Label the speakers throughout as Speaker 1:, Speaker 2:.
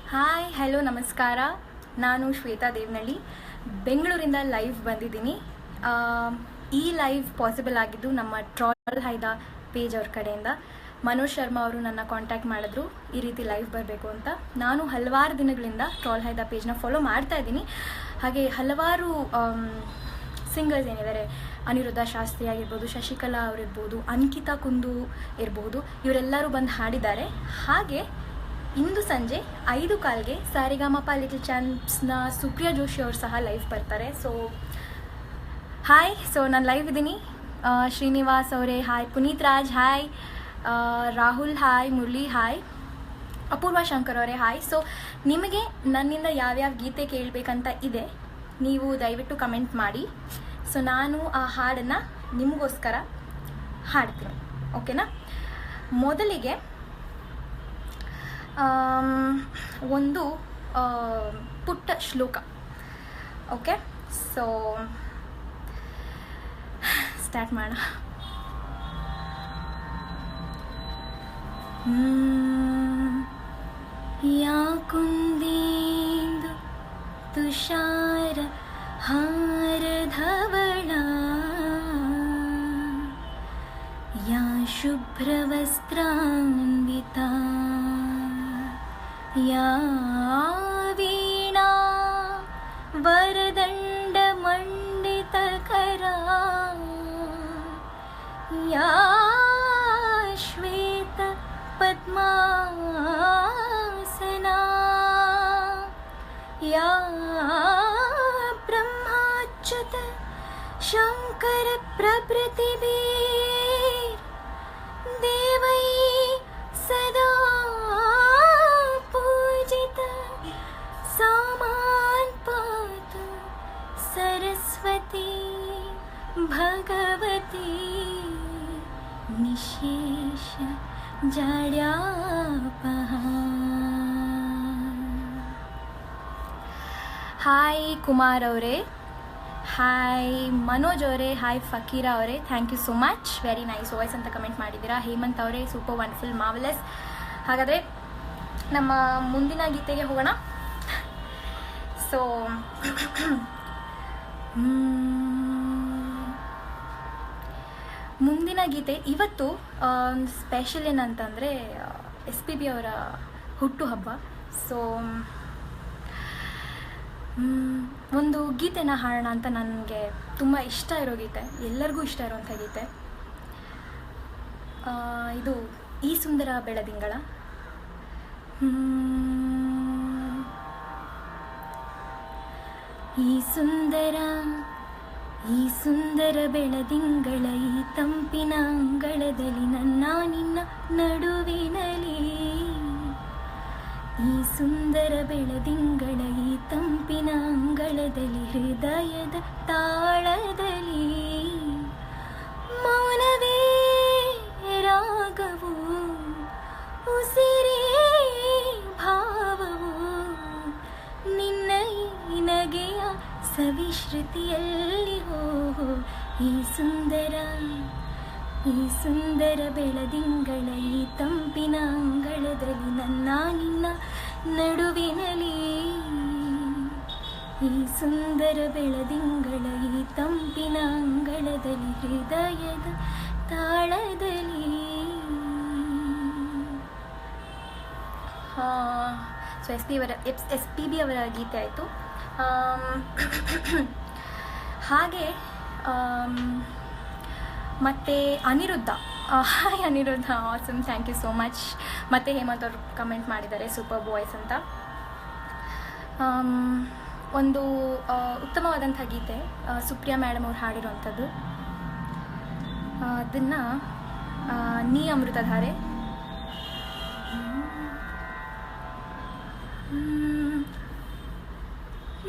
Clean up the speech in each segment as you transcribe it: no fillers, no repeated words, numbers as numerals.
Speaker 1: Hi hello ನಮಸ್ಕಾರ. ನಾನು ಶ್ವೇತಾ ದೇವನಹಳ್ಳಿ ಬೆಂಗಳೂರಿಂದ ಲೈವ್ ಬಂದಿದ್ದೀನಿ. ಈ ಲೈವ್ ಪಾಸಿಬಲ್ ಆಗಿದ್ದು ನಮ್ಮ ಟ್ರಾಲ್ ಹೈದ ಪೇಜ್ ಅವ್ರ ಕಡೆಯಿಂದ. ಮನೋಜ್ ಶರ್ಮಾ ಅವರು ನನ್ನ ಕಾಂಟ್ಯಾಕ್ಟ್ ಮಾಡಿದ್ರು ಈ ರೀತಿ ಲೈವ್ ಬರಬೇಕು ಅಂತ. ನಾನು ಹಲವಾರು ದಿನಗಳಿಂದ ಟ್ರಾಲ್ ಹೈದ ಪೇಜ್ನ ಫಾಲೋ ಮಾಡ್ತಾ ಇದ್ದೀನಿ. ಹಾಗೆ ಹಲವಾರು ಸಿಂಗರ್ಸ್ ಏನಿದ್ದಾರೆ, ಅನಿರುದ್ಧ ಶಾಸ್ತ್ರಿ ಆಗಿರ್ಬೋದು, ಶಶಿಕಲಾ ಅವರಿರ್ಬೋದು, ಅಂಕಿತಾ ಕುಂದು ಇರ್ಬೋದು, ಇವರೆಲ್ಲರೂ ಬಂದು ಹಾಡಿದ್ದಾರೆ. ಹಾಗೆ ಇಂದು ಸಂಜೆ 5:15ಗೆ ಸಾರಿಗಾಮಪ ಲಿಟಲ್ ಚಾಂಪ್ಸ್ನ ಸುಪ್ರಿಯಾ ಜೋಶಿ ಅವರು ಸಹ ಲೈವ್ ಬರ್ತಾರೆ. ಹಾಯ್. ನಾನು ಲೈವ್ ಇದ್ದೀನಿ. ಶ್ರೀನಿವಾಸ್ ಅವರೇ hi, Puneeth Raj hi, Rahul hi, Murali hi, Apoorva Shankar ಅವರೇ ಹಾಯ್. ನಿಮಗೆ ನನ್ನಿಂದ ಯಾವ್ಯಾವ ಗೀತೆ ಕೇಳಬೇಕಂತ ಇದೆ ನೀವು ದಯವಿಟ್ಟು ಕಮೆಂಟ್ ಮಾಡಿ. ನಾನು ಆ ಹಾಡನ್ನು ನಿಮಗೋಸ್ಕರ ಹಾಡ್ತೀನಿ, ಓಕೆನಾ? ಮೊದಲಿಗೆ ಒಂದು ಪುಟ್ಟ ಶ್ಲೋಕ, ಓಕೆ? ಸ್ಟಾರ್ಟ್ ಮಾಡೋಣ. ಯಾ ಕುಂದೇಂದು ತುಷಾರ ಹಾರಧವಳ, ಯಾ ಶುಭ್ರವಸ್ತ್ರಾನ್ವಿತಾ, ಯಾ ವೀಣಾ ವರದಂಡ ಮಂಡಿತಕರಾ, ಯಾ ಶ್ವೇತ ಪದ್ಮಾಸನಾ, ಯಾ ಬ್ರಹ್ಮಾಚ್ಯುತ ಶಂಕರ ಪ್ರಭೃತಿಭಿ ದೇವೈ ಸದಾ पूजित सामान पातु सरस्वती भगवती निशेष जड्यापहा. ಹಾಯ್ ಕುಮಾರ್ ಅವರೇ, ಹಾಯ್ ಮನೋಜ್ ಅವರೇ, ಹಾಯ್ ಫಕೀರಾ ಅವರೇ, thank you so much, very nice voice ಅಂತ ಕಮೆಂಟ್ ಮಾಡಿದ್ದೀರಾ. ಹೇಮಂತ್ ಅವರೇ ಸೂಪರ್ ವಂಡರ್ಫುಲ್ ಮಾರ್ವೆಲಸ್. ಹಾಗಾದರೆ ನಮ್ಮ ಮುಂದಿನ ಗೀತೆಗೆ ಹೋಗೋಣ. ಮುಂದಿನ ಗೀತೆ ಇವತ್ತು ಸ್ಪೆಷಲ್ ಏನಂತಂದರೆ SPB ಅವರ ಹುಟ್ಟುಹಬ್ಬ. ಒಂದು ಗೀತೆನ ಹಾಡೋಣ ಅಂತ. ನನಗೆ ತುಂಬ ಇಷ್ಟ ಇರೋ ಗೀತೆ, ಎಲ್ಲರಿಗೂ ಇಷ್ಟ ಇರೋವಂಥ ಗೀತೆ ಇದು ಈ ಸುಂದರ ಬೆಳದಿಂಗಳ. ಈ ಸುಂದರ ಬೆಳದಿಂಗಳ ಈ ತಂಪಿನ ಅಂಗಳದಲ್ಲಿ ನನ್ನ ನಿನ್ನ ನಡುವಿನಲಿ, ಈ ಸುಂದರ ಬೆಳದಿಂಗಳ ಈ ತಂಪಿನ ಅಂಗಳದಲ್ಲಿ ಹೃದಯದ ತಾಳದಲ್ಲಿ ಮೌನವೇ ರಾಗವು, ಉಸಿರೇ ಭಾವವು, ನಿನ್ನ ಈ ನಗೆಯ ಸವಿಶ್ರುತಿಯಲ್ಲಿ ಹೋಗೋ ಈ ಸುಂದರ ಬೆಳದಿಂಗಳ ಈ ತಂಪಿನ ಅಂಗಳದಲ್ಲಿ ನನ್ನ ನಿನ್ನ ನಡುವಿನಲಿ, ಈ ಸುಂದರ ಬೆಳದಿಂಗಳ ಈ ತಂಪಿನ ಅಂಗಳದಲ್ಲಿ ಹೃದಯದ ತಾಳದಲ್ಲಿ. SPB ಅವರ ಗೀತೆ ಆಯಿತು. ಹಾಗೆ ಮತ್ತು Aniruddha, hi Aniruddha, awesome, thank you so much. ಮತ್ತು ಹೇಮಂತ್ ಅವರು ಕಮೆಂಟ್ ಮಾಡಿದ್ದಾರೆ ಸೂಪರ್ ಬಾಯ್ಸ್ ಅಂತ. ಒಂದು ಉತ್ತಮವಾದಂಥ ಗೀತೆ ಸುಪ್ರಿಯಾ ಮೇಡಮ್ ಅವ್ರು ಹಾಡಿರುವಂಥದ್ದು. ಅದನ್ನು ನೀ ಅಮೃತಧಾರೆ,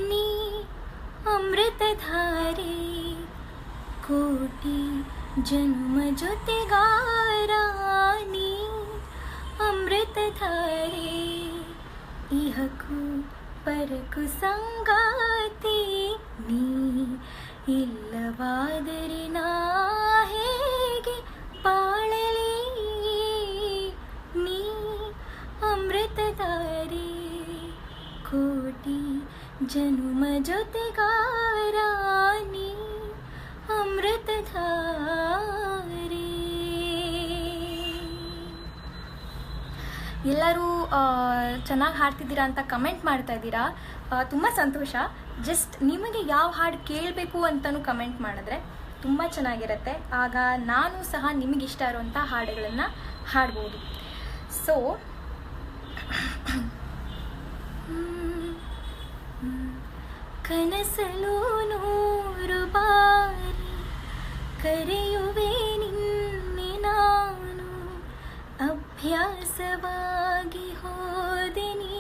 Speaker 1: ನೀ ಅಮೃತಧಾರೆ ಕೋಟಿ ಜನ್ಮ ಜೊತೆಗಾರ, ನೀ ಅಮೃತಧಾರೆ ಇಹಕು ಪರಕು ಸಂಗಾತಿ, ನೀ ಇಲ್ಲವಾದರೆ ನಾ ಹೇಗೆ ಬಾಳಲಿ, ನೀ ಅಮೃತಧಾರೆ ಕೋಟಿ ಜನುಮ ಜೊತೆಗಾರಾನಿ ಅಮೃತಧಾರೆ. ಎಲ್ಲರೂ ಚೆನ್ನಾಗಿ ಹಾಡ್ತಿದ್ದೀರಾ ಅಂತ ಕಮೆಂಟ್ ಮಾಡ್ತಾ ಇದ್ದೀರಾ, ತುಂಬ ಸಂತೋಷ. ಜಸ್ಟ್ ನಿಮಗೆ ಯಾವ ಹಾಡು ಕೇಳಬೇಕು ಅಂತಲೂ ಕಮೆಂಟ್ ಮಾಡಿದ್ರೆ ತುಂಬ ಚೆನ್ನಾಗಿರುತ್ತೆ. ಆಗ ನಾನು ಸಹ ನಿಮಗಿಷ್ಟ ಇರುವಂಥ ಹಾಡುಗಳನ್ನು ಹಾಡ್ಬೋದು. ಸೊ ಕನಸಲು ನೂರು ಬಾರಿ ಕರೆಯುವೆ ನಿನ್ನೆ ನಾನು, ಅಭ್ಯಾಸವಾಗಿ ಹೋದೆ ನೀ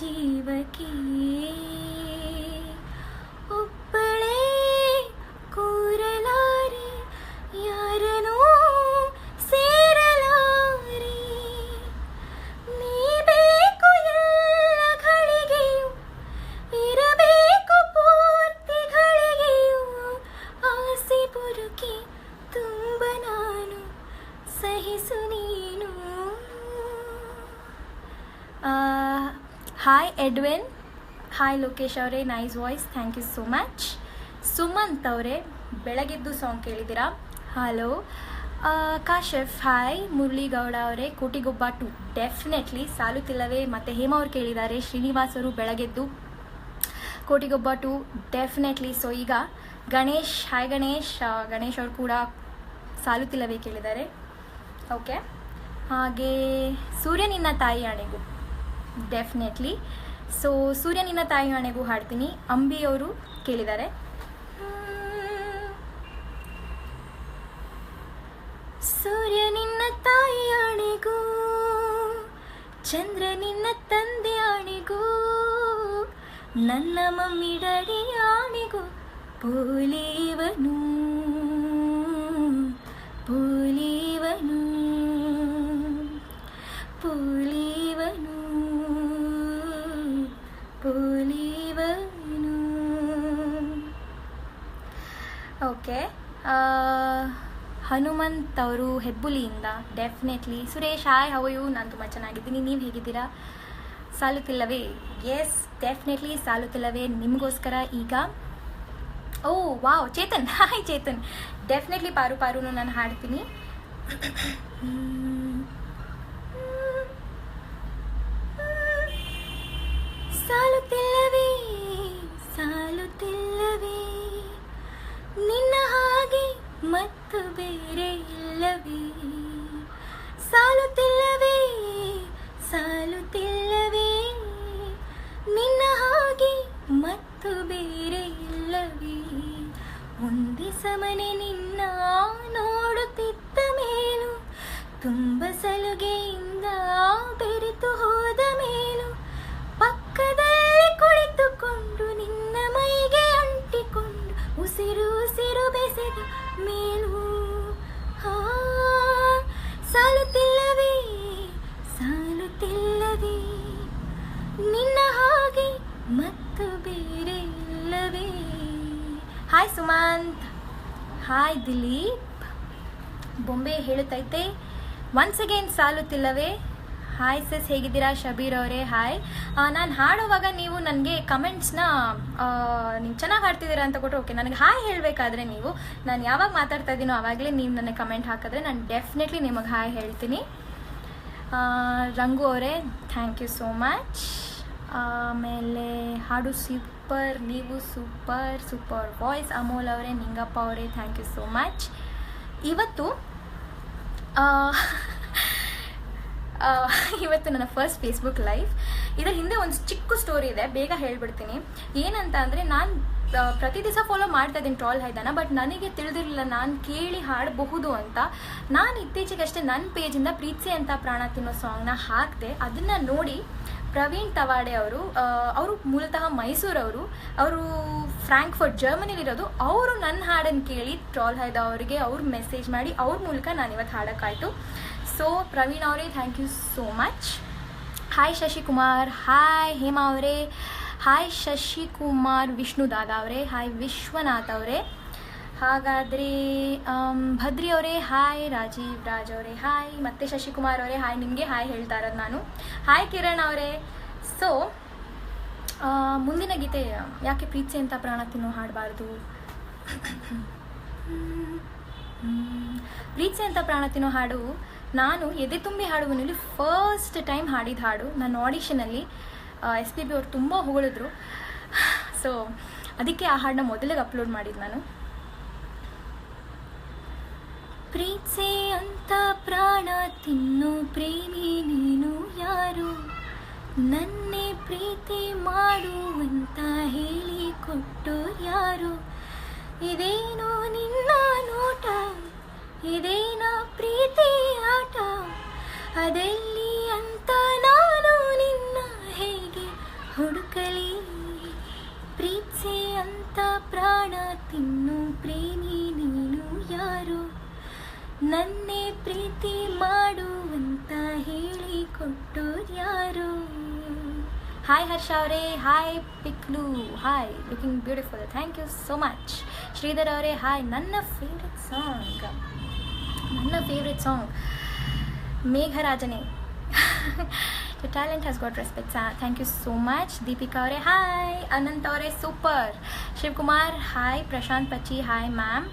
Speaker 1: ಜೀವಕ್ಕೆ. ಒಬ್ಬಳೇ ಕೂರಲಾರೆ ಯಾರನೂ ಸೇರಲಾರೆ, ನೀ ಬೇಕು ಎಲ್ಲ ಘಳಿಗೆಯು ಇರಬೇಕು ಪೂರ್ತಿ ಘಳಿಗೆಯು, ಆಸೆ ಬುರುಕಿ ತುಂಬ ನಾನು ಸಹಿಸು ನೀನು. ಹಾಯ್ ಎಡ್ವಿನ್, ಹಾಯ್ ಲೋಕೇಶ್ ಅವರೇ, nice voice, thank you so much. Sumant ಅವರೇ ಬೆಳಗಿದ್ದು ಸಾಂಗ್ ಕೇಳಿದ್ದೀರಾ, ಹಲೋ. ಕಾಶಫ್ ಹಾಯ್. ಮುರಳಿಗೌಡ ಅವರೇ ಕೋಟಿಗೊಬ್ಬ 2 ಡೆಫಿನೆಟ್ಲಿ ಸಾಲುತ್ತಿಲ್ಲವೇ. ಮತ್ತು ಹೇಮ ಅವ್ರು ಕೇಳಿದ್ದಾರೆ, ಶ್ರೀನಿವಾಸ್ ಅವರು ಬೆಳಗೆದ್ದು ಕೋಟಿಗೊಬ್ಬ 2 ಡೆಫಿನೆಟ್ಲಿ. ಸೊ ಈಗ ಗಣೇಶ್, ಹಾಯ್ ಗಣೇಶ್. ಗಣೇಶ್ ಅವರು ಕೂಡ ಸಾಲುತ್ತಿಲ್ಲವೇ ಕೇಳಿದ್ದಾರೆ. ಓಕೆ, ಹಾಗೆ ಸೂರ್ಯ ನಿನ್ನ ತಾಯಿ ಆಣೆಗೂ ಡೆಫಿನೆಟ್ಲಿ. ಸೊ ಸೂರ್ಯ ನಿನ್ನ ತಾಯಿ ಆಣೆಗೂ ಹಾಡ್ತೀನಿ. ಅಂಬಿ ಅವರು ಕೇಳಿದ್ದಾರೆ. ಸೂರ್ಯ ನಿನ್ನ ತಾಯಿ ಆಣೆಗೂ, ಚಂದ್ರ ನಿನ್ನ ತಂದೆ ಆಣೆಗೂ, ನನ್ನ ಮಮ್ಮಿ ಡ್ಯಾಡಿ ಆಣೆಗೂ, ಪೋಲಿವನು ಪೋಲಿವನು ಪೋಲಿವನು ಪೋಲಿವನು. ಓಕೆ, ಹನುಮಂತ್ ಅವರು ಹೆಬ್ಬುಲಿಯಿಂದ definitely. Suresh hi, how you? ನಾನು ತುಂಬ ಚೆನ್ನಾಗಿದ್ದೀನಿ, ನೀವು ಹೇಗಿದ್ದೀರಾ? ಸಾಲುತ್ತಿಲ್ಲವೇ? ಎಸ್ ಡೆಫಿನೆಟ್ಲಿ ಸಾಲುತ್ತಿಲ್ಲವೇ ನಿಮಗೋಸ್ಕರ ಈಗ. Oh wow, Chethan hi Chethan. Definitely Paaru ಪಾರುನು ನಾನು ಹಾಡ್ತೀನಿ. ಸಾಲುತ್ತಿಲ್ಲವೇ ಸಾಲುತ್ತಿಲ್ಲವೇ ನಿನ್ನ ಹಾಗೆ ಮತ್ತು ಬೇರೆ ಇಲ್ಲವೇ, ಸಾಲುತ್ತಿಲ್ಲವೇ ಸಾಲುತ್ತಿಲ್ಲವೇ ನಿನ್ನ ಹಾಗೆ ಮತ್ತು ಬೇರೆ ಇಲ್ಲವೇ, ಒಂದೇ ಸಮನೆ ನಿನ್ನ ನೋಡುತ್ತಿದ್ದ ಮೇಲೂ, ತುಂಬ ಸಲುಗೆಯಿಂದ ಬೆರೆತು ಹೋದ ಮೇಲೂ, ಪಕ್ಕದಲ್ಲಿ ಕುಳಿತುಕೊಂಡು ನಿನ್ನ ಮೈಗೆ ಅಂಟಿಕೊಂಡು ಉಸಿರು ಉಸಿರು ಬೆಸೆದ ಮೇಲೂ, ಸಾಲುತ್ತಿಲ್ಲವೇ ಸಾಲುತ್ತಿಲ್ಲವೇ ನಿನ್ನ ಹಾಗೆ ಮತ್ತು ಬೇರೆ ಇಲ್ಲವೇ. Hi Sumanth, hi Dileep. ಬೊಂಬೆ ಹೇಳುತ್ತೈತೆ ಒನ್ಸ್ ಅಗೇನ್ ಸಾಲುತ್ತಿಲ್ಲವೇ. ಹಾಯ್ ಸಸ್, ಹೇಗಿದ್ದೀರಾ? ಶಬೀರ್ ಅವರೇ ಹಾಯ್. ನಾನು ಹಾಡುವಾಗ ನೀವು ನನಗೆ ಕಮೆಂಟ್ಸ್ನ ನೀವು ಚೆನ್ನಾಗಿ ಹಾಡ್ತಿದ್ದೀರಾ ಅಂತ ಕೊಟ್ಟರೆ ಓಕೆ. ನನಗೆ ಹಾಯ್ ಹೇಳಬೇಕಾದ್ರೆ ನೀವು, ನಾನು ಯಾವಾಗ ಮಾತಾಡ್ತಾ ಇದ್ದೀನೋ ಆವಾಗಲೇ ನೀವು ನನಗೆ ಕಮೆಂಟ್ ಹಾಕಿದ್ರೆ ನಾನು ಡೆಫಿನೆಟ್ಲಿ ನಿಮಗೆ ಹಾಯ್ ಹೇಳ್ತೀನಿ. ರಂಗು ಅವರೇ ಥ್ಯಾಂಕ್ ಯು ಸೋ ಮಚ್. ಆಮೇಲೆ ಹಾಡು ಸೂಪರ್, ನೀವು ಸೂಪರ್ ಸೂಪರ್ ವಾಯ್ಸ್. ಅಮೋಲ್ ಅವರೇ, ನಿಂಗಪ್ಪ ಅವರೇ ಥ್ಯಾಂಕ್ ಯು ಸೋ ಮಚ್. ಇವತ್ತು ಇವತ್ತು ನನ್ನ ಫಸ್ಟ್ ಫೇಸ್ಬುಕ್ ಲೈವ್. ಇದರ ಹಿಂದೆ ಒಂದು ಚಿಕ್ಕ ಸ್ಟೋರಿ ಇದೆ, ಬೇಗ ಹೇಳ್ಬಿಡ್ತೀನಿ. ಏನಂತ ಅಂದರೆ, ನಾನು ಪ್ರತಿ ದಿವಸ ಫಾಲೋ ಮಾಡ್ತಾ ಇದ್ದೀನಿ ಟ್ರಾಲ್ ಹೈದಾನ, ಬಟ್ ನನಗೆ ತಿಳಿದಿರಲಿಲ್ಲ ನಾನು ಕೇಳಿ ಹಾಡಬಹುದು ಅಂತ. ನಾನು ಇತ್ತೀಚೆಗಷ್ಟೇ ನನ್ನ ಪೇಜಿಂದ ಪ್ರೀತ್ಸೆ ಅಂತ ಪ್ರಾಣ ತಿನ್ನೋ ಸಾಂಗ್ನ ಹಾಕಿದೆ. ಅದನ್ನು ನೋಡಿ ಪ್ರವೀಣ್ ತವಾಡೆ ಅವರು ಮೂಲತಃ ಮೈಸೂರವರು, ಅವರು ಫ್ರಾಂಕ್ಫರ್ಟ್ ಜರ್ಮನಿಲಿರೋದು. ಅವರು ನನ್ನ ಹಾಡನ್ನು ಕೇಳಿ ಟ್ರಾಲ್ ಹೈದ ಅವರಿಗೆ ಅವ್ರು ಮೆಸೇಜ್ ಮಾಡಿ ಅವ್ರ ಮೂಲಕ ನಾನು ಇವತ್ತು ಹಾಡೋಕ್ಕಾಯಿತು. ಸೊ ಪ್ರವೀಣ್ ಅವರೇ thank you so much. Hi Shashikumar, hi Hema ಅವರೇ, ಹಾಯ್ ಶಶಿಕುಮಾರ್. ವಿಷ್ಣು ದಾದಾ ಅವರೇ ಹಾಯ್. ವಿಶ್ವನಾಥ್ ಅವರೇ, ಹಾಗಾದರೆ ಭದ್ರಿ ಅವರೇ ಹಾಯ್. ರಾಜೀವ್ ರಾಜ್ ಅವರೇ ಹಾಯ್. ಮತ್ತು ಶಶಿಕುಮಾರ್ ಅವರೇ ಹಾಯ್. ನಿಮಗೆ ಹಾಯ್ ಹೇಳ್ತಾ ಇರೋದು ನಾನು. ಹಾಯ್ ಕಿರಣ್ ಅವರೇ. ಸೊ ಮುಂದಿನ ಗೀತೆ ಯಾಕೆ ಪ್ರೀತಿ ಅಂತ ಪ್ರಾಣ ತಿನ್ನೋ ಹಾಡಬಾರ್ದು. ಪ್ರೀತಿ ಅಂತ ಪ್ರಾಣ ತಿನ್ನೋ ಹಾಡು ನಾನು ಎದೆ ತುಂಬಿ ಹಾಡುವನಲ್ಲಿ ಫಸ್ಟ್ ಟೈಮ್ ಹಾಡಿದ ಹಾಡು. ನನ್ನ ಆಡಿಷನಲ್ಲಿ SPB ಅವರು ತುಂಬ ಹೊಗಳಿದ್ರು. ಸೊ ಅದಕ್ಕೆ ಆ ಹಾಡನ್ನ ಮೊದಲಿಗೆ ಅಪ್ಲೋಡ್ ಮಾಡಿದ್ದು ನಾನು. ಪ್ರೀತಿ ಅಂತ ಪ್ರಾಣ ತಿನ್ನು ಪ್ರೇಮಿ ನೀನು ಯಾರು, ನನ್ನೇ ಪ್ರೀತಿ ಮಾಡುವಂತ ಹೇಳಿ ಕೊಟ್ಟು ಯಾರು, ಇದೇನೋ ನಿನ್ನ ನೋಟ, ಇದೇನ ಪ್ರೀತಿ ಆಟ, ಅದೆಲ್ಲಿ ಅಂತ ನಾನು ನಿನ್ನ ಹೇಗೆ ಹುಡುಕಲಿ. ಪ್ರೀತಿ ಅಂತ ಪ್ರಾಣ ತಿನ್ನು ಪ್ರೇಮಿ ನೀನು ಯಾರು, ನನ್ನೇ ಪ್ರೀತಿ ಮಾಡುವಂತ ಹೇಳಿ ಕೊಟ್ಟು ಯಾರು. ಹಾಯ್ ಹರ್ಷ ಅವರೇ, hi Piklu, hi looking beautiful, thank you so much. Shridhar ಅವರೇ ಹಾಯ್. ನನ್ನ ಫೇವ್ರೆಟ್ ಸಾಂಗ್ ಮೇಘರಾಜನೇ. The talent has got respect, thank you so much. Deepika ಅವರೇ ಹಾಯ್. ಅನಂತ್ ಅವರೇ super. Shivakumar hi. Prashanth Pacchi hi ma'am.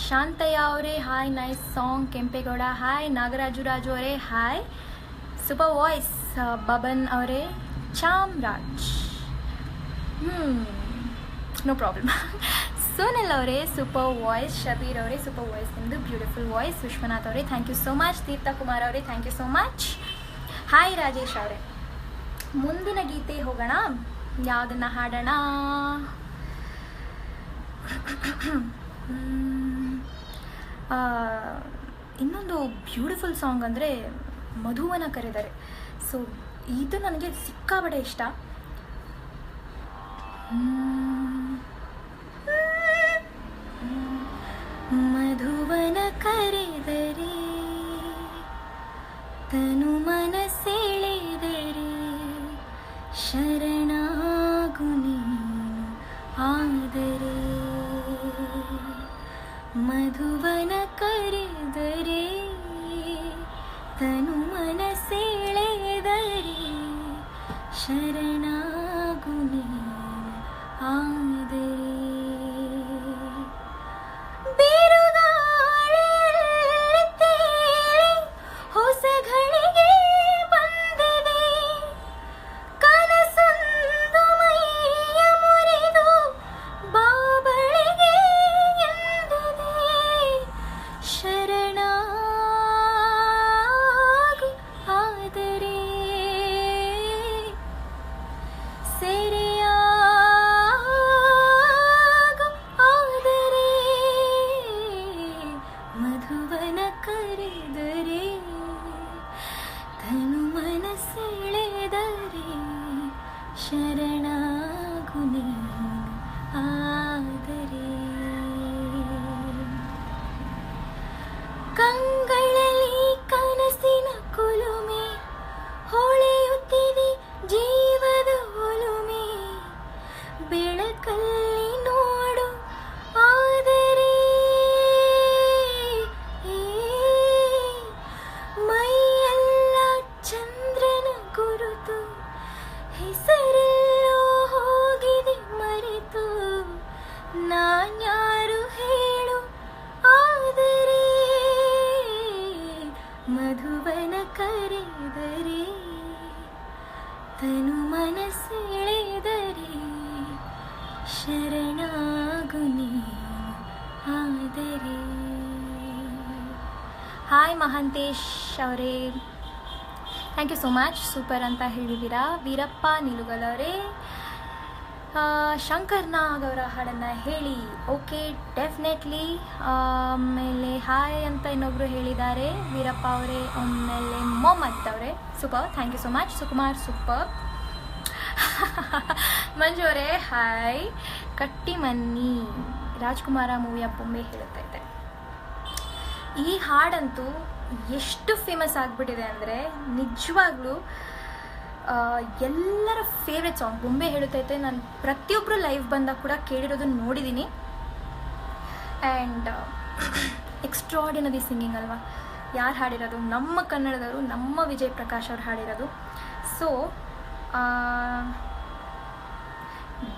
Speaker 1: Shantayya ಅವರೇ hi, nice song. Kempegowda hi. Nagaraju ಅವರೇ ಹಾಯ್, ಸೂಪರ್ ವಾಯ್ಸ್. ಬಬನ್ ಅವರೇ, ಚಾಮ್ರಾಜ್ no problem. Sonal ಅವರೇ super voice. Shabeer ಅವರೇ ಸೂಪರ್ ವಾಯ್ಸ್, ನಿಮ್ಮದು ಬ್ಯೂಟಿಫುಲ್ ವಾಯ್ಸ್. ವಿಶ್ವನಾಥ್ ಅವರೇ thank you so much. Teertha Kumar ಅವರೇ thank you so much. Hi Rajesh ಅವರೇ. ಮುಂದಿನ ಗೀತೆ ಹೋಗೋಣ, ಯಾವುದನ್ನು ಹಾಡೋಣ? ಇನ್ನೊಂದು ಬ್ಯೂಟಿಫುಲ್ ಸಾಂಗ್ ಅಂದರೆ ಮಧುವನ ಕರೆದರೆ. ಸೊ ಇದು ನನಗೆ ಸಿಕ್ಕಾಬಡೆ ಇಷ್ಟ. ಮಧುವನ ಕರೆದರೆ ತನು ಮನಸೆಳೆದರೆ ಶರಣಾಗು ನೀನು ಆದರೆ, ಮಧುವನ ಕರೆದರೆ ತನು ಮನಸೆಳೆದರೆ ಶರಣಾಗು ನೀನು ಆದರೆ, ಬಿರುಗಾಳಿಯಲ್ಲಿ ತೇಲಿ ಹೊಸ ಘಳಿಗೆ ಬಂದಿದೆ, ಕನಸೊಂದು ಮೈಯ ಮುರಿದು ಬಾಬಳಿಗೆ ಎಂದಿದೆ, ಶರಣಾಗು ಆದರೆ ಸೆರೆಯಾಗು ಆದರೆ, ಮಧುವನ ಕರೆದರೆ ತನು ಮನಸೆಳೆದರೆ ಶರಣಾಗು ನೀನು ಆದರೆ, ಕಂಗಳಲ್ಲಿ ಕನಸಿನ ಕುಲುಮೆ ಹೊಳೆಯುತ್ತಿದೆ ಜೀವದ ಒಲುಮೆ, ಬೆಳಕಲ್ಲಿ ನೋಡು ಆದರೆ ಮೈಯೆಲ್ಲ ಚಂದ್ರನ ಗುರುತು, ಹೆಸರೆಲ್ಲೋ ಹೋಗಿದೆ ಮರೆತು, ನಾನ್ಯಾರು ಹೇಳು ಆದರೆ, ಮಧುವನ ಕರೆದರೆ ತನು ಮನಸೆಳೆದರೆ ಶರಣಾಗು ನೀನು ಆದರೆ. ಹಾಯ್ ಮಹಾಂತೇಶ್ ಅವರೇ, thank you so much. Super ಅಂತ ಹೇಳಿದ್ದೀರಾ. ವೀರಪ್ಪ ನಿಲುಗಲವರೇ, ಶಂಕರ್ ನಾಗ್ ಅವರ ಹಾಡನ್ನು ಹೇಳಿ. Okay, definitely. ಆಮೇಲೆ ಹಾಯ್ ಅಂತ ಇನ್ನೊಬ್ಬರು ಹೇಳಿದ್ದಾರೆ ವೀರಪ್ಪ ಅವರೇ. ಆಮೇಲೆ ಮೊಹಮ್ಮದ್ ಅವರೇ super, thank you so much. Sukumar super. Manju ಅವರೇ ಹಾಯ್. ಕಟ್ಟಿಮನ್ನಿ ರಾಜ್ಕುಮಾರ ಮೂವಿಯ ಬೊಂಬೆ ಹೇಳುತ್ತಾ ಇದೆ. ಈ ಹಾಡಂತೂ ಎಷ್ಟು ಫೇಮಸ್ ಆಗಿಬಿಟ್ಟಿದೆ ಅಂದರೆ ನಿಜವಾಗ್ಲೂ ಎಲ್ಲರ ಫೇವ್ರೆಟ್ ಸಾಂಗ್. ಬೊಂಬೆ ಹೇಳುತ್ತೈತೆ ನಾನು ಪ್ರತಿಯೊಬ್ಬರು ಲೈವ್ ಬಂದಾಗ ಕೂಡ ಕೇಳಿರೋದನ್ನು ನೋಡಿದ್ದೀನಿ. ಆ್ಯಂಡ್ ಎಕ್ಸ್ಟ್ರಾಡಿನರಿ ಸಿಂಗಿಂಗ್ ಅಲ್ವಾ. ಯಾರು ಹಾಡಿರೋದು? ನಮ್ಮ ಕನ್ನಡದವರು, ನಮ್ಮ ವಿಜಯ್ ಪ್ರಕಾಶ್ ಅವ್ರು ಹಾಡಿರೋದು. ಸೊ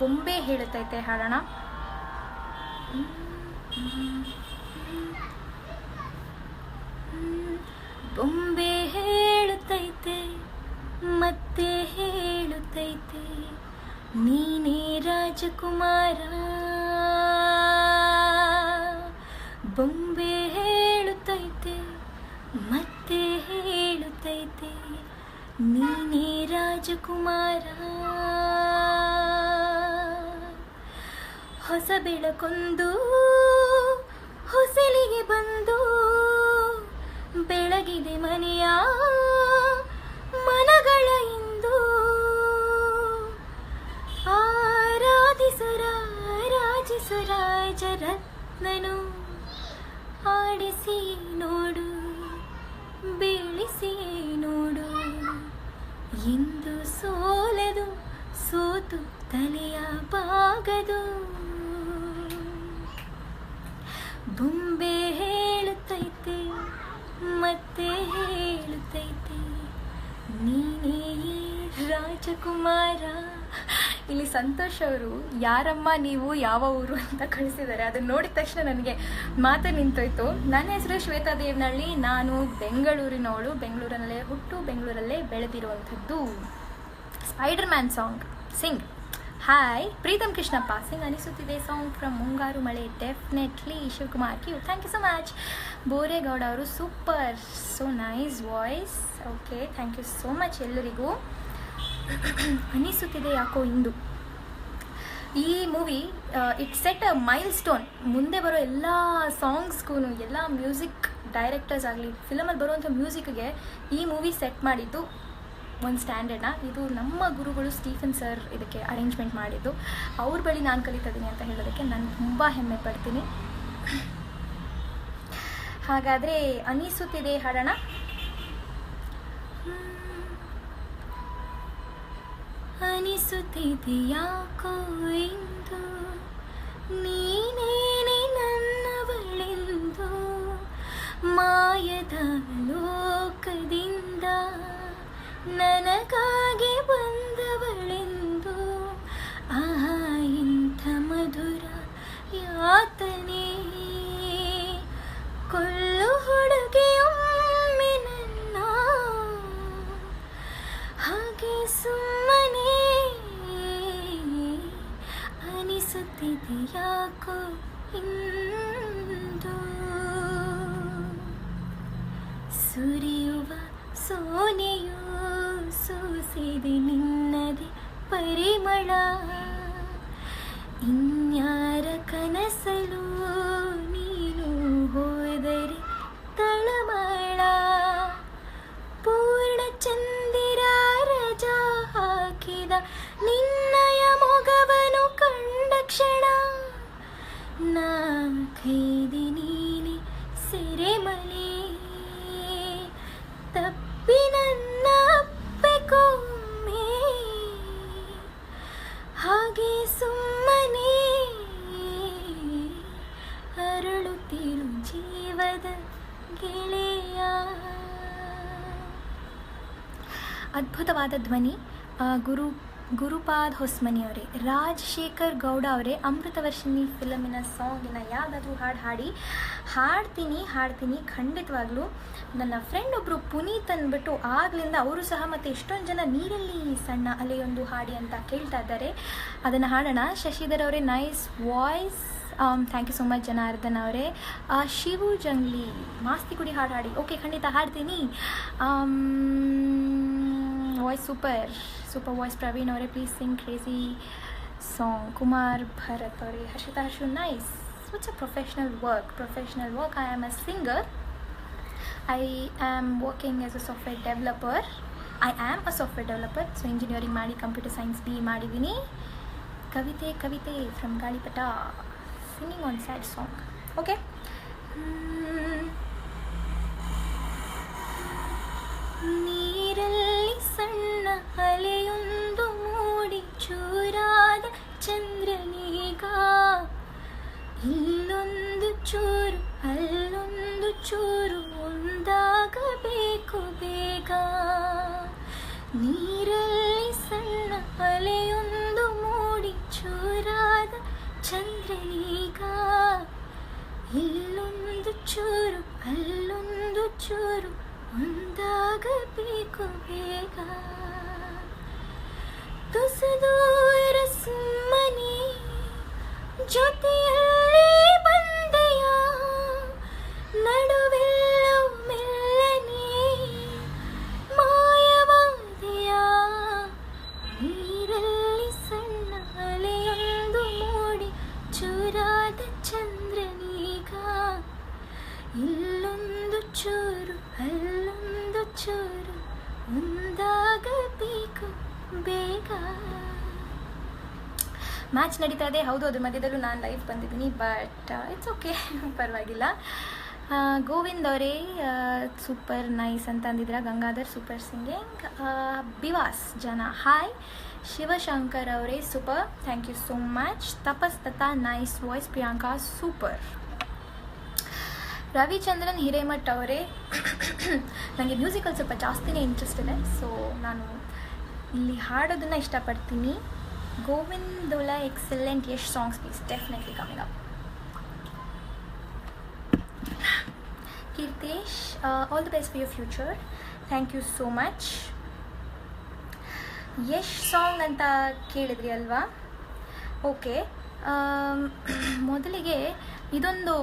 Speaker 1: ಬೊಂಬೆ ಹೇಳುತ್ತೈತೆ ಹಾಡೋಣ. ಬೊಂಬೆ ಹೇಳುತ್ತೈತೆ ಮತ್ತೆ ಹೇಳುತ್ತೈತೆ ನೀನೇ ರಾಜಕುಮಾರ. ಬೊಂಬೆ ಹೇಳುತ್ತೈತೆ ಮತ್ತೆ ಹೇಳುತ್ತೈತೆ ನೀನೇ ರಾಜಕುಮಾರ. ಹೊಸ ಬೆಳಕೊಂದು ಹೊಸಲಿಗೆ ಬಂದು ಬೆಳಗಿದೆ ಮನೆಯ ಮನಗಳ ಇಂದು. ಆರಾಧಿಸುರ ರಾಜರತ್ನನು ಆಡಿಸಿ ನೋಡು ಬೀಳಿಸಿ ನೋಡು ಎಂದು ಸೋಲದು ಸೋತು ತಲೆಯ ಬಾಗದು. ಬೊಂಬೆ ಹೇಳುತ್ತೈತೆ ಮತ್ತೆ ಹೇಳುತ್ತೈತೆ ನೀನೇ ರಾಜಕುಮಾರ. ಇಲ್ಲಿ ಸಂತೋಷ್ ಅವರು ಯಾರಮ್ಮ ನೀವು ಯಾವ ಊರು ಅಂತ ಕಳಿಸಿದ್ದಾರೆ. ಅದನ್ನ ನೋಡಿದ ತಕ್ಷಣ ನನಗೆ ಮಾತು ನಿಂತೋಯ್ತು. ನನ್ನ ಹೆಸರು ಶ್ವೇತಾ ದೇವನಹಳ್ಳಿ. ನಾನು ಬೆಂಗಳೂರಿನವಳು. ಬೆಂಗಳೂರಿನಲ್ಲೇ ಹುಟ್ಟು ಬೆಂಗಳೂರಲ್ಲೇ ಬೆಳೆದಿರುವಂಥದ್ದು. Spider-Man song sing. Hi Preetham Krishnappa sing ಅನಿಸುತ್ತಿದೆ song from Mungaru Male. Definitely Shivakumar Q, thank you so much. Boregowda ಅವರು super, so nice voice. Okay, thank you so much ಎಲ್ಲರಿಗೂ. ಅನಿಸುತ್ತಿದೆ ಯಾಕೋ ಇಂದು. ಈ movie it set a milestone. ಮುಂದೆ ಬರೋ ಎಲ್ಲ ಸಾಂಗ್ಸ್ಗೂ ಎಲ್ಲ ಮ್ಯೂಸಿಕ್ ಡೈರೆಕ್ಟರ್ಸ್ ಆಗಲಿ ಫಿಲಮಲ್ಲಿ ಬರುವಂಥ ಮ್ಯೂಸಿಕ್ಗೆ ಈ ಮೂವಿ ಸೆಟ್ ಮಾಡಿದ್ದು ಒಂದು ಸ್ಟ್ಯಾಂಡರ್ಡ್ನ. ಇದು ನಮ್ಮ ಗುರುಗಳು ಸ್ಟೀಫನ್ ಸರ್ ಇದಕ್ಕೆ ಅರೇಂಜ್ಮೆಂಟ್ ಮಾಡಿದ್ದು. ಅವ್ರ ಬಳಿ ನಾನು ಕಲಿತಿದ್ದೀನಿ ಅಂತ ಹೇಳೋದಕ್ಕೆ ನಾನು ತುಂಬ ಹೆಮ್ಮೆ ಪಡ್ತೀನಿ. ಹಾಗಾದರೆ ಅನಿಸುತ್ತಿದೆ ಹಾಡೋಣ. ಅನಿಸುತ್ತಿದೆ ಯಾಕೋ ಇಂದು ನೀನೇನೆ ನನ್ನವಳೆಂದು ಮಾಯದ ಲೋಕದಿಂದ ನನಗಾಗಿ ಬಂದವಳೆಂದು. ಆಹಾ ಇಂಥ ಮಧುರ ಯಾತನೆ ಕೊಲ್ಲು ಹುಡುಗಿಯೊಮ್ಮೆ ನನ್ನ ಹಾಗೆ ಸುಮ್ಮನೆ ಅನಿಸುತ್ತಿದೆ ಯಾಕೋ ಇಂದು. ಸುರಿಯುವ ಸೋನೆಯು ಸೂಸಿದೆ ನಿನ್ನದೆ ಪರಿಮಳ. ಇನ್ಯಾರ ಕನಸಲು ನೀನು ಹೋದರೆ ತಳಮಳ. ಪೂರ್ಣ ಚಂದಿರ ರಜ ಹಾಕಿದ ನಿನ್ನಯ ಮೊಗವನು ಕಂಡ ಕ್ಷಣ ನಾ ಕೈದಿ ನೀನೆ ಸೆರೆಮನೆ. ತಪ್ಪಿ ನನ್ನ ಅಪ್ಪೆಗೊಮ್ಮೆ ಹಾಗೆ ಸುಮ್ಮನೆ ಅರಳುತ್ತಿರು ಜೀವದ ಗೆಳೆಯ. ಅದ್ಭುತವಾದ ಧ್ವನಿ ಗುರುಪಾದ್ ಹೊಸ್ಮನಿಯವರೇ. ರಾಜಶೇಖರ್ ಗೌಡ ಅವರೇ, ಅಮೃತವರ್ಷಿಣಿ ಫಿಲಮಿನ ಸಾಂಗಿನ ಯಾವುದಾದ್ರೂ ಹಾಡ್ತೀನಿ ಖಂಡಿತವಾಗ್ಲೂ. ನನ್ನ ಫ್ರೆಂಡ್ ಒಬ್ಬರು ಪುನೀತ್ ಅಂದ್ಬಿಟ್ಟು ಆಗ್ಲಿಂದ ಅವರು ಸಹ ಮತ್ತು ಎಷ್ಟೊಂದು ಜನ ನೀರಲ್ಲಿ ಸಣ್ಣ ಅಲೆಯೊಂದು ಹಾಡಿ ಅಂತ ಕೇಳ್ತಾ ಇದ್ದಾರೆ. ಅದನ್ನು ಹಾಡೋಣ. ಶಶಿಧರ್ ಅವರೇ nice voice, thank you so much. Janardhan ಅವರೇ, ಶಿವು ಜಂಗ್ಲಿ ಮಾಸ್ತಿ ಕುಡಿ ಹಾಡಿ. ಓಕೆ, ಖಂಡಿತ ಹಾಡ್ತೀನಿ. Voice super voice. ಪ್ರವೀಣ್ ಅವರೇ please sing crazy song. Kumar Bharath ಅವರೇ, Harshitha Harshu nice. It's a professional work. I am a singer. I am working as a software developer. So engineering ಮಾಡಿ computer science BE ಮಾಡಿದ್ದೀನಿ. ಕವಿತೆ from Galipata, singing on sad song. Okay, ನೀರಲ್ಲಿ ಸಣ್ಣ ಅಲೆಯೊಂದು ಮೂಡಿ ಚೂರಾದ ಚಂದ್ರನೀಗ. ಇಲ್ಲೊಂದು ಚೂರು ಅಲ್ಲೊಂದು ಚೂರು ಒಂದಾಗಬೇಕು ಬೇಗ. ನೀರಲ್ಲಿ ಸಣ್ಣ ಅಲೆಯೊಂದು ಮೂಡಿ ಇಲ್ಲೊಂದು ಚೂರು ಅಲ್ಲೊಂದು ಚೂರು ಒಂದಾಗಬೇಕು ಬೇಗ ತುಸದೂರ ಸುಮ್ಮನೆ ಜೊತೆಯಲ್ಲಿ ಬಂದೆಯ ನಡುವೆಲ್ಲವೂ ಮೆಲ್ಲನೆ ಮಾಯವಾದೆಯ ನೀರಲ್ಲಿ ಸಣ್ಣ ಅಲೆಯೊಂದು ಮೂಡಿ ಚೂರಾದ ಚಂದ್ರನೀಗ ಇಲ್ಲೊಂದು ಚೂರು ಅಲ್ಲೊಂದು ಚೂರು ಒಂದಾಗಬೇಕು ಬೇಗ. ಮ್ಯಾಚ್ ನಡೀತಾ ಇದೆ, ಹೌದು, ಅದ್ರ ಮಧ್ಯದಲ್ಲೂ ನಾನು ಲೈವ್ ಬಂದಿದ್ದೀನಿ, ಬಟ್ ಇಟ್ಸ್ ಓಕೆ, ಪರವಾಗಿಲ್ಲ. ಗೋವಿಂದ್ ಅವರೇ ಸೂಪರ್ ನೈಸ್ ಅಂತ ಅಂದಿದ್ದೀರ. Gangadhar super singing. Bivas Jana hi. Shivashankar ಅವರೇ super, thank you so much. Tapas Datta nice voice. Priyanka super. Ravichandran Hiremath ಅವರೇ ನನಗೆ ಮ್ಯೂಸಿಕಲ್ ಸ್ವಲ್ಪ ಜಾಸ್ತಿನೇ ಇಂಟ್ರೆಸ್ಟ್ ಇದೆ, ಸೊ ನಾನು ಇಲ್ಲಿ ಹಾಡೋದನ್ನು ಇಷ್ಟಪಡ್ತೀನಿ. Govindula excellent. Yash songs please, definitely coming up. Keertesh all the best for your future, thank you so much. Yash song ಅಂತ ಕೇಳಿದ್ರಿ ಅಲ್ವಾ? ಓಕೆ, ಮೊದಲಿಗೆ ಇದೊಂದು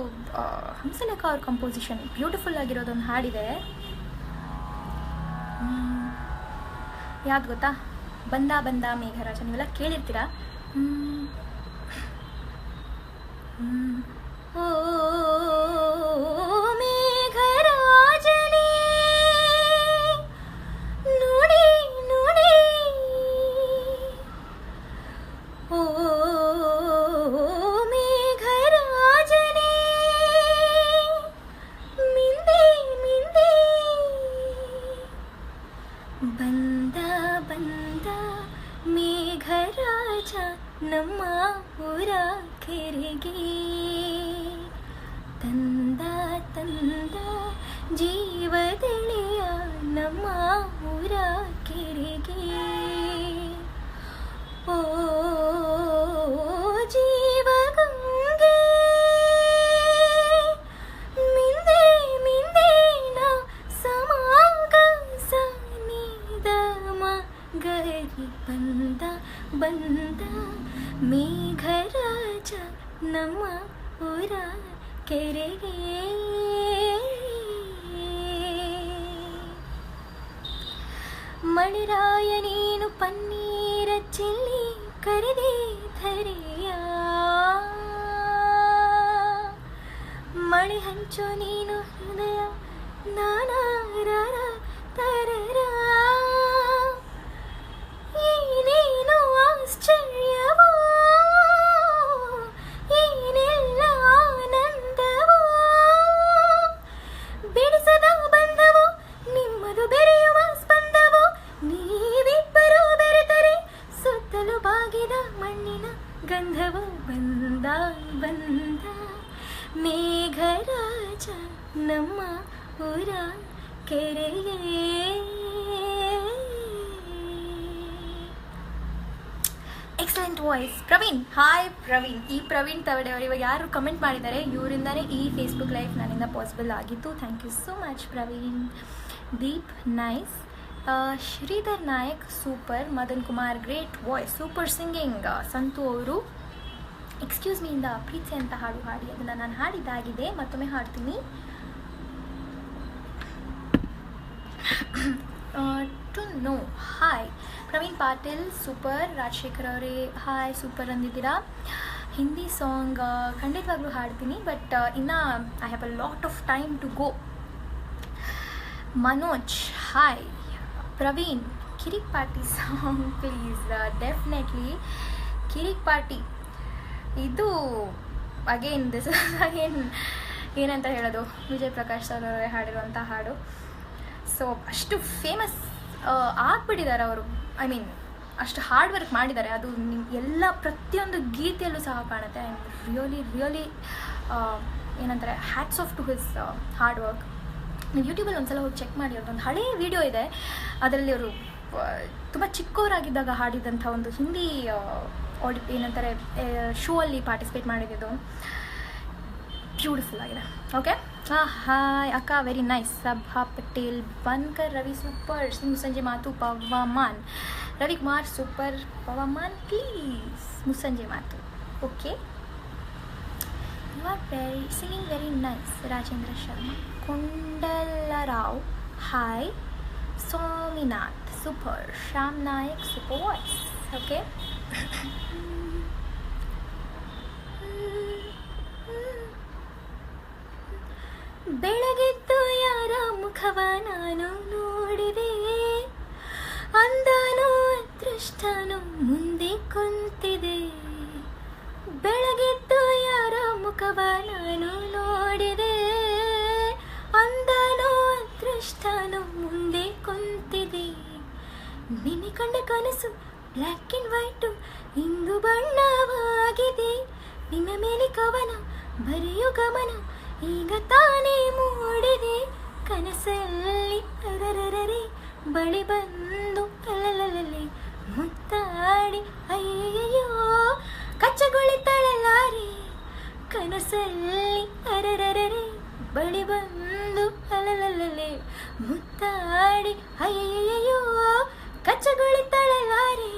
Speaker 1: ಹಂಸಲೇಖ ಅವ್ರ ಕಂಪೋಸಿಷನ್ ಬ್ಯೂಟಿಫುಲ್ ಆಗಿರೋದೊಂದು ಹಾಡಿದೆ, ಯಾವ್ದು ಗೊತ್ತಾ? ಬಂದ ಬಂದ ಮೇಘರಾಜ. ನೀವೆಲ್ಲ ಕೇಳಿರ್ತೀರಾ. ಓ ಮೇಘರಾಜನೇ ನುಡಿ ನುಡಿ, ಓ ಮೇಘರಾಜನೇ ಮಿಂದೆ ಮಿಂದೆ, ಬಂದ ಬಂದ ಮೇಘರಾಜ ನಮ್ಮ ಊರ ಕೆರೆಗೆ, ತಂದ ತಂದ ಜೀವದೆಳೆಯ ನಮ್ಮ ಊರ ಕೆರೆಗೆ, ಓ ಜೀವಗಂಗೆ ಮಿಂದೆ ಮಿಂದೆ ನಾ ಸಮಾಗ ಸನಿದ ಮಗರಿ, ಬಂದ ಬಂದ ಮೇಘರಾಜ ನಮ್ಮ ಊರ ಕೆರೆಗೆ. ಮಳೆರಾಯ ನೀನು ಪನ್ನೀರ ಚೆಲ್ಲಿ ಕರೆದೆ ಧರೆಯ, ಮಳೆ ಹಂಚೋ ನೀನು ಹೃದಯ ನಾನಾರ ತರರ, ಏನೇನು ಆಶ್ಚರ್ಯವೋ ಏನೆಲ್ಲ ಆನಂದವೋ, ಬಿಡಿಸದ ಬಂಧವೋ ನಿಮ್ಮದು ಬೆರೆಯುವ ಸ್ಪಂದವೋ, ನೀವಿಬ್ಬರು ಬೆರೆತರೆ ಸುತ್ತಲೂ ಬಾಗಿದ ಮಣ್ಣಿನ ಗಂಧವೋ, ಬಂದ ಬಂದ ಮೇಘರಾಜ ನಮ್ಮ ಊರ ಕೆರೆಗೆ. Excellent voice. Praveen hi. Praveen, ಈ ಪ್ರವೀಣ್ ತವಡೆ ಅವರು ಇವಾಗ ಯಾರು ಕಮೆಂಟ್ ಮಾಡಿದ್ದಾರೆ, ಇವರಿಂದನೇ ಈ ಫೇಸ್ಬುಕ್ ಲೈವ್ ನನ್ನಿಂದ ಪಾಸಿಬಲ್ ಆಗಿತ್ತು. Thank you so much Praveen. Deep nice. Sridhar Nayak super. Madan Kumar great voice, super singing. Santu ಅವರು ಎಕ್ಸ್ಕ್ಯೂಸ್ ಮೀ ಇಂದ ಪ್ರೀತಿ ಅಂತ ಹಾಡು ಹಾಡಿ, ಅದನ್ನು ನಾನು ಹಾಡಿದ್ದಾಗಿದೆ, ಮತ್ತೊಮ್ಮೆ ಹಾಡ್ತೀನಿ. ಟು ನೋ ಹಾಯ್. ಪ್ರವೀಣ್ ಪಾಟೀಲ್ ಸೂಪರ್. ರಾಜಶೇಖರ್ ಅವರೇ ಹಾಯ್, ಸೂಪರ್ ಅಂದಿದ್ದೀರಾ. ಹಿಂದಿ ಸಾಂಗ್ ಖಂಡಿತವಾಗ್ಲೂ ಹಾಡ್ತೀನಿ, ಬಟ್ ಇನ್ನು I have a lot of time to go. Manoj hi. Praveen Kirik Party song please. Definitely Kirik Party. ಇದು ಅಗೇನ್ ದಿಸ್ ಅಗೇನ್ ಏನಂತ ಹೇಳೋದು, ವಿಜಯ್ ಪ್ರಕಾಶ್ ಸರ್ ಅವರೇ ಹಾಡಿರುವಂಥ ಹಾಡು. ಸೊ ಅಷ್ಟು ಫೇಮಸ್ ಆಗಿಬಿಟ್ಟಿದ್ದಾರೆ ಅವರು. ಐ ಮೀನ್ ಅಷ್ಟು ಹಾರ್ಡ್ ವರ್ಕ್ ಮಾಡಿದ್ದಾರೆ, ಅದು ಎಲ್ಲ ಪ್ರತಿಯೊಂದು ಗೀತೆಯಲ್ಲೂ ಸಹ ಕಾಣುತ್ತೆ. ಐ ಆಮ್ ರಿಯಲಿ ಏನಂತಾರೆ, hats off to his hard work. ನೀವು ಯೂಟ್ಯೂಬಲ್ಲಿ ಒಂದ್ಸಲ ಹೋಗಿ ಚೆಕ್ ಮಾಡಿ, ಅವ್ರದ್ದೊಂದು ಹಳೇ ವಿಡಿಯೋ ಇದೆ, ಅದರಲ್ಲಿ ಅವರು ತುಂಬ ಚಿಕ್ಕವರಾಗಿದ್ದಾಗ ಹಾಡಿದಂಥ ಒಂದು ಹಿಂದಿ ಏನಂತಾರೆ ಶೋ ಅಲ್ಲಿ ಪಾರ್ಟಿಸಿಪೇಟ್ ಮಾಡಿದ್ದು. ಬ್ಯೂಟಿಫುಲ್ ಆಗಿದೆ. ಓಕೆ, ಹಾಯ್ ಅಕ್ಕ, very nice. Sabha Patel, Bankar, Ravi super, Mussanje Maathu, Pavaman, Ravikumar super, Pavaman please, Mussanje Maathu. Okay, you are very singing very nice. Rajendra Sharma, Kondalarao, hi. Sominath super, Shyam Nayak super voice. Okay, ಬೆಳಗಿದ್ದು ಯಾರ ಮುಖವ ನಾನು ನೋಡಿದೆ, ಅಂದನು ಅದೃಷ್ಟನು ಮುಂದೆ ಕುಂತಿದೆ. ಬೆಳಗಿದ್ದು ಯಾರ ಮುಖವ ನಾನು ನೋಡಿದೆ, ಅಂದನು ಅದೃಷ್ಟನು ಮುಂದೆ ಕುಂತಿದೆ. ನಿನ್ನೆ ಕಂಡ ಕನಸು ಬ್ಲ್ಯಾಕ್ ಆ್ಯಂಡ್ ವೈಟು ಇಂದು ಬಣ್ಣವಾಗಿದೆ. ನಿನ್ನ ಮೇಲೆ ಕವನ ಬರೆಯೋ ಗಮನ ಈಗ ತಾನೇ ಮೂಡಿದೆ. ಕನಸಲ್ಲಿ ಅರರರರೆ ಬಳಿ ಬಂದು ಅಲಲಲಲೆ ಮುತ್ತಾಡಿ ಅಯ್ಯಯ್ಯೋ ಕಚ್ಚಗೊಳಿತಳಲಾರೆ. ಕನಸಲ್ಲಿ ಅರರರರೆ ಬಳಿ ಬಂದು ಅಲಲಲಲೆ ಮುತ್ತಾಡಿ ಅಯ್ಯಯ್ಯೋ ಕಚ್ಚಗೊಳಿತಳಲಾರೆ.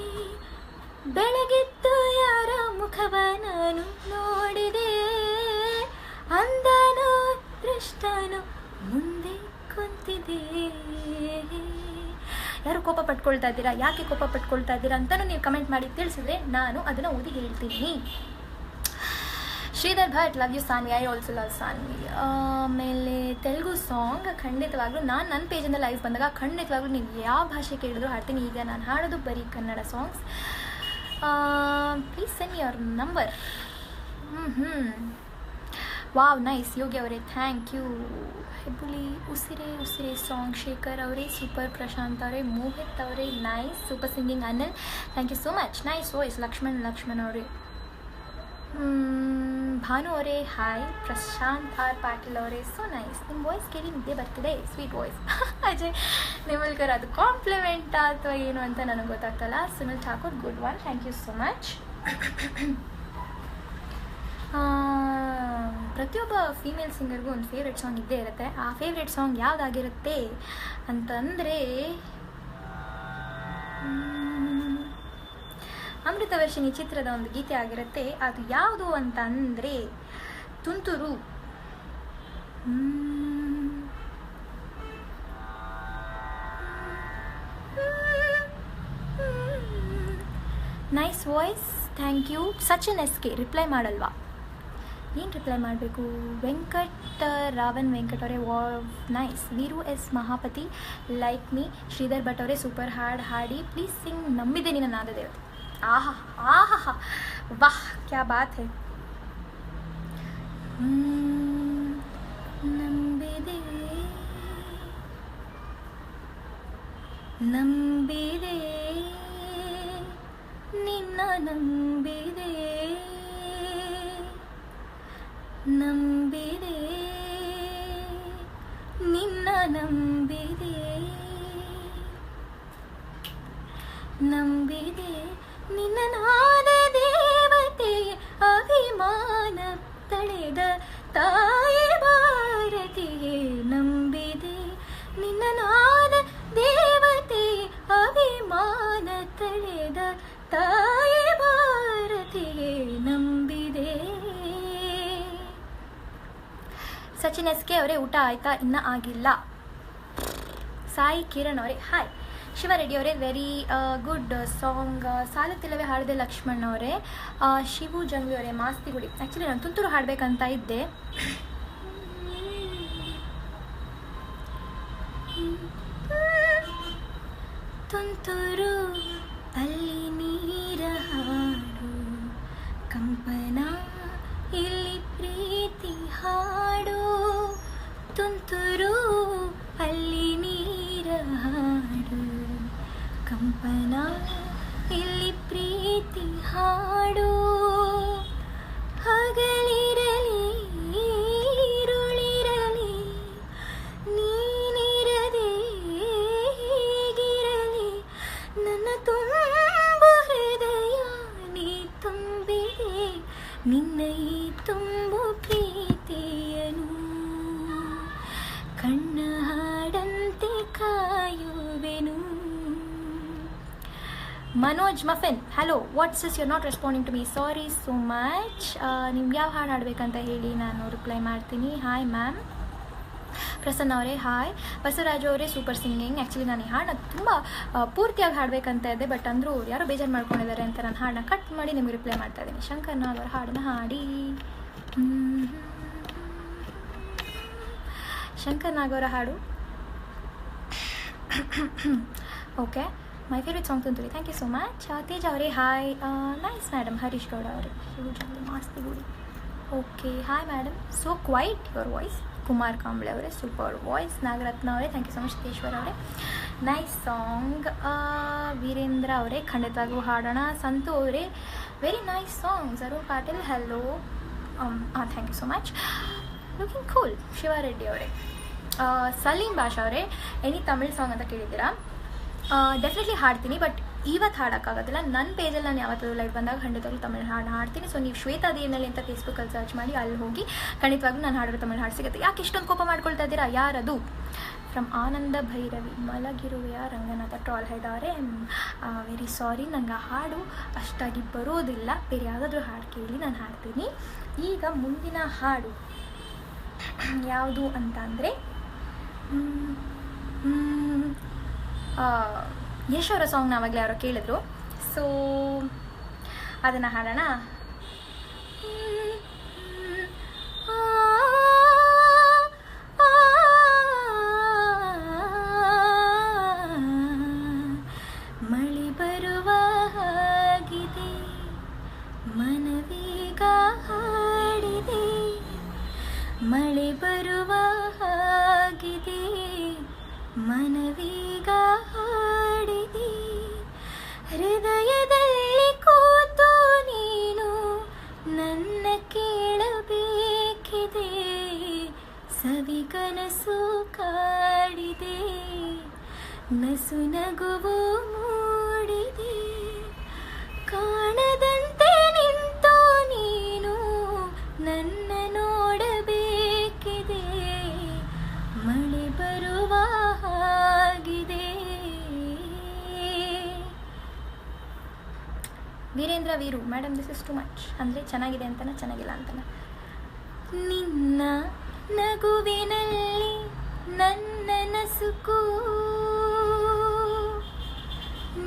Speaker 1: ಬೆಳಗಿತ್ತು ಯಾರ ಮುಖವ ನಾನು ನೋಡಿದೆ, ಅಂದನು ದೃಷ್ಟನು ಮುಂದೆ ಕುಂತಿದೆ. ಯಾರು ಕೋಪ ಪಟ್ಕೊಳ್ತಾ ಇದ್ದೀರಾ, ಯಾಕೆ ಕೋಪ ಪಟ್ಕೊಳ್ತಾ ಇದ್ದೀರಾ ಅಂತಲೂ ನೀವು ಕಮೆಂಟ್ ಮಾಡಿ ತಿಳಿಸಿದ್ರೆ ನಾನು ಅದನ್ನು ಓದಿ ಹೇಳ್ತೀನಿ. Sridhar Bhat, love you Sanvi, I also love Sanvi. ಆಮೇಲೆ ತೆಲುಗು ಸಾಂಗ್ ಖಂಡಿತವಾಗ್ಲೂ ನಾನು ನನ್ನ ಪೇಜಿಂದ ಲೈವ್ ಬಂದಾಗ ಖಂಡಿತವಾಗ್ಲೂ ನೀವು ಯಾವ ಭಾಷೆ ಕೇಳಿದ್ರು ಹಾಡ್ತೀನಿ. ಈಗ ನಾನು ಹಾಡೋದು ಬರೀ Kannada songs. Please send your number. Wow, nice. Yogi ಅವರೇ thank you. Hebbuli, Usire Usire song Shekhar ಅವರೇ ಸೂಪರ್. ಪ್ರಶಾಂತ್ ಅವರೇ, ಮೋಹಿತ್ ಅವರೇ nice, super singing. Anil, thank you so much, nice voice. Lakshman ಅವರೇ, ಭಾನು ಅವರೇ ಹಾಯ್. ಪ್ರಶಾಂತ್ ಆರ್ ಪಾಟೀಲ್ ಅವರೇ, ಸೊ ನೈಸ್. ನಿಮ್ಮ ವಾಯ್ಸ್ ಕೇಳಿ ನಿದ್ದೆ ಬರ್ತಿದೆ, ಸ್ವೀಟ್ ವಾಯ್ಸ್. ಅಜಯ್ ನಿಮಲ್ಕರ್, ಅದು ಕಾಂಪ್ಲಿಮೆಂಟಾ ಅಥವಾ ಏನು ಅಂತ ನನಗೆ ಗೊತ್ತಾಗ್ತಲ್ಲ. Sunil Thakur, good one, thank you so much. ಪ್ರತಿಯೊಬ್ಬ ಫೀಮೇಲ್ ಸಿಂಗರ್ಗೂ ಒಂದು ಫೇವ್ರೆಟ್ ಸಾಂಗ್ ಇದ್ದೇ ಇರುತ್ತೆ. ಆ ಫೇವ್ರೆಟ್ ಸಾಂಗ್ ಯಾವುದಾಗಿರುತ್ತೆ ಅಂತಂದರೆ ಅಮೃತವರ್ಷಿಣಿ ಚಿತ್ರದ ಒಂದು ಗೀತೆ ಆಗಿರುತ್ತೆ. ಅದು ಯಾವುದು ಅಂತ ಅಂದರೆ ತುಂತುರು. Nice voice, thank you. Sachin S K, reply ಮಾಡಲ್ವಾ? ಏನು ರಿಪ್ಲೈ ಮಾಡಬೇಕು? ರಾವಣ್ ವೆಂಕಟ್ ಅವರೇ, nice. Veeru S Mahapati, like me. Shridhar Bhat ಅವರೇ, ಸೂಪರ್ ಹಾಡಿ. ಪ್ಲೀಸ್ ಸಿಂಗ್ ನಂಬಿದೆ ನಿನ್ನ ನಾದದೇವತೆ. ಆಹಾ ಆಹಾ, ವಾಹ್, ಕ್ಯಾ ಬಾತ್ ಹೈ. ನಂಬಿದೆ ನಂಬಿದೆ ನಿನ್ನ ನಂಬಿದೆ, ನಂಬಿದೆ ನಿನ್ನ ನಂಬಿದೆ, ನಂಬಿದೆ ನಿನ್ನ ನಾದ ದೇವತೆ ಅಭಿಮಾನ ತಳೆದ ತಾಯಿ ಭಾರತಿಯೇ. ನಂಬಿದೆ ನಿನ್ನ ನಾದ ದೇವತೆ ಅಭಿಮಾನ ತಳೆದ ತಾಯಿ ಭಾರತಿಯೇ. ನಂಬಿದೆ. ಸಚಿನ್ ಎಸ್ ಕೆ ಅವರೇ, ಊಟ ಆಯ್ತಾ? ಇನ್ನೂ ಆಗಿಲ್ಲ. ಸಾಯಿ ಕಿರಣ್ ಅವರೇ ಹಾಯ್. ಶಿವ ರೆಡ್ಡಿ ಅವರೇ, ವೆರಿ ಗುಡ್ ಸಾಂಗ್. ಸಾಲುತ್ತಿಲ್ಲವೇ ಹಾಡಿದೆ ಲಕ್ಷ್ಮಣ್ ಅವರೇ. ಶಿವು ಜಂಗ್ಲಿ ಅವರೇ, ಮಾಸ್ತಿಗುಡಿ. ಆ್ಯಕ್ಚುಲಿ ನಾನು ತುಂತುರು ಹಾಡಬೇಕಂತ ಇದ್ದೆ. ತುಂತುರು ಅಲ್ಲಿ ನೀರ ಹಾಡು, ಕಂಪನ ಇಲ್ಲಿ ಪ್ರೀತಿ ಹಾಡು. ತುಂತುರು ಅಲ್ಲಿ ನೀರ ಹಾಡು, ಕಂಪನ ಇಲ್ಲಿ ಪ್ರೀತಿ ಹಾಡು. ಹಗಲಿರಲಿ ഇരുളിರಲಿ ನೀನಿರದೆ ಹೀಗಿರಲಿ, ನನ್ನ ತುಂಬು ಹೃದಯ ನೀ ತುಂಬಿದೆ, ನಿನ್ನ ಈ ತುಂಬು ಪ್ರೀತಿ Manoj Muffin, hello, what's is your not responding to me, sorry so much. ನಿಮ್ಗೆ ಯಾವ ಹಾಡು ಹಾಡಬೇಕಂತ ಹೇಳಿ, ನಾನು ರಿಪ್ಲೈ ಮಾಡ್ತೀನಿ. Hi ma'am. ಪ್ರಸನ್ನ ಅವರೇ ಹಾಯ್. ಬಸವರಾಜು ಅವರೇ ಸೂಪರ್ ಸಿಂಗಿಂಗ್. ಆ್ಯಕ್ಚುಲಿ ನಾನು ಈ ಹಾಡನ್ನ ತುಂಬ ಪೂರ್ತಿಯಾಗಿ ಹಾಡಬೇಕಂತ ಇದ್ದೆ, ಬಟ್ ಅಂದರೂ ಯಾರೋ ಬೇಜಾರು ಮಾಡ್ಕೊಂಡಿದ್ದಾರೆ ಅಂತ ನಾನು ಹಾಡನ್ನ ಕಟ್ ಮಾಡಿ ನಿಮಗೆ ರಿಪ್ಲೈ ಮಾಡ್ತಾ ಇದ್ದೀನಿ. ಶಂಕರ್ ನಾಗ್ ಅವರ ಹಾಡನ್ನ ಹಾಡಿ. ಶಂಕರ್ ನಾಗ್ ಅವರ ಹಾಡು. ಓಕೆ, ಮೈ ಫೇವ್ರೆಟ್ ಸಾಂಗ್ ತುಂತುರಿ. Thank you so much. Tej ಅವರೇ hi. Nice madam. Harish Gowda ಅವರೇ Maasthi Gudi. Okay, hi madam, so quite your voice. Kumar Kamble ಅವರೇ ಸೂಪರ್ ವಾಯ್ಸ್. ನಾಗರತ್ನ ಅವರೇ thank you so much. Siddeshwara ಅವರೇ ನೈಸ್ ಸಾಂಗ್. ವೀರೇಂದ್ರ ಅವರೇ ಖಂಡಿತವಾಗೂ ಹಾಡೋಣ. ಸಂತು ಅವರೇ very nice songs. Arun Patil hello. Thank you so much, looking cool. Shivareddy ಅವರೇ. ಸಲೀಂ ಭಾಷಾ ಅವರೇ ಎನಿ ತಮಿಳ್ ಸಾಂಗ್ ಅಂತ ಕೇಳಿದ್ದೀರಾ? ಡೆಫಿನೆಟ್ಲಿ ಹಾಡ್ತೀನಿ, ಬಟ್ ಇವತ್ತು ಹಾಡೋಕ್ಕಾಗೋದಿಲ್ಲ. ನನ್ನ ಪೇಜಲ್ಲಿ ನಾನು ಯಾವತ್ತಾದರೂ ಲೈವ್ ಬಂದಾಗ ಖಂಡಿತವಾಗ್ಲೂ ತಮಿಳು ಹಾಡು ಹಾಡ್ತೀನಿ. ಸೊ ನೀವು ಶ್ವೇತಾ ದೇವ್ನಳ್ಳಿ ಅಂತ ಫೇಸ್ಬುಕ್ಕಲ್ಲಿ ಸರ್ಚ್ ಮಾಡಿ ಅಲ್ಲಿ ಹೋಗಿ ಖಂಡಿತವಾಗ್ಲೂ ನಾನು ಹಾಡಿರೋ ತಮಿಳು ಹಾಡು ಸಿಗುತ್ತೆ. ಯಾಕೆ ಇಷ್ಟೊಂದು ಕೋಪ ಮಾಡ್ಕೊಳ್ತಾ ಇದ್ದೀರಾ? ಯಾರದು? ಫ್ರಮ್ ಆನಂದ ಭೈರವಿ, ಮಲಗಿರುವೆಯ ರಂಗನಾಥ ಟ್ರಾಲ್ ಹೈದಾರೆ. ವೆರಿ ಸಾರಿ, ನಂಗೆ ಆ ಹಾಡು ಅಷ್ಟಾಗಿ ಬರೋದಿಲ್ಲ. ಬೇರೆ ಯಾವುದಾದ್ರೂ ಹಾಡು ಕೇಳಿ ನಾನು ಹಾಡ್ತೀನಿ. ಈಗ ಮುಂದಿನ ಹಾಡು ಯಾವುದು ಅಂತ ಅಂದರೆ ಯಶ್ ಅವರ ಸಾಂಗ್ ನಾವಾಗಲೇ ಯಾರೋ ಕೇಳಿದ್ರು, ಸೊ ಅದನ್ನು ಹಾಡೋಣ. ಮಳೆ ಬರುವ ಹಾಗಿದೆ, ಮನವೀಗ ಹಾಡಿದೆ. ಮಳೆ ಬರುವ ಹಾಗಿದೆ, ಮನವೀಗ ಹಾಡಿದೆ. ಹೃದಯದಲ್ಲಿ ಕೂತು ನೀನು ನನ್ನ ಕೇಳಬೇಕಿದೆ. ಸವಿಕನಸು ಕಾಡಿದೆ, ನಸು ನಗುವು ಮೂಡಿದೆ. ಕಾಣದಂತೆ ನಿಂತು ನೀನು ನನ್ನ ನೋಡಬೇಕಿದೆ. ಮಳೆ ಬರುವ ಹಾಗಿದೆ. Virendra Veeru madam, this is too much. ಅಂದರೆ ಚೆನ್ನಾಗಿದೆ ಅಂತನ, ಚೆನ್ನಾಗಿಲ್ಲ ಅಂತನ. ನಿನ್ನ ನಗುವಿನಲ್ಲಿ ನನ್ನ ನಸುಕು,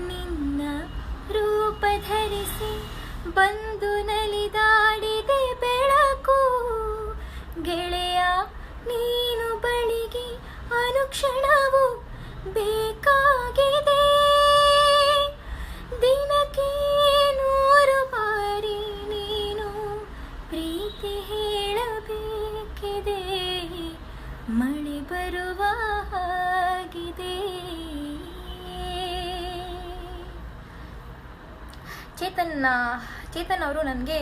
Speaker 1: ನಿನ್ನ ರೂಪ ಧರಿಸಿ ಬಂದು ನಲಿದಾಡಿದೆ ಬೆಳಕು. ಗೆಳೆಯ ನೀನು ಬಳಿಗೆ ಅನುಕ್ಷಣವು ಬೇಕಾಗಿದೆ. ದಿನಕ್ಕೆ 100 ಬಾರಿ ನೀನು ಪ್ರೀತಿ ಹೇಳಬೇಕಿದೆ. ಮಳೆ ಬರುವ ಹಾಗಿದೆ. ಚೇತನ್ ಅವರು ನನಗೆ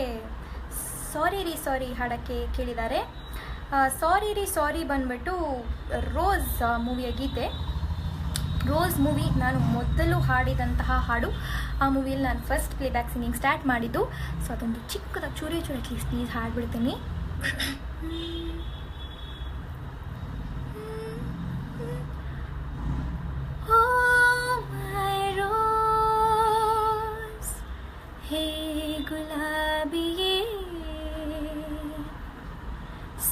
Speaker 1: ಸಾರಿ ರೀ ಸಾರಿ ಹಾಡೋಕ್ಕೆ ಕೇಳಿದ್ದಾರೆ. ಸಾರಿ ರೀ ಸಾರಿ ಬಂದ್ಬಿಟ್ಟು ರೋಸ್ ಮೂವಿಯ ಗೀತೆ. ರೋಸ್ ಮೂವಿ ನಾನು ಮೊದಲು ಹಾಡಿದಂತಹ ಹಾಡು. ಆ ಮೂವಿಯಲ್ಲಿ ನಾನು ಫಸ್ಟ್ ಪ್ಲೇಬ್ಯಾಕ್ ಸಿಂಗಿಂಗ್ ಸ್ಟಾರ್ಟ್ ಮಾಡಿದ್ದು. ಸೊ ಅದೊಂದು ಚಿಕ್ಕದಾಗಿ ಚೂರಿ ಅಟ್ಲೀಸ್ಟ್ ಪ್ಲೀಸ್ ಹಾಡ್ಬಿಡ್ತೀನಿ. ಹೇ ಗುಲಾಬಿಯೇ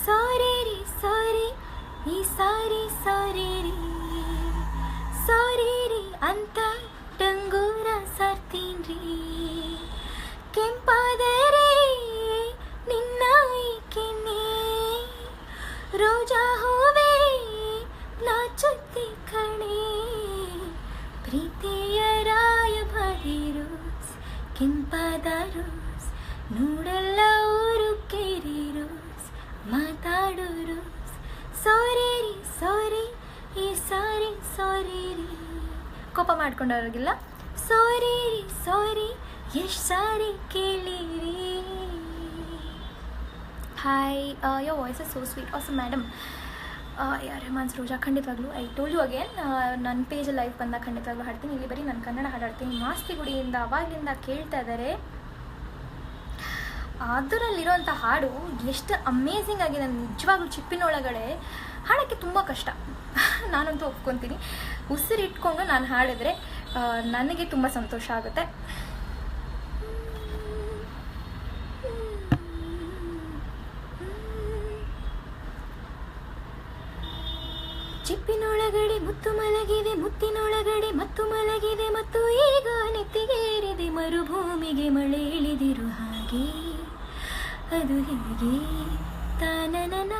Speaker 1: ಸಾರಿ ರೀ ಸಾರಿ, ಈ ಸಾರಿ ಸಾರಿ ರೀ ಸಾರಿ ರೀ ಅಂತ ಡಂಗೂರ ಸಾರ್ತೀನ್ರಿ. ಕೆಂಪಾದರೆ ನಿನ್ನ ಈಕೆನೆ, ರೋಜಾ ಹೂವೇ ನಾಚುತ್ತಿ ಕಣೆ. ಪ್ರೀತಿಯ ರಾಯಭಾರಿ ರೋಸ್, ಕೆಂಪಾದ ರೋಸ್, ನೋಡಲ್ಲ ಊರು ಕೇರಿ ರೋಸ್, ಮಾತಾಡು ರೋಸ್. ಸಾರಿ ರೀ ಸಾರಿ, ಈ ಸಾರಿ ಸಾರಿ ರೀ. ಕೋಪ ಮಾಡ್ಕೊಂಡವ್ರಿಗಿಲ್ಲ. ಸಾರಿ ರೀ ಸಾರಿ, ಎಷ್ಟು ಸಾರಿ ಕೇಳಿರಿ. Hi, your voice is so sweet. Awesome madam. Rahman's Roja ಖಂಡಿತವಾಗ್ಲೂ ಐ ಟೋಲ್ ಯು ಅಗೇನ್, ನನ್ನ ಪೇಜಲ್ಲಿ ಲೈವ್ ಬಂದಾಗ ಖಂಡಿತವಾಗ್ಲೂ ಹಾಡ್ತೀನಿ. ಇಲ್ಲಿ ಬರೀ ನಾನು ಕನ್ನಡ ಹಾಡಾಡ್ತೀನಿ. ಮಾಸ್ತಿ ಗುಡಿಯಿಂದ ಅವಾಗಲಿಂದ ಕೇಳ್ತಾ ಇದ್ದಾರೆ. ಅದರಲ್ಲಿರೋಂಥ ಹಾಡು ಎಷ್ಟು ಅಮೇಝಿಂಗ್ ಆಗಿದೆ. ನಿಜವಾಗ್ಲೂ ಚಿಪ್ಪಿನೊಳಗಡೆ ಹಾಡೋಕ್ಕೆ ತುಂಬ ಕಷ್ಟ, ನಾನಂತೂ ಒಪ್ಕೊತೀನಿ. ಉಸಿರಿಟ್ಕೊಂಡು ನಾನು ಹಾಡಿದ್ರೆ ನನಗೆ ತುಂಬ ಸಂತೋಷ ಆಗುತ್ತೆ. ಚಿಪ್ಪಿನೊಳಗಡೆ ಮುತ್ತು ಮಲಗಿದೆ, ಮುತ್ತಿನೊಳಗಡೆ ಮತ್ತು ಮಲಗಿದೆ, ಮತ್ತು ಈಗ ನೆತ್ತಿಗೇರಿದೆ, ಮರುಭೂಮಿಗೆ ಮಳೆ ಇಳಿದಿರು ಹಾಗೆ, ಅದು ಹೇಗೆ ತಾನನನ.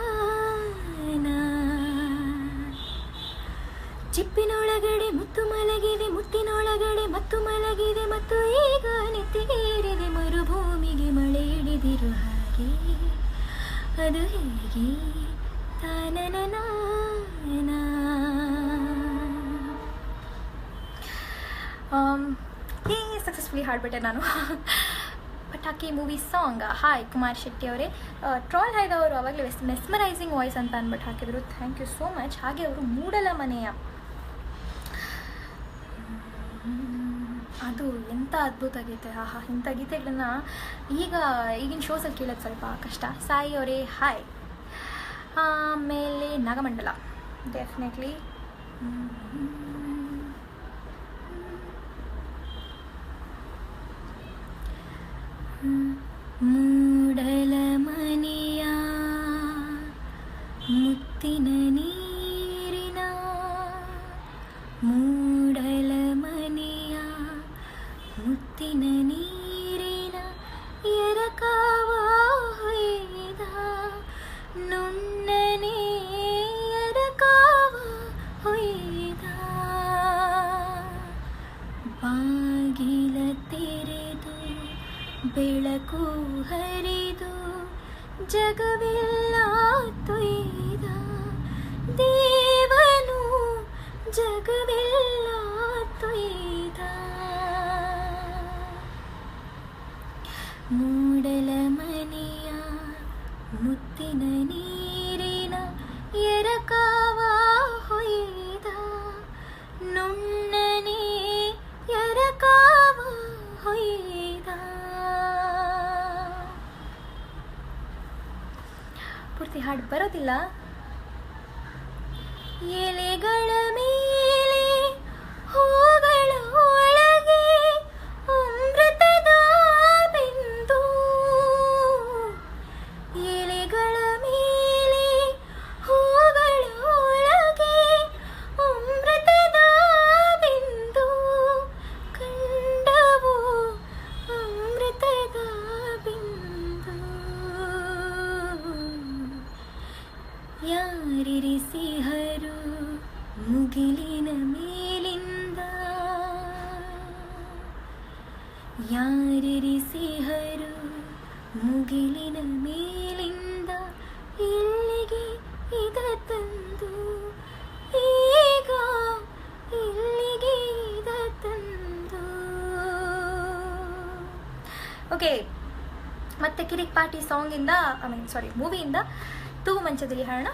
Speaker 1: ಚಿಪ್ಪಿನೊಳಗಡೆ ಮುತ್ತು ಮಲಗಿದೆ, ಮುತ್ತಿನೊಳಗಡೆ ಮತ್ತು ಮಲಗಿದೆ, ಮತ್ತು ಈಗ ನೆತ್ತಿಗೇರಿದೆ, ಮರುಭೂಮಿಗೆ ಮಳೆ ಇಳಿದಿರು ಹಾಗೆ, ಅದು ಹೇಗೆ ತಾನನನ. ಸಕ್ಸಸ್ಫುಲಿ ಹಾಡ್ಬಿಟ್ಟೆ ನಾನು. ಪಟಾಕಿ movie song. Hi Kumar Shetty ಅವರೇ, ಟ್ರಾಲ್ ಹೈದ ಅವರು ಆವಾಗಲೇ ಮೆಸ್ಮರೈಸಿಂಗ್ ವಾಯ್ಸ್ ಅಂತ ಅಂದ್ಬಿಟ್ಟು ಹಾಕಿದರು. Thank you so much. ಹಾಗೆ ಅವರು ಮೂಡಲ ಮನೆಯ ಅದು ಎಂಥ ಅದ್ಭುತ ಗೀತೆ. ಆಹಾ, ಇಂಥ ಗೀತೆಗಳನ್ನು ಈಗಿನ ಶೋಸಲ್ಲಿ ಕೇಳೋದು ಸ್ವಲ್ಪ ಕಷ್ಟ. ಸಾಯಿ ಅವರೇ ಹಾಯ್. ಆಮೇಲೆ ನಾಗಮಂಡಲ ಡೆಫಿನೆಟ್ಲಿ. ಮೂಡಲ ಮನೆಯ ಮುತ್ತಿನ ನೀರಿನ, ಮೂಡಲ ಮನೆಯ ಮುತ್ತಿನ ನೀರಿನ ಎರಕವ ಹೊಯ್ದ, ನುಣ್ಣನೆ ಎರಕವ ಹೊಯ್ದ, ಬಾಗಿಲ ತೆರೆದು ಬೆಳಕು ಹರಿದು ಜಗವೆಲ್ಲ ತೊಯ್ದ, ದೇವನು ಜಗವೆಲ್ಲ ತೊಯ್ದ. ಮೂಡಲ ಮನೆಯ ಮುತ್ತಿನ ನೀರಿನ ಎರಕವ ಹೊಯ್ದ, ನುಣ್ಣನೆ ಎರಕವ ಹೊಯ್ದ. ಪೂರ್ತಿ ಹಾಡು ಬರೋದಿಲ್ಲ. ಎಲೆಗಳ ಮೇಲೆ ಹೂಗಳ ಒಳಗೆ ಅಮೃತದ ಬಿಂದು, ಎಲೆಗಳ ಮೇಲೆ ಹೂಗಳ ಒಳಗೆ ಅಮೃತದ ಬಿಂದು, ಕಂಡವು ಅಮೃತದ ಬಿಂದು. ಯಾರಿರಿಸಿಹರು ಮುಗಿಲಿನ ಮೇಲಿಂದ, ಯಾರಿರಿಸಿಹರು ಮುಗಿಲಿನ ಮೇಲಿಂದ, ಇಲ್ಲಿಗೆ ಇದ ತಂದು, ಈಗ ಇಲ್ಲಿಗೆ ಇದ ತಂದು. ಓಕೆ, ಮತ್ತೆ ಕಿರಿಕ್ ಪಾರ್ಟಿ ಸಾಂಗಿಂದ ಮೂವಿಯಿಂದ ತೂಗು ಮಂಚದಲ್ಲಿ ಹಾಡೋಣ.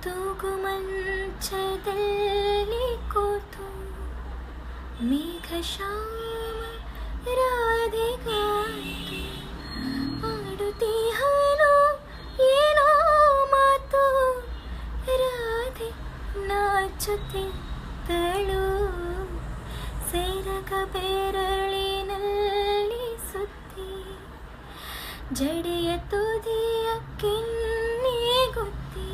Speaker 1: ತೂಗು ಮಂಚದಲ್ಲಿ ಕೂತು ಮೇಘ ಶ್ಯಾಮ ರಾಧೆಗಾತು ಆಡುತ್ತೀಹನು ಏನೋ ಮಾತು, ರಾಧೆ ನಾಚುತ್ತಿದ್ದಳು, ಸೇರಗ ಬೆರಳಿನಲ್ಲಿ ಸುತ್ತಿ, ಜಡೆಯ ತುದಿಯ ಕೆನ್ನೆ ಗುತ್ತಿ,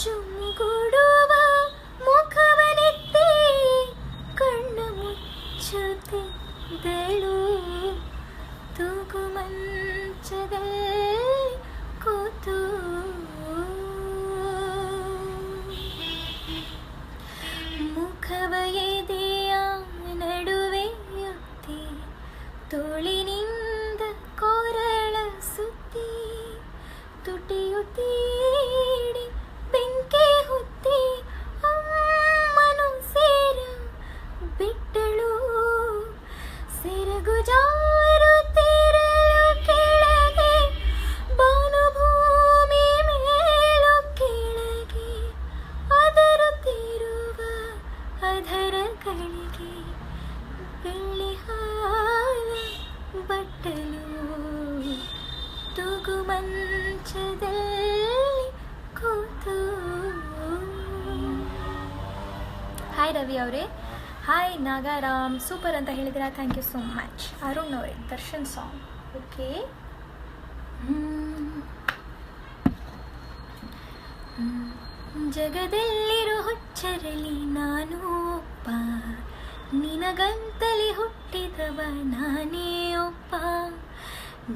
Speaker 1: ಜುಮ್ಮುಗೂಡುವ ಮುಖವನೆತ್ತಿ ಕಣ್ಣ ಮುಚ್ಚುತ್ತಿದ್ದಳು, ತೂಗು ಮಂಚದಲ್ಲಿ ಕೂತು. ಮುಖವ ಎದೆಯ ನಡುವೆ ಎತ್ತಿ, ತೋಳಿನಿಂದ ಕೊರಳ ಸುತ್ತಿ, ತುಟಿಯುತ್ತೀಡಿ ಬೆಂಕಿ ಹುತ್ತಿ, ಅಮ್ಮನು ಸೇರ ಬಿಟ್ಟಳು, ಸೆರಗು ಜಾರುತ್ತಿರಲು ಕೆಳಗೆ, ಭಾನುಭೂಮಿ ಮೇಲು ಕೆಳಗೆ, ಅದರುತ್ತಿರುವ ಅಧರಗಳಿಗೆ ಹಾಯ್ ರವಿ ಅವರೇ, ಹಾಯ್ ನಾಗಾರಾಮ್, ಸೂಪರ್ ಅಂತ ಹೇಳಿದಿರಾ, thank you so much. Arun ಅವರೇ, ದರ್ಶನ್ ಸಾಂಗ್. ಓಕೆ, ಜಗದಲ್ಲಿರೋ ಹುಚ್ಚರಲಿ ನಾನು ಒಪ್ಪ, ನಿನಗಂತಲೇ ಹುಟ್ಟಿದವ ನಾನೇ ಒಪ್ಪ,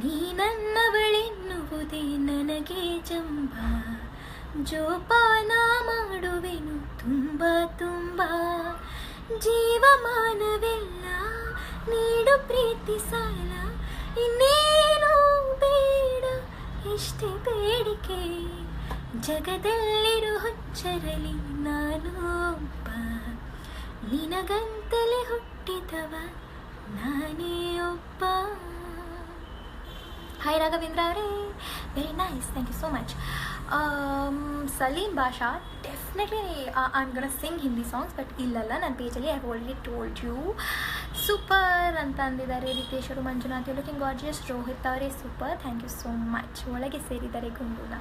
Speaker 1: ನೀ ನನ್ನವಳೆನ್ನುವುದೇ ನನಗೆ ಜಂಬ, ಜೋಪಾನ ಮಾಡುವೆನು ತುಂಬ ತುಂಬ, ಜೀವಮಾನವೆಲ್ಲ ನೀಡು ಪ್ರೀತಿ ಸಾಲ, ಇನ್ನೇನು ಬೇಡ ಇಷ್ಟೇ ಬೇಡಿಕೆ, ಜಗದಲ್ಲಿರೋ ಹುಚ್ಚರಲಿ ನಾನು ಒಬ್ಬ, ನಿನಗಂತಲೇ ಹುಟ್ಟಿದವ ನಾನೇ ಒಬ್ಬ. ಹಾಯ್ ರಾಘವೇಂದ್ರ ಅವರೇ, very nice, thank you so much. Salim Basha, definitely I am gonna sing Hindi songs, but ಇಲ್ಲಲ್ಲ, ನನ್ನ ಪೇಜಲ್ಲಿ I have already told you. Super ಅಂತ ಅಂದಿದ್ದಾರೆ ರಿತೇಶ್ ಅವರು. Manjunath looking gorgeous. ರೋಹಿತ್ ಅವರೇ super, thank you so much. ಒಳಗೆ ಸೇರಿದ್ದಾರೆ ಗುಂಡುನ.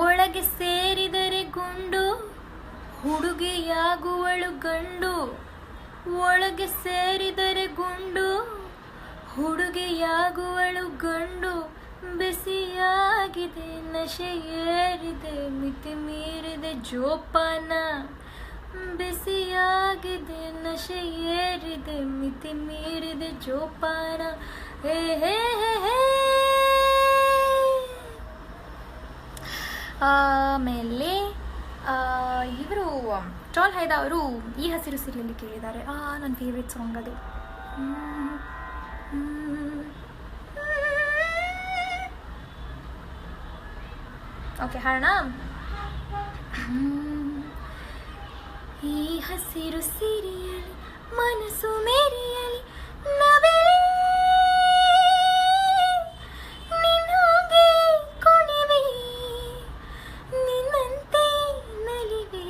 Speaker 1: ಒಳಗೆ ಸೇರಿದರೆ ಗುಂಡು, ಹುಡುಗಿಯಾಗುವಳು ಗಂಡು, ಒಳಗೆ ಸೇರಿದರೆ ಗುಂಡು, ಹುಡುಗಿಯಾಗುವಳು ಗಂಡು, ಬಿಸಿಯಾಗಿದೆ ನಶೆ ಏರಿದೆ ಮಿತಿ ಮೀರಿದೆ ಜೋಪಾನ, ಬಿಸಿಯಾಗಿದೆ ನಶೆ ಏರಿದೆ ಮಿತಿ ಮೀರಿದೆ ಜೋಪಾನ, ಹೇ ಹೇ ಹೇ. ಆಮೇಲೆ ಇವರು ಟ್ರಾಲ್ ಹೈದಾ ಅವರು ಈ ಹಸಿರು ಸಿರಿಯಲ್ಲಿ ಕೇಳಿದ್ದಾರೆ. ನನ್ನ ಫೇವ್ರೆಟ್ ಸಾಂಗ್ ಅದು. ಓಕೆ, ಹಾಡೋಣ. ಈ ಹಸಿರು ಸಿರಿಯಲಿ ಮನಸ್ಸು ಮೇರಿಯಲಿ ನವಿಲೆ, ನಿನ್ನೋಗೆ ಕುಣಿವೆ, ನಿನ್ನಂತೆ ನಲಿವೆ,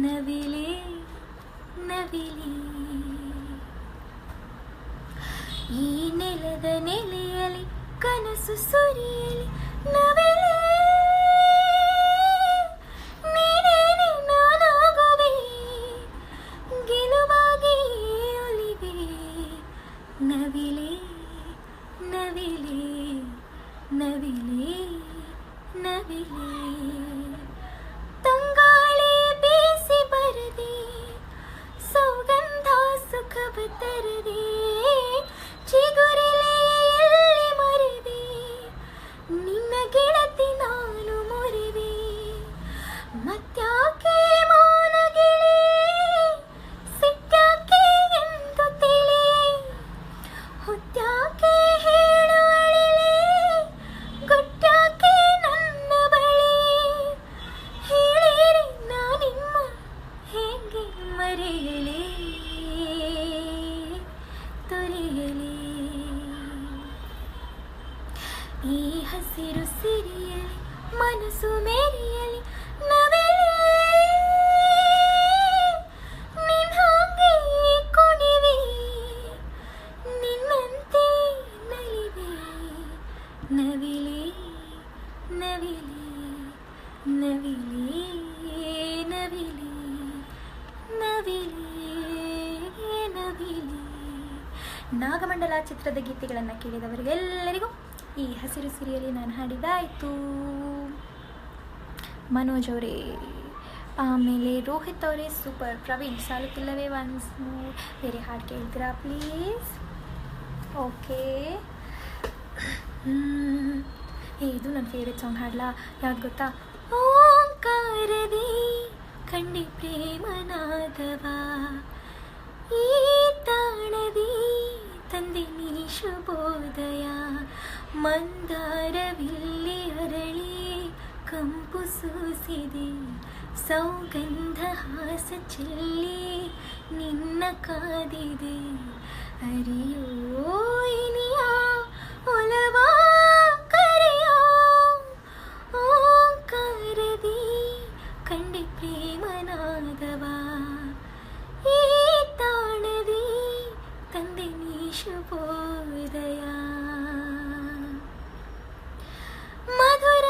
Speaker 1: ನವಿಲೆ ನವಿಲೆ, ಈ ನೆಲದ ನೆಲೆಯಲಿ ಕನಸು ಸುರಿಯಲಿ ನವಿಲೆ, ನೀನೇನೆ ನಾನಾಗುವೆ, ಗೆಲುವಾಗಿ ಒಲಿವೆ, ನವಿಲೆ ನವಿಲೆ ನವಿಲೆ ನವಿಲೆ, ತಂಗಾಳಿ ಬೀಸಿ ಬರದೆ ಸೌಗಂಧ ಸುಖವ ತರದೆ, ಚಿಗುರಿಲೆ ಎಲ್ಲಿ ಮರೆದೆ, ನಿನ್ನ ಗೆಳತಿ ನಾನು ಮುರಿದೆ, ಮತ್ಯಾಕೆ ಮೌನ ಗಿಳಿ, ಸಿಟ್ಟಾಕೆ ಎಂದು ತಿಳಿ, ಹುಟ್ಟಾಕೆ ಹೇಳು ಅಳಿಲೆ, ಗುಟ್ಟಾಕೆ ನನ್ನ ಬಳಿ, ಹೇಳಿರಿ ನಾನಿಮ್ಮ ಹೇಗೆ ಮರೆಯಲಿ, ತೊರೆಯಲಿ, ಈ ಹಸಿರು ಸಿರಿಯಲಿ ಮನಸ್ಸು ಮೇರಿಯಲಿ ನವಿಲೆ, ನಿನ್ ಹಾಗೆ ಕುಣಿವೆ, ನಿನ್ನಂತೆ ನಲಿವೆ, ನವಿಲೆ ನವಿಲೆ ನವಿಲೆ ನವಿಲೆ ನವಿಲೆ ನವಿಲೆ. ನಾಗಮಂಡಲ ಚಿತ್ರದ ಗೀತೆಗಳನ್ನು ಕೇಳಿದವರಿಗೆಲ್ಲರಿಗೂ ಈ ಹಸಿರು ಸಿರಿಯಲ್ಲಿ ನಾನು ಹಾಡಿದಾಯಿತು. ಮನೋಜ್ ಅವರೇ, ಆಮೇಲೆ ರೋಹಿತ್ ಅವರೇ ಸೂಪರ್. ಪ್ರವೀಣ್, ಸಾಲುತ್ತಿಲ್ಲವೇ ಒನ್ಸ್ ಮೋರ್, ಬೇರೆ ಹಾಡು ಕೇಳ್ತೀರಾ ಪ್ಲೀಸ್? ಓಕೆ, ಇದು ನನ್ನ ಫೇವ್ರೆಟ್ ಸಾಂಗ್ ಹಾಡಲಾ? ಯಾವ್ದು ಗೊತ್ತಾ? ಓಂಕಾರದಿ ಕಂಡಿ ಪ್ರೇಮನಾದವ, ಈ ತಾಣದಿ ತಂದೆ ನೀ ಶುಭೋದಯ, ಮಂದಾರವಿಲ್ಲಿ ಅರಳಿ ಕಂಪು ಸೂಸಿದೆ, ಸೌಗಂಧ ಹಾಸ ಚೆಲ್ಲಿ ನಿನ್ನ ಕಾದಿದೆ, ಅರಿಯೋ ಇನಿಯ ಒಲವ ಕರೆಯ, ಓಂಕಾರದಿ ಕಂಡಿ ಪ್ರೇಮನಾದವ, ಈ ತಾಣದಿ ತಂದೆ ನೀ ಶುಭೋದಯ, ಮಧುರ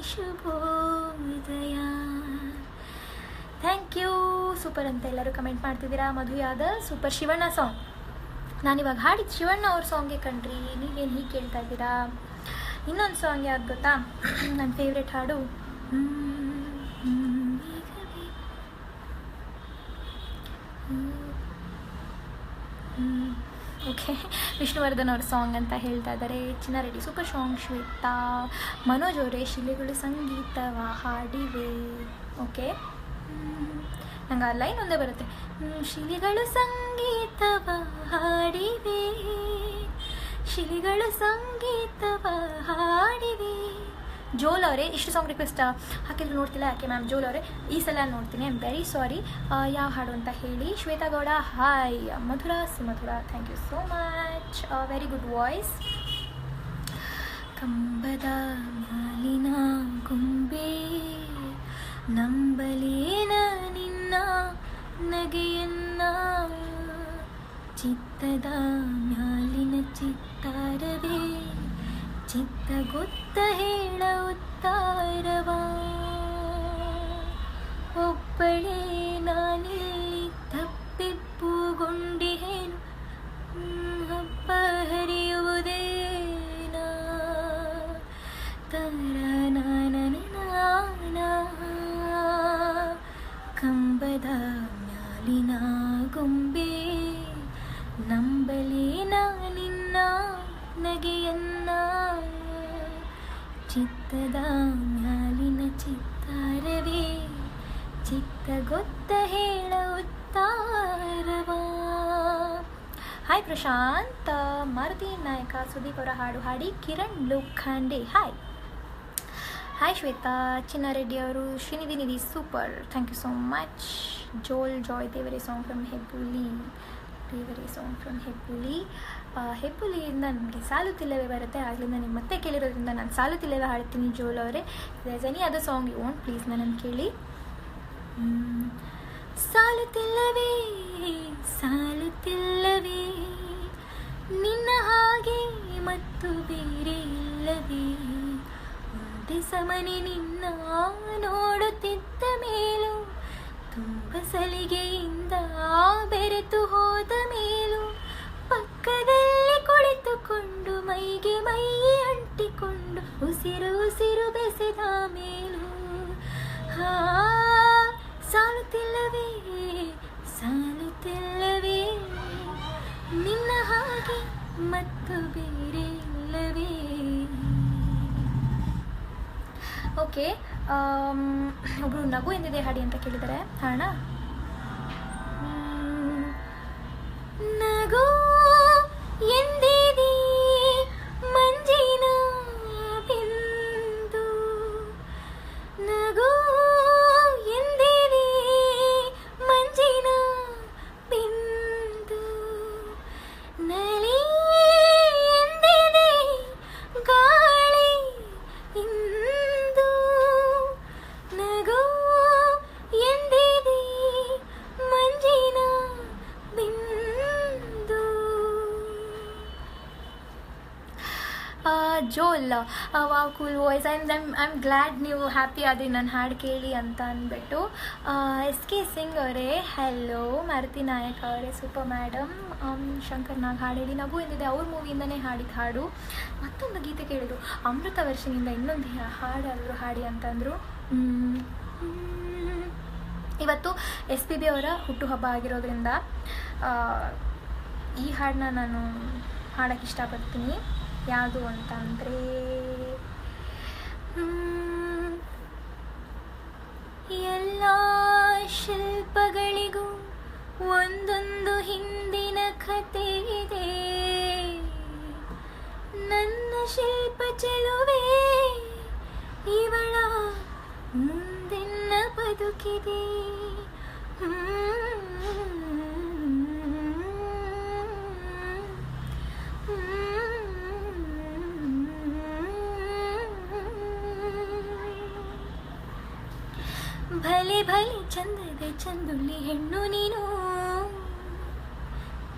Speaker 1: ಶುಭೋದಯ. Thank you. ಸೂಪರ್ ಅಂತ ಎಲ್ಲರೂ ಕಮೆಂಟ್ ಮಾಡ್ತಿದ್ದೀರಾ. ಮಧು ಯಾದವ್ ಸೂಪರ್. ಶಿವಣ್ಣ ಸಾಂಗ್ ನಾನಿವಾಗ ಹಾಡಿದ್ದು ಶಿವಣ್ಣ ಅವ್ರ ಸಾಂಗ್ಗೆ ಕಣ್ರಿ, ನೀವೇನು ಹೀಗೆ ಕೇಳ್ತಾ ಇದ್ದೀರಾ. ಇನ್ನೊಂದು ಸಾಂಗ್ ಯಾವ್ದು ಗೊತ್ತಾ, ನನ್ನ ಫೇವ್ರೆಟ್ ಹಾಡು ಓಕೆ, ವಿಷ್ಣುವರ್ಧನ್ ಅವ್ರ ಸಾಂಗ್ ಅಂತ ಹೇಳ್ತಾ ಇದ್ದಾರೆ. Chinnareddy super song. ಶ್ವೇತಾ ಮನೋಜ್ ಅವರೇ ಶಿಲೆಗಳು ಸಂಗೀತವ ಹಾಡಿವೆ. ಓಕೆ, ನಂಗೆ ಆ ಲೈನ್ ಒಂದೇ ಬರುತ್ತೆ. ಶಿಲೆಗಳು ಸಂಗೀತವ ಹಾಡಿವೆ, ಶಿಲೆಗಳು ಸಂಗೀತವ ಹಾಡಿವೆ. ಜೋಲ್ ಅವರೇ ಇಷ್ಟು ಸಾಂಗ್ ರಿಕ್ವೆಸ್ಟ್ ಹಾಕಿದ್ರು ನೋಡ್ತಿಲ್ಲ, ಯಾಕೆ ಮ್ಯಾಮ್? ಜೋಲ್ ಅವರೇ ಈ ಸಲ ನೋಡ್ತೀನಿ, ಐ ಆಮ್ ವೆರಿ ಸಾರಿ. ಯಾವ ಹಾಡು ಅಂತ ಹೇಳಿ. Shweta Gowda hi. Madhura Sumadhura thank you so much, very good voice. ಕಂಬದ ಮ್ಯಾಲಿನ ಗೊಂಬೆ ನಂಬಲೇನ ನಿನ್ನ ನಗೆಯನ್ನ, ಚಿತ್ತದ ಮ್ಯಾಲಿನ ಚಿತ್ತಾರವೇ ಚಿತ್ತ ಗೊತ್ತ ಹೇಳ ಉತ್ತಾರವ, ಒಬ್ಬಳೇ ನಾನಿಲ್ಲಿ ತಪ್ಪಿಪ್ಪುಗೊಂಡಿಹೇನು, ಹಬ್ಬ ಹರಿಯುವುದೇನ ತರನಾನ. ಕಂಬದ ಮ್ಯಾಲಿನ ಗೊಂಬೆ ನಂಬಲೇನ ನಿನ್ನ ನಗೆಯನ್ನ, ಚಿತ್ತದ ಮ್ಯಾಲಿನ ಚಿತ್ತಾರವೇ ಚಿತ್ತ ಗೊತ್ತ ಹೇಳ ಉತ್ತಾರವ. ಹಾಯ್ ಪ್ರಶಾಂತ್. ಮಾರುತಿ ನಾಯಕ ಸುದೀಪ್ ಅವರ ಹಾಡು ಹಾಡಿ. ಕಿರಣ್ ಲೋಖಂಡೆ ಹಾಯ್. ಹಾಯ್ ಶ್ವೇತಾ. ಚಿನ್ನಾರೆಡ್ಡಿ ಅವರು Srinidhi Nidhi super thank you so much. Joel Joy ದೇವರೇ ಸಾಂಗ್ ಫ್ರಮ್ ಹೆಬ್ಬುಲಿ. ದೇವರೇ ಸಾಂಗ್ ಫ್ರಮ್ ಹೆಬ್ಬುಲಿ. ಹೆಬ್ಬುಲಿಯಿಂದ ನನಗೆ ಸಾಲುತ್ತಿಲ್ಲವೇ ಬರುತ್ತೆ, ಆಗಲಿಂದ ನೀವು ಮತ್ತೆ ಕೇಳಿರೋದ್ರಿಂದ ನಾನು ಸಾಲುತ್ತಿಲ್ಲವೇ ಹಾಡ್ತೀನಿ. ಜೋಲ್ ಅವರೇ there's any other song you want please ನನ್ನನ್ನು ಕೇಳಿ. ಸಾಲುತ್ತಿಲ್ಲವೇ ಸಾಲುತ್ತಿಲ್ಲವೇ ನಿನ್ನ ಹಾಗೆ ಮತ್ತು ಬೇರೆ ಇಲ್ಲವೇ, ಒಂದೇ ಸಮನೆ ನಿನ್ನ ನೋಡುತ್ತಿದ್ದ ಮೇಲೂ, ತುಂಬ ಸಲಿಗೆಯಿಂದ ಬೆರೆತು ಹೋದ ಮೇಲೂ, ಪಕ್ಕದಲ್ಲಿ ಕುಳಿತುಕೊಂಡು ಮೈಗೆ ಮೈ ಅಂಟಿಕೊಂಡು ಉಸಿರು ಉಸಿರು ಬೆಸೆದ ಮೇಲೂ, ಸಾಲುತ್ತಿಲ್ಲವೇ ಸಾಲುತ್ತಿಲ್ಲವೇ ನಿನ್ನ ಹಾಗೆ ಮತ್ತು ಬೇರೆ ಇಲ್ಲವೇ. ಓಕೆ, ಒಬ್ಬರು ನಗು ಎಂದಿದೆ ಹಾಡಿ ಅಂತ ಕೇಳಿದ್ದಾರೆ. ಹಾಡ ನಗು ಎಂದಿದೆ ಮಂಜಿನ ಬಿಂದು, ನಗು ಎಂದಿದೆ ಮಂಜಿನ ಬಿಂದು, ನಲಿ ಎಂದಿದೆ ಗಾಳಿ ಇಂದು, ನಗು ಎಂದಿದೆ ಮಂಜಿನ ಬಿಂದು. Joel wow cool voice. I'm glad ನೀವು ಹ್ಯಾಪಿ ಆದ್ರಿ ನನ್ನ ಹಾಡು ಕೇಳಿ ಅಂತ ಅಂದ್ಬಿಟ್ಟು. SK ಸಿಂಗ್ ಅವರೇ ಹೆಲೋ. ಮಾರುತಿ ನಾಯಕ್ ಅವರೇ ಸೂಪರ್ ಮೇಡಮ್. ಶಂಕರ್ ನಾಗ್ ಹಾಡು ಹೇಳಿ. ನಗು ಎಂದಿದೆ ಅವ್ರ ಮೂವಿಯಿಂದನೇ ಹಾಡಿದ ಹಾಡು. ಮತ್ತೊಂದು ಗೀತೆ ಕೇಳಿದ್ರು ಅಮೃತ ವರ್ಷನಿಂದ, ಇನ್ನೊಂದು ಹಾಡಾದರೂ ಹಾಡಿ ಅಂತಂದರು. ಇವತ್ತು SPB ಅವರ ಹುಟ್ಟುಹಬ್ಬ ಆಗಿರೋದ್ರಿಂದ ಈ ಹಾಡನ್ನ ನಾನು ಹಾಡೋಕ್ಕೆ ಇಷ್ಟಪಡ್ತೀನಿ. ಯಾವುದು ಅಂತಂದರೆ ಎಲ್ಲ ಶಿಲ್ಪಗಳಿಗೂ ಒಂದೊಂದು ಹಿಂದಿನ ಕಥೆ ಇದೆ, ನನ್ನ ಶಿಲ್ಪ ಚೆಲುವೆ ಇವಳ ಮುಂದಿನ ಬದುಕಿದೆ. ಭಲೆ ಭಲೆ ಚಂದದ ಚಂದುಳ್ಳಿ ಹೆಣ್ಣು ನೀನು,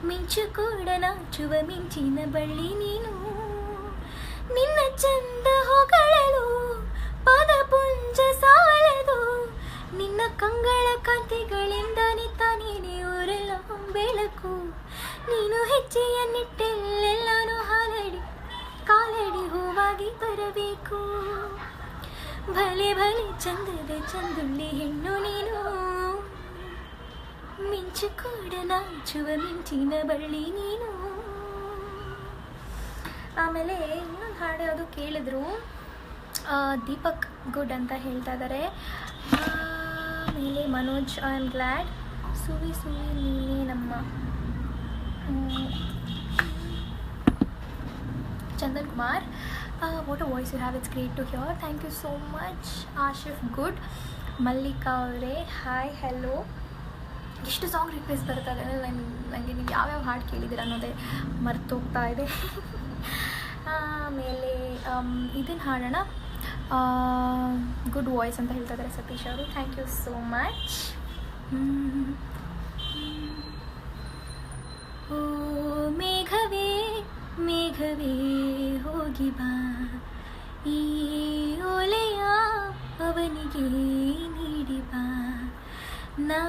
Speaker 1: ಮಿಂಚು ಕೂಡ ನಾಚುವ ಮಿಂಚಿನ ಬಳ್ಳಿ ನೀನು, ನಿನ್ನ ಚಂದ ಹೊಗಳಲು ಪದ ಹೆಜ್ಜೆಗಳಿಂದ ನಿತ್ತ ನೀನೆ ಊರೆಲ್ಲ ಬೆಳಕು. ನೀನು ಹೆಜ್ಜೆಯನ್ನಿಟ್ಟೆಲ್ಲೆಲ್ಲಾನು ಕಾಲಡಿ ಹೂವಾಗಿ ಬರಬೇಕು. ಭಲೆ ಭಲೆ ಚಂದದ ಚಂದುಳ್ಳಿ ಹೆಣ್ಣು ನೀನು, ಮಿಂಚು ಕೂಡ ನಾಚುವ ಮಿಂಚಿನ ಬಳ್ಳಿ ನೀನು. ಆಮೇಲೆ ಇನ್ನೊಂದು ಹಾಡು ಯಾವುದು ಕೇಳಿದ್ರು, ದೀಪಕ್ ಗುಡ್ ಅಂತ ಹೇಳ್ತಾ ಇದ್ದಾರೆ. ಆಮೇಲೆ Manoj I am glad. Suvi ನೀನೇ ನಮ್ಮ Chandan Kumar. What a voice you have, it's great to hear. Thank you so much. Asif good. Mallika ಅವರೇ ಹಾಯ್ ಹೆಲೋ. ಎಷ್ಟು ಸಾಂಗ್ ರಿಕ್ವೆಸ್ಟ್ ಬರ್ತಾರೆ ಅಂದರೆ ನನಗೆ ನೀವು ಯಾವ್ಯಾವ ಹಾಡು ಕೇಳಿದ್ದೀರ ಅನ್ನೋದೇ ಮರ್ತೋಗ್ತಾ ಇದೆ. ಆಮೇಲೆ ಇದನ್ನು ಹಾಡೋಣ. ಗುಡ್ ವಾಯ್ಸ್ ಅಂತ ಹೇಳ್ತಾ ಇದ್ದಾರೆ ಸತೀಶ್ ಅವರು. Thank you so much. ಓ ಮೇಘವೇ ಮೇಘವೇ ಹೋಗಿ ಬಾ, ಈ ಓಲೆಯ ಅವನಿಗೆ ನೀಡಿ ಬಾ. ನಾ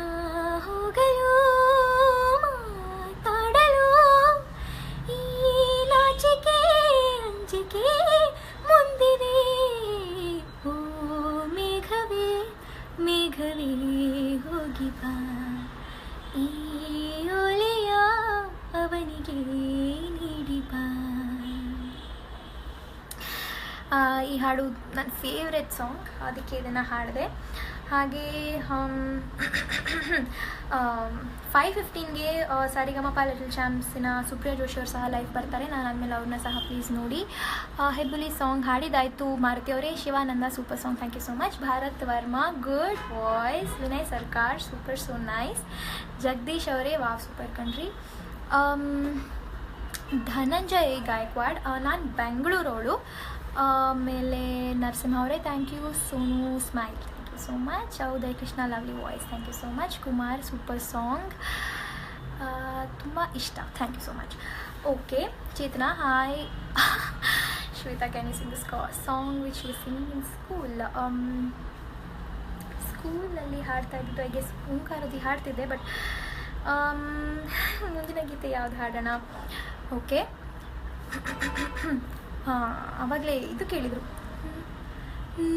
Speaker 1: ಹೋಗಲು ಮಾತಾಡಲು ಈ ನಾಚಿಕೆ ಅಂಜಿಕೆ ಮುಂದಿದೆ. ಓ ಮೇಘವೇ ಮೇಘವೇ ಹೋಗಿ ಬಾ, ಈ ಓಲೆಯ ಅವನಿಗೆ ನೀಡಿ ಬಾ. ಈ ಹಾಡು ನನ್ನ ಫೇವ್ರೆಟ್ ಸಾಂಗ್, ಅದಕ್ಕೆ ಇದನ್ನು ಹಾಡಿದೆ. ಹಾಗೆ 5:15ಗೆ ಸರಿಗಮಪ ಲಿಟಲ್ ಚಾಂಪ್ಸಿನ ಸುಪ್ರಿಯಾ ಜೋಶಿ ಅವರು ಸಹ ಲೈವ್ ಬರ್ತಾರೆ. ನಾನು ಆದಮೇಲೆ ಅವ್ರನ್ನ ಸಹ ಪ್ಲೀಸ್ ನೋಡಿ. ಹೆಬ್ಬುಲಿ ಸಾಂಗ್ ಹಾಡಿದಾಯಿತು. ಮಾರುತಿ ಅವರೇ. Shivananda super song, thank you so much. Bharat Varma good voice. Vinay Sarkar super, so nice. Jagadish ಅವರೇ ವಾವ್ ಸೂಪರ್ ಕಣ್ರಿ. ಧನಂಜಯ್ ಗಾಯಕ್ವಾಡ್, ನಾನು ಬೆಂಗಳೂರವಳು. ಆಮೇಲೆ ನರಸಿಂಹ ಅವರೇ thank you. Sonu smile thank you so much. Uday Krishna lovely voice, thank you so much. Kumar super song, ತುಂಬ ಇಷ್ಟ, thank you so much. Okay Chetana hi. Shweta can you sing this song which you sing in ಸ್ಕೂಲಲ್ಲಿ ಹಾಡ್ತಾ ಇದ್ದಿದ್ದು. I guess ಓಂಕಾರದಿ ಹಾಡ್ತಿದ್ದೆ, but ಮುಂದಿನ ಗೀತೆ ಯಾವ್ದು ಹಾಡೋಣ? ಓಕೆ ಆವಾಗಲೇ ಇದು ಕೇಳಿದರು.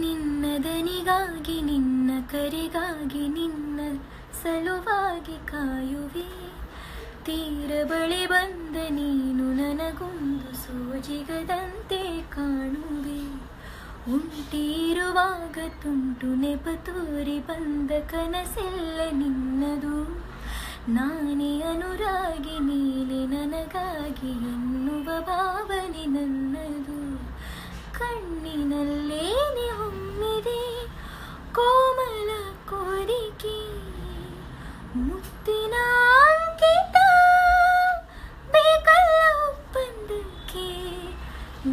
Speaker 1: ನಿನ್ನ ದನಿಗಾಗಿ ನಿನ್ನ ಕರೆಗಾಗಿ ನಿನ್ನ ಸಲುವಾಗಿ ಕಾಯುವೆ, ತೀರ ಬಳಿ ಬಂದ ನೀನು ನನಗೊಂದು ಸೋಜಿಗದಂತೆ ಕಾಣುವೆ. ಉಂಟಿರುವಾಗ ತುಂಟು ನೆಪ ತೋರಿ ಬಂದ ಕನಸೆಲ್ಲ ನಿನ್ನದು, ನಾನೇ ಅನುರಾಗಿ ನೀನೆ ನನಗಾಗಿ ಎನ್ನುವ ಭಾವನೆ ನನ್ನದು. ಕಣ್ಣಿನಲ್ಲೇನೆ ಹೊಮ್ಮಿದೆ ಕೋಮಲ ಕೋರಿಕೆ, ಮುತ್ತಿನ ಅಂಕಿತ ಬೇಕಲ್ಲ ಒಪ್ಪಂದಕ್ಕೆ.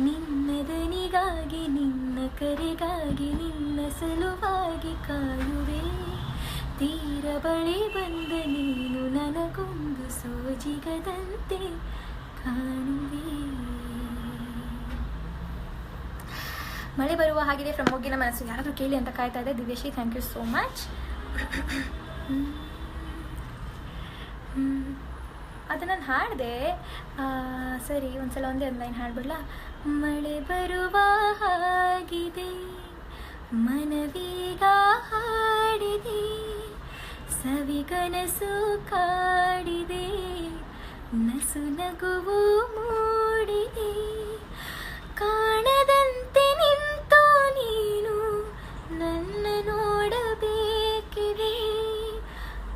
Speaker 1: ನಿನ್ನ ದನಿಗಾಗಿ ನಿನ್ನ ಕರೆಗಾಗಿ ನಿನ್ನ ಸಲುವಾಗಿ ಕಾಯುವೆ, ತೀರ ಬಳಿ ಬಂದ ನೀನು ನನಗೊಂದು ಸೋಜಿಗದಂತೆ ಕಾಣುವೆ. ಮಳೆ ಬರುವ ಹಾಗಿದೆ ಫ್ರಮ್ ಹೋಗಿನ ಮನಸ್ಸು, ಯಾರಾದರೂ ಕೇಳಿ ಅಂತ ಕಾಯ್ತಾ ಇದೆ. Divyashree thank you so much. ಅದು ನಾನು ಹಾಡಿದೆ, ಸರಿ ಒಂದ್ಸಲ ಒಂದೇ ಒಂದು ಲೈನ್ ಹಾಡ್ಬಿಡ್ಲಾ? ಮಳೆ ಬರುವ ಹಾಗಿದೆ ಮನವೀಗ ಹಾಡಿದೆ, ಸವಿಗನಸು ಕಾಡಿದೆ, ನಸು ನಗುವು ಮೂಡಿದೆ. ಕಾಣದಂತೆ ನಿಂತು ನೀನು ನನ್ನ ನೋಡಬೇಕಿದೆ,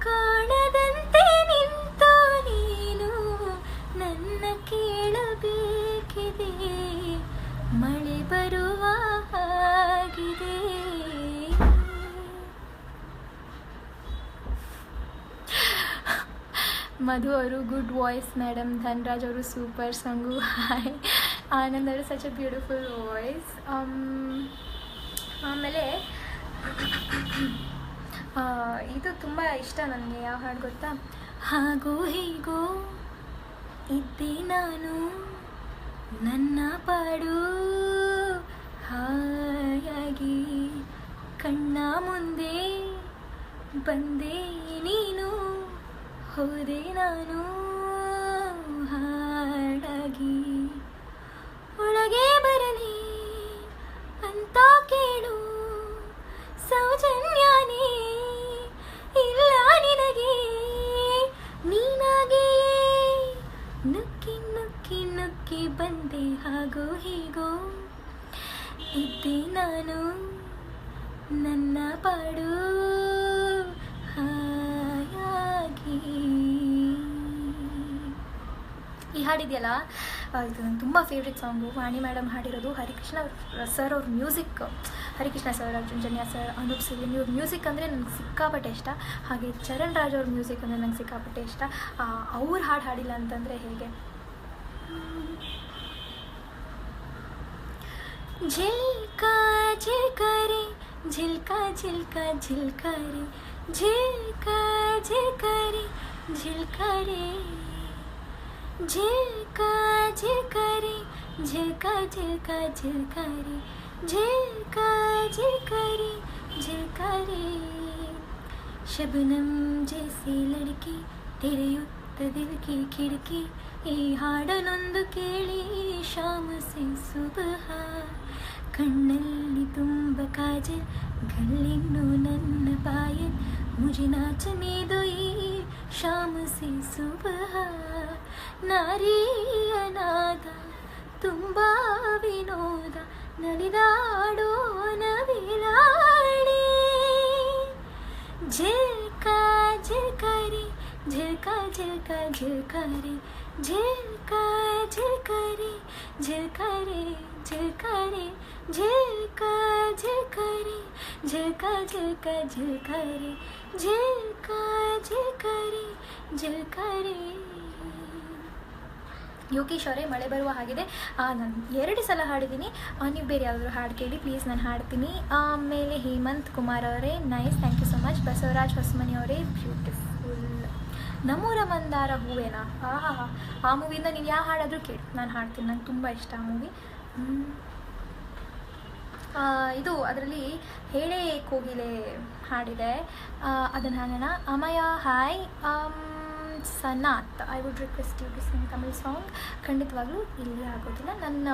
Speaker 1: ಕಾಣದಂತೆ ನಿಂತು ನೀನು ನನ್ನ ಕೇಳಬೇಕಿದೆ. ಮಳೆ ಬರುವ ಹಾಗಿದೆ. ಮಧು ಅವರು ಗುಡ್ ವಾಯ್ಸ್ ಮೇಡಮ್. ಧನ್ರಾಜ್ ಅವರು ಸೂಪರ್ ಸಾಂಗು. ಹಾಯ್. ಆನಂದ್ ಅವರು ಸಚ್ ಎ ಬ್ಯೂಟಿಫುಲ್ ವಾಯ್ಸ್. ಆಮೇಲೆ ಇದು ತುಂಬ ಇಷ್ಟ ನನಗೆ. ಯಾವ ಹಾಡು ಗೊತ್ತಾ? ಹಾಗೋ ಹೀಗೋ ಇದ್ದೆ ನಾನು ನನ್ನ ಪಾಡು, ಹಾಯಾಗಿ ಕಣ್ಣ ಮುಂದೆ ಬಂದೆ ನೀ ಹೋದೆ ನಾನು ಹಾಡಾಗಿ, ಒಳಗೆ ಬರಲಿ ಅಂತ ಕೇಳು ಸೌಜನ್ಯನೇ ಇಲ್ಲ ನಿನಗೆ, ನೀನಾಗಿ ನುಕ್ಕಿ ನುಕ್ಕಿ ನುಕ್ಕಿ ಬಂದೆ ಹಾಗೋ ಹೀಗೋ, ಇದ್ದೆ ನಾನು ನನ್ನ ಪಾಡು ಹಾಯಾಗಿ. ಈ ಹಾಡಿದೆಯಲ್ಲ, ಇದು ನನ್ನ ತುಂಬ ಫೇವ್ರೆಟ್ ಸಾಂಗು. ವಾಣಿ ಮೇಡಮ್ ಹಾಡಿರೋದು. ಹರಿಕೃಷ್ಣ ಸರ್ ಅವ್ರ music, Harikrishna sir, Arjun sir, Anoop Seelin ಇವ್ರ ಮ್ಯೂಸಿಕ್ ಅಂದರೆ ನನಗೆ ಸಿಕ್ಕಾಪಟ್ಟೆ ಇಷ್ಟ. ಹಾಗೆ ಚರಣ್ ರಾಜ್ ಅವ್ರ ಮ್ಯೂಸಿಕ್ ಅಂದರೆ ನಂಗೆ ಸಿಕ್ಕಾಪಟ್ಟೆ ಇಷ್ಟ. ಅವ್ರ ಹಾಡು ಹಾಡಿಲ್ಲ ಅಂತಂದರೆ ಹೇಗೆ. झिलका झिलका रे झिलका झिलका झिलका रे झिलका झिलका रे झिलका रे झिलका झिलका रे झिलका झिलका झिलका रे झिलका झिलका रे झिलका रे. शबनम जैसी लड़की ತೆರೆಯುತ್ತ ದಿಲ್ ಕಿ ಖಿಡ್ಕಿ, ಈ ಹಾಡನೊಂದು ಕೇಳಿ ಶಾಮ ಸೆ ಸುಬಹ, ಕಣ್ಣಲ್ಲಿ ತುಂಬ ಕಾಜಲ್ ಗಲ್ಲಿನ್ನು ನನ್ನ ಪಾಯಲ್, ಮುಜೆ ನಾಚನೆ ದೋ ಈ ಶಾಮ ಸೆ ಸುಬಹ, ನಾರಿಯ ನಾದ ತುಂಬ ವಿನೋದ ನಲಿದಾಡೋ ನವಿಲಾಡಿ, झिलका झिलका रे झिलका झिलका झिलका रे झिलका झिलका रे झिलका रे झिलका रे झिलका झिलका रे झिलका झिलका झिलका रे झिलका झिलका रे झिलका रे. ಯೋಗೇಶ್ ಅವರೇ, ಮಳೆ ಬರುವ ಹಾಗಿದೆ. ನಾನು 2 ಸಲ ಹಾಡಿದ್ದೀನಿ. ನೀವು ಬೇರೆ ಯಾವುದಾದ್ರು ಹಾಡು ಕೇಳಿ ಪ್ಲೀಸ್, ನಾನು ಹಾಡ್ತೀನಿ. ಆಮೇಲೆ ಹೇಮಂತ್ ಕುಮಾರ್ ಅವರೇ, nice, thank you so much. Basavaraj Hosamani ಅವರೇ, ಬ್ಯೂಟಿಫುಲ್. ನಮ್ಮೂರ ಮಂದಾರ ಹೂವೇನಾ, ಆ ಮೂವಿಯಿಂದ ನೀವು ಯಾವ ಹಾಡಾದರೂ ಕೇಳಿ, ನಾನು ಹಾಡ್ತೀನಿ. ನಂಗೆ ತುಂಬ ಇಷ್ಟ ಆ ಮೂವಿ. ಇದು ಅದರಲ್ಲಿ ಹೇಳೇ ಕೋಗಿಲೆ ಹಾಡಿದೆ, ಅದನ್ನು ಹಾಡೋಣ. Amaya hi Sanath, I would request you to sing Tamil song. ಖಂಡಿತವಾಗ್ಲೂ ಇಲ್ಲಿ ಆಗೋದಿಲ್ಲ, ನನ್ನ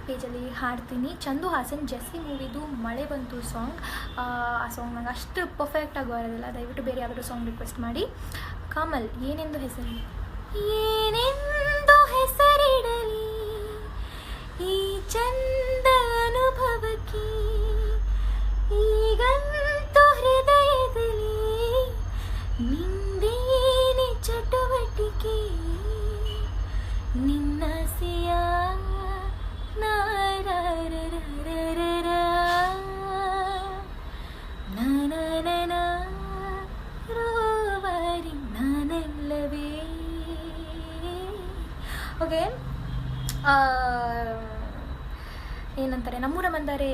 Speaker 1: ಪೇಜಲ್ಲಿ ಹಾಡ್ತೀನಿ. ಚಂದು ಹಾಸನ್ ಜೆಸ್ಸಿ ಮೂವಿದು ಮಳೆ ಬಂತು ಸಾಂಗ್, ಆ ಸಾಂಗ್ ನಂಗೆ ಅಷ್ಟು ಪರ್ಫೆಕ್ಟಾಗಿ ಬರೋದಿಲ್ಲ, ದಯವಿಟ್ಟು ಬೇರೆ ಯಾವುದಾದ್ರು ಸಾಂಗ್ ರಿಕ್ವೆಸ್ಟ್ ಮಾಡಿ. ಕಮಲ್, ಏನೆಂದು ಹೆಸರಿಡಲಿ, ಏನೆಂದು ಹೆಸರಿಡಲಿ ಈ ಚಂದ ಅನುಭವಕ್ಕೆ, ಈಗಂತೂ ಹೃದಯದಲ್ಲಿ ನಿಂದೇನೆ ಚಟುವಟಿಕೆ, ನಿನ್ನಾಸೆಯ ನಾರರರರರ ನಾನನ ರೋವಾರಿ ನಾನಲ್ಲವೇ. ಓಕೆ, ಏನಂತಾರೆ, ನಮ್ಮೂರ ಮಂದಾರೆ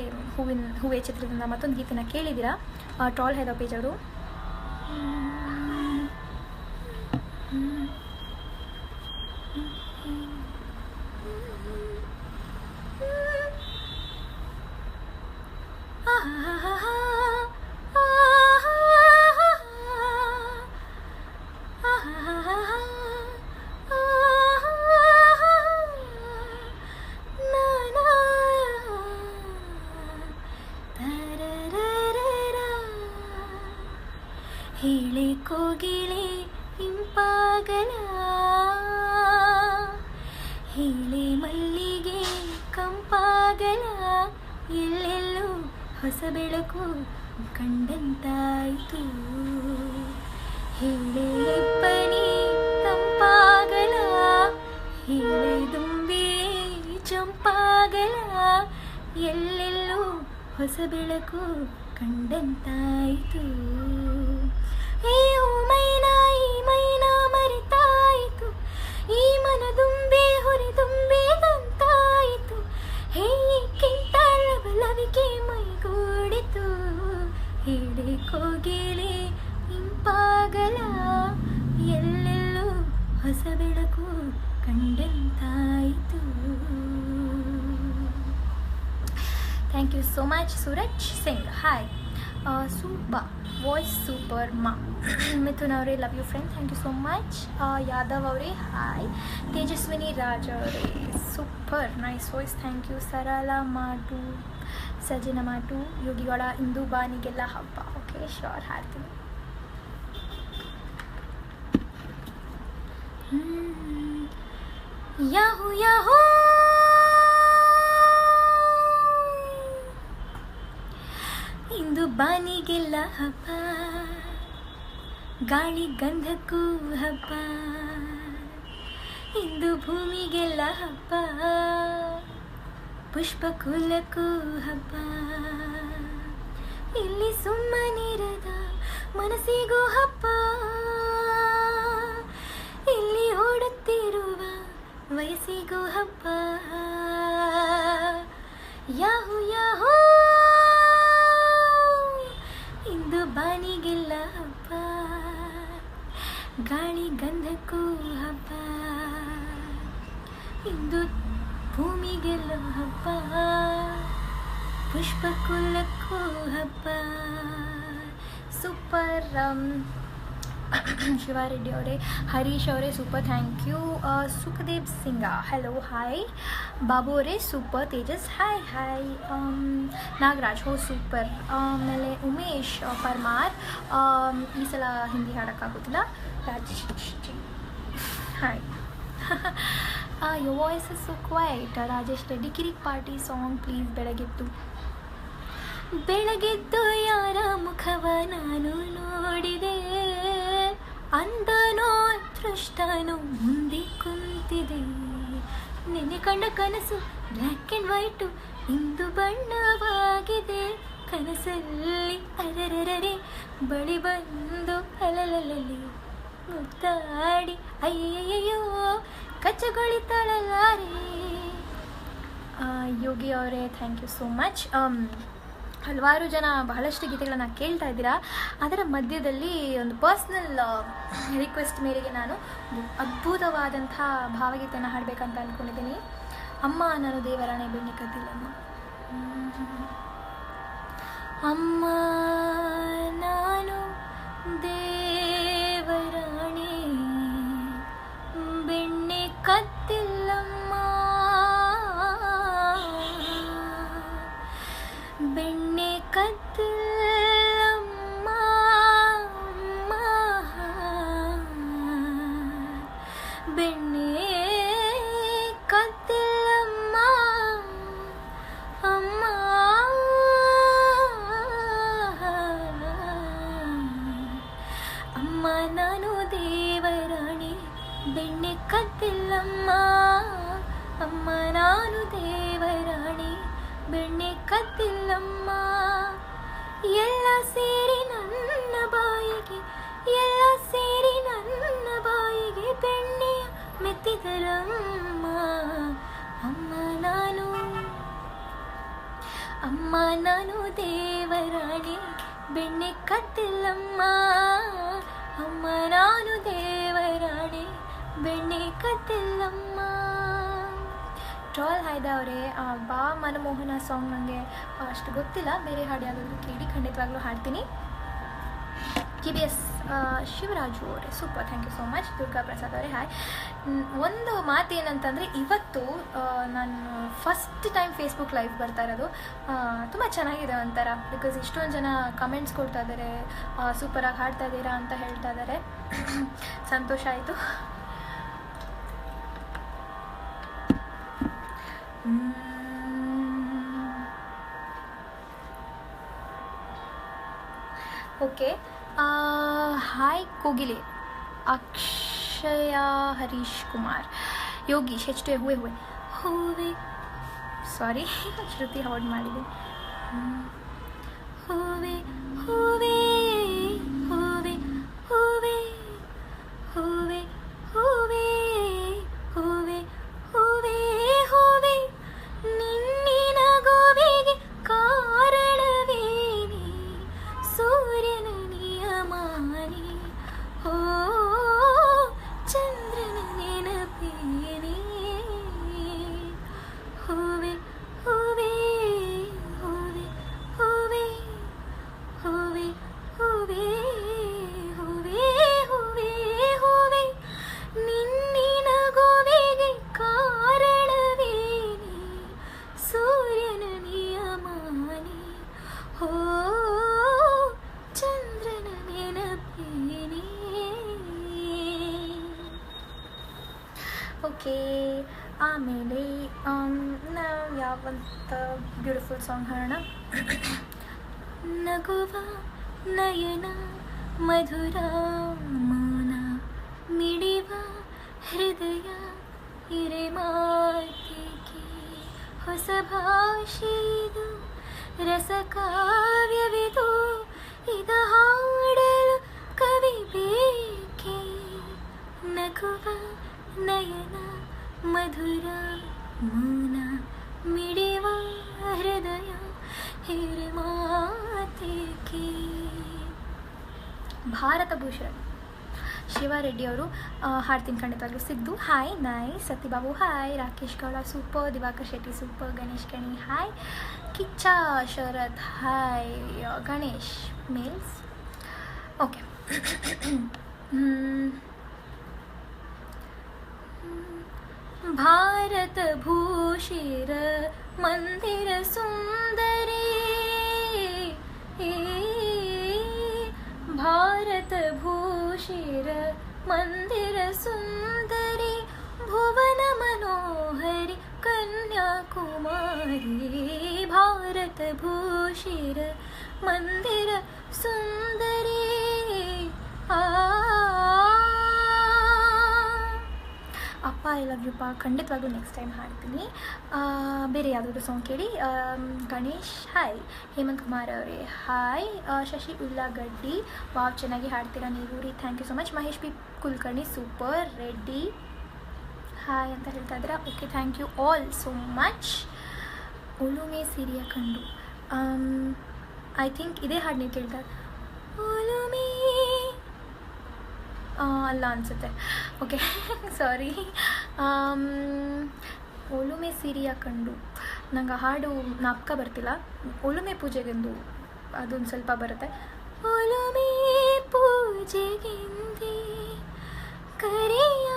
Speaker 1: ಹೂವೆ ಚಿತ್ರದಿಂದ ಮತ್ತೊಂದು ಗೀತೆನ ಕೇಳಿದ್ದೀರಾ, ಟ್ರಾಲ್ ಹೈದ ಪೇಜ್ ಅವರು. ಹೇಳೆ ಕೋಗಿಲೆ ಇಂಪಾಗಲ, ಹೇಳೆ ಮಲ್ಲಿಗೆ ಕಂಪಾಗಲ, ಎಲ್ಲೆಲ್ಲೂ ಹೊಸ ಬೆಳಕು ಕಂಡಂತಾಯಿತು, ಹೇಳೆ ಎಪ್ಪನಿ ತಂಪಾಗಲ, ಹೇಳೆ ದುಂಬಿ ಚಂಪಾಗಲ, ಎಲ್ಲೆಲ್ಲೂ ಹೊಸ ಬೆಳಕು ಕಂಡಂತಾಯಿತು. ಈ ಮೈನಾ ಮರೆತಾಯಿತು, ಈ ಮನದುಂಬಿ ಹುರಿದುಂಬಿದಂತಾಯಿತು, ಹೇಗಿಂತ ಲವಲವಿಕೆ ಮೈಗೂಡಿತು, ಹೇಳೆ ಕೋಗಿಲೆ ಇಂಪಾಗಲ, ಎಲ್ಲೆಲ್ಲೂ ಹೊಸ ಬೆಳಕು ಕಂಡಂತಾಯಿತು. Thank you so much. Suraj Singh, hi. Super voice super ಮಾ. ಮಿಥುನ್ ಅವರೇ love you friend, thank you so much. Yadav ಅವರೇ ಹಾಯ್. ತೇಜಸ್ವಿನಿ ರಾಜ್ ಅವರೇ super nice voice, thank you. ಸರಳ ಮಾಟು, ಸಜನ ಮಾಟು, ಯೋಗಿಗಳ ಇಂದು ಬಾನಿಗೆಲ್ಲ ಹಬ್ಬ. ಓಕೆ ಶ್ಯೂರ್, ಹಾಡ್ತೀನಿ. ಯಾಹು ಯಾಹೂ ಇಂದು ಬಾನಿಗೆಲ್ಲ ಹಬ್ಬ, ಗಾಳಿ ಗಂಧಕ್ಕೂ ಹಬ್ಬ, ಇಂದು ಭೂಮಿಗೆಲ್ಲ ಹಬ್ಬ, ಪುಷ್ಪ ಕುಲಕ್ಕೂ ಹಬ್ಬ, ಇಲ್ಲಿ ಸುಮ್ಮನಿರದ ಮನಸ್ಸಿಗೂ ಹಬ್ಬ, ಇಲ್ಲಿ ಓಡುತ್ತಿರುವ ವಯಸ್ಸಿಗೂ ಹಬ್ಬ. ಯಾಹು ಯಾಹೂ ಇಂದು ಬಾನಿಗೆಲ್ಲ ಹಬ್ಬ, ಗಾಳಿ ಗಂಧಕ್ಕೂ ಹಬ್ಬ, ಇಂದು ಭೂಮಿಗೆಲ್ಲ ಹಬ್ಬ, ಪುಷ್ಪ ಕುಲಕ್ಕೂ ಹಬ್ಬ. ಸೂಪರ್. ಶಿವಾರೆಡ್ಡಿ ಅವರೇ, ಹರೀಶ್ ಅವರೇ super, thank you. Sukhdev Singh hello hi. Babu ಅವರೇ super. Tejas hi hi. Nagaraj oh super. ಆಮೇಲೆ ಉಮೇಶ್ ಪರ್ಮಾರ್, ಈ ಸಲ ಹಿಂದಿ ಹಾಡೋಕ್ಕಾಗೋದಿಲ್ಲ. Rajesh hi. Your voice is so quite. Rajesh Reddy, Kirik Party song please. ಬೆಳಗೆದ್ದು ಯಾರ ಮುಖವ ನಾನು ನೋಡಿದೆ, ಅಂದನೋ ಅದೃಷ್ಟನೋ ಮುಂದೆ ಕುಂತಿದೆ, ನೆನೆ ಕಂಡ ಕನಸು ಬ್ಲ್ಯಾಕ್ ಆ್ಯಂಡ್ ವೈಟು ಇಂದು ಬಣ್ಣವಾಗಿದೆ, ಕನಸಲ್ಲಿ ಅರರರರೆ ಬಳಿ ಬಂದು ಅಲಲಲಲ್ಲಿ ಮುತ್ತಾಡಿ ಅಯ್ಯಯ್ಯೋ ಕಚ್ಚಗೊಳಿತಳಲಾರೆ. ಯೋಗಿ ಅವರೇ ಥ್ಯಾಂಕ್ ಯು ಸೋ ಮಚ್. ಹಲವಾರು ಜನ ಬಹಳಷ್ಟು ಗೀತೆಗಳನ್ನು ಕೇಳ್ತಾ ಇದ್ದೀರಾ. ಅದರ ಮಧ್ಯದಲ್ಲಿ ಒಂದು ಪರ್ಸ್ನಲ್ ರಿಕ್ವೆಸ್ಟ್ ಮೇರೆಗೆ ನಾನು ಅದ್ಭುತವಾದಂಥ ಭಾವಗೀತೆಯನ್ನು ಹಾಡಬೇಕಂತ ಅಂದ್ಕೊಂಡಿದ್ದೀನಿ. ಅಮ್ಮ ನಾನು ದೇವರಾಣೆ ಬೆಣ್ಣೆ ಕದ್ದಿಲ್ಲಮ್ಮ. ಅಮ್ಮ ನಾನು ದೇವರಾಣೆ ಬೆಣ್ಣೆ ಕದ್ದಿಲ್ಲಮ್ಮ, ಬೆಣ್ಣೆ ಕದ್ದಿಲ್ಲಮ್ಮ, ಬೆಣ್ಣೆ ಕದ್ದಿಲ್ಲಮ್ಮ, ಅಮ್ಮ ಅಮ್ಮ ನಾನು ದೇವರಾಣೆ ಬೆಣ್ಣೆ ಕದ್ದಿಲ್ಲಮ್ಮ, ಅಮ್ಮ ನಾನು ದೇವರಾಣೆ ಬೆಣ್ಣೆ ಕದ್ದಿಲ್ಲಮ್ಮ. ಎಲ್ಲ ಸೇರಿ ನನ್ನ ಬಾಯಿಗೆ, ಎಲ್ಲ ಸೇರಿ ನನ್ನ ಬಾಯಿಗೆ ಬೆಣ್ಣೆಯ ಮೆತ್ತಿದರಮ್ಮ, ಅಮ್ಮ ನಾನು, ಅಮ್ಮ ನಾನು ದೇವರಾಣೆ ಬೆಣ್ಣೆ ಕದ್ದಿಲ್ಲಮ್ಮ, ಅಮ್ಮ ನಾನು ದೇವರಾಣೆ ಬೆಣ್ಣೆ ಕದ್ದಿಲ್ಲಮ್ಮ. ಟ್ರಾಲ್ ಹಾಯ್ದ ಅವರೇ, ಬಾ ಮನಮೋಹನ ಸಾಂಗ್ ನನಗೆ ಅಷ್ಟು ಗೊತ್ತಿಲ್ಲ, ಬೇರೆ ಹಾಡು ಯಾವುದಾದ್ರು ಕೇಳಿ ಖಂಡಿತವಾಗ್ಲೂ ಹಾಡ್ತೀನಿ. KBS ಶಿವರಾಜು ಅವರೇ super, thank you so much. Durga Prasad ಅವರೇ ಹಾಯ್. ಒಂದು ಮಾತು ಏನಂತಂದರೆ, ಇವತ್ತು ನಾನು ಫಸ್ಟ್ ಟೈಮ್ ಫೇಸ್ಬುಕ್ ಲೈವ್ ಬರ್ತಾ ಇರೋದು. ತುಂಬ ಚೆನ್ನಾಗಿದೆ ಒಂಥರ, ಬಿಕಾಸ್ ಇಷ್ಟೊಂದು ಜನ ಕಮೆಂಟ್ಸ್ ಕೊಡ್ತಾ ಇದ್ದಾರೆ, ಸೂಪರಾಗಿ ಹಾಡ್ತಾ ಇದ್ದೀರಾ ಅಂತ ಹೇಳ್ತಾ ಇದ್ದಾರೆ. ಸಂತೋಷ ಆಯಿತು. ಓಕೆ, ಹಾಯ್ ಕೋಗಿಲೆ, ಅಕ್ಷಯ, ಹರೀಶ್ ಕುಮಾರ್, ಯೋಗೀಶ್ H2 ಹುವೆ ಹುವೆ ಹೂವೆ, ಸಾರಿ ಶ್ರುತಿ ಹಾಡ್ ಮಾಡಿದೆ. ಹೂವೆ ಹೂವೆ ಹೂವೆ ಹೂವೆ ಹೂವೆ ಹೂವೆ ಹೂವೆ ಹೂವೆ ಹೂವೆ ನಿನ್ನಿನ ಗೋವಿಗೆ ಕಾರಣವೇನೆ, ಸೂರ್ಯನ ನಿಯಮಾನೆ, ಓ ಚಂದ್ರನ ನೆನಪೇನೆ, ಹೂವೆ ಹೂವೆ ಹೋ ಚಂದ್ರನ ನೆನಪೇನೆ. ಓಕೆ, ಆಮೇಲೆ ನಾವು ಯಾವಂತ ಬ್ಯೂಟಿಫುಲ್ ಸಾಂಗ್ ಹಾಡೋಣ. ನಗುವ ನಯನ ಮಧುರ ಮೌನ ಮಿಡಿವ ಹೃದಯ ಹಿರೆ ಮಾತಿಗೆ ಹೊಸ ಭಾಷೆದು ರಸಕಾವ್ಯವಿದು ಇದ ಹಾಡಲು ಕವಿ ಬೇಕೆ. ನಗುವ ನಯನ ಮಧುರ ಮೌನ ಮಿಡಿವ ಹೃದಯ ಹಿರೆ ಮಾತಿಗೆ. ಭಾರತ ಭೂಷಣ್ ಶಿವಾರೆಡ್ಡಿ ಅವರು ಹಾಡ್ತೀನಿ ಖಂಡಿತವಾಗ್ಲೂ. ಸಿದ್ದು ಹಾಯ್, ನೈ Satyababu hi, Rakesh Gowda super, Divakar Shetty super, Ganesh Gani hi, Kiccha Sharath hi, Ganesh ಮೇಲ್ಸ್. ಓಕೆ, ಭಾರತ ಭೂಷಿರ ಮಂದಿರ ಸುಂದರಿ, ಭಾರತ ಭೂಷಿರ ಮಂದಿರ ಸುಂದರಿ, ಭುವನ ಮನೋಹರಿ ಕನ್ಯಾಕುಮಾರಿ. ಭಾರತ ಭೂಷಿರ ಮಂದಿರ ಸುಂದರಿ. ಅಪ್ಪ ಐ ಲವ್ ಯು ಪಾ ಖಂಡಿತವಾಗ್ಲೂ ನೆಕ್ಸ್ಟ್ ಟೈಮ್ ಹಾಡ್ತೀನಿ. ಬೇರೆ ಯಾವುದಾದ್ರು ಸಾಂಗ್ ಕೇಳಿ. ಗಣೇಶ್ ಹಾಯ್, ಹೇಮಂತ್ ಕುಮಾರ್ ಅವರೇ ಹಾಯ್, ಶಶಿ ಉಳ್ಳಾಗಡ್ಡಿ ವಾವ್ ಚೆನ್ನಾಗಿ ಹಾಡ್ತೀರಾ ನೀವು ರೀ, thank you so much. Mahesh P Kulkarni super, Reddy hi ಅಂತ ಹೇಳ್ತಾ ಇದ್ದೀರಾ. Okay, thank you all so much. ಒಲುಮೆ ಸಿರಿಯ ಕಂಡು ಐ ಥಿಂಕ್ ಇದೇ ಹಾಡು ನೀವು ಕೇಳ್ತಾರೆ. ಒಲುಮೆ ಅಲ್ಲ ಅನಿಸುತ್ತೆ. Okay sorry. ಒಲುಮೆ ಸಿರಿಯ ಕಂಡು ನಂಗೆ ಹಾಡು ಜ್ಞಾಪಕ ಬರ್ತಿಲ್ಲ. ಒಲುಮೆ ಪೂಜೆಗೆಂದು ಅದೊಂದು ಸ್ವಲ್ಪ ಬರುತ್ತೆ. ಒಲುಮೆ ಪೂಜೆಗೆಂದೇ ಕರೆಯ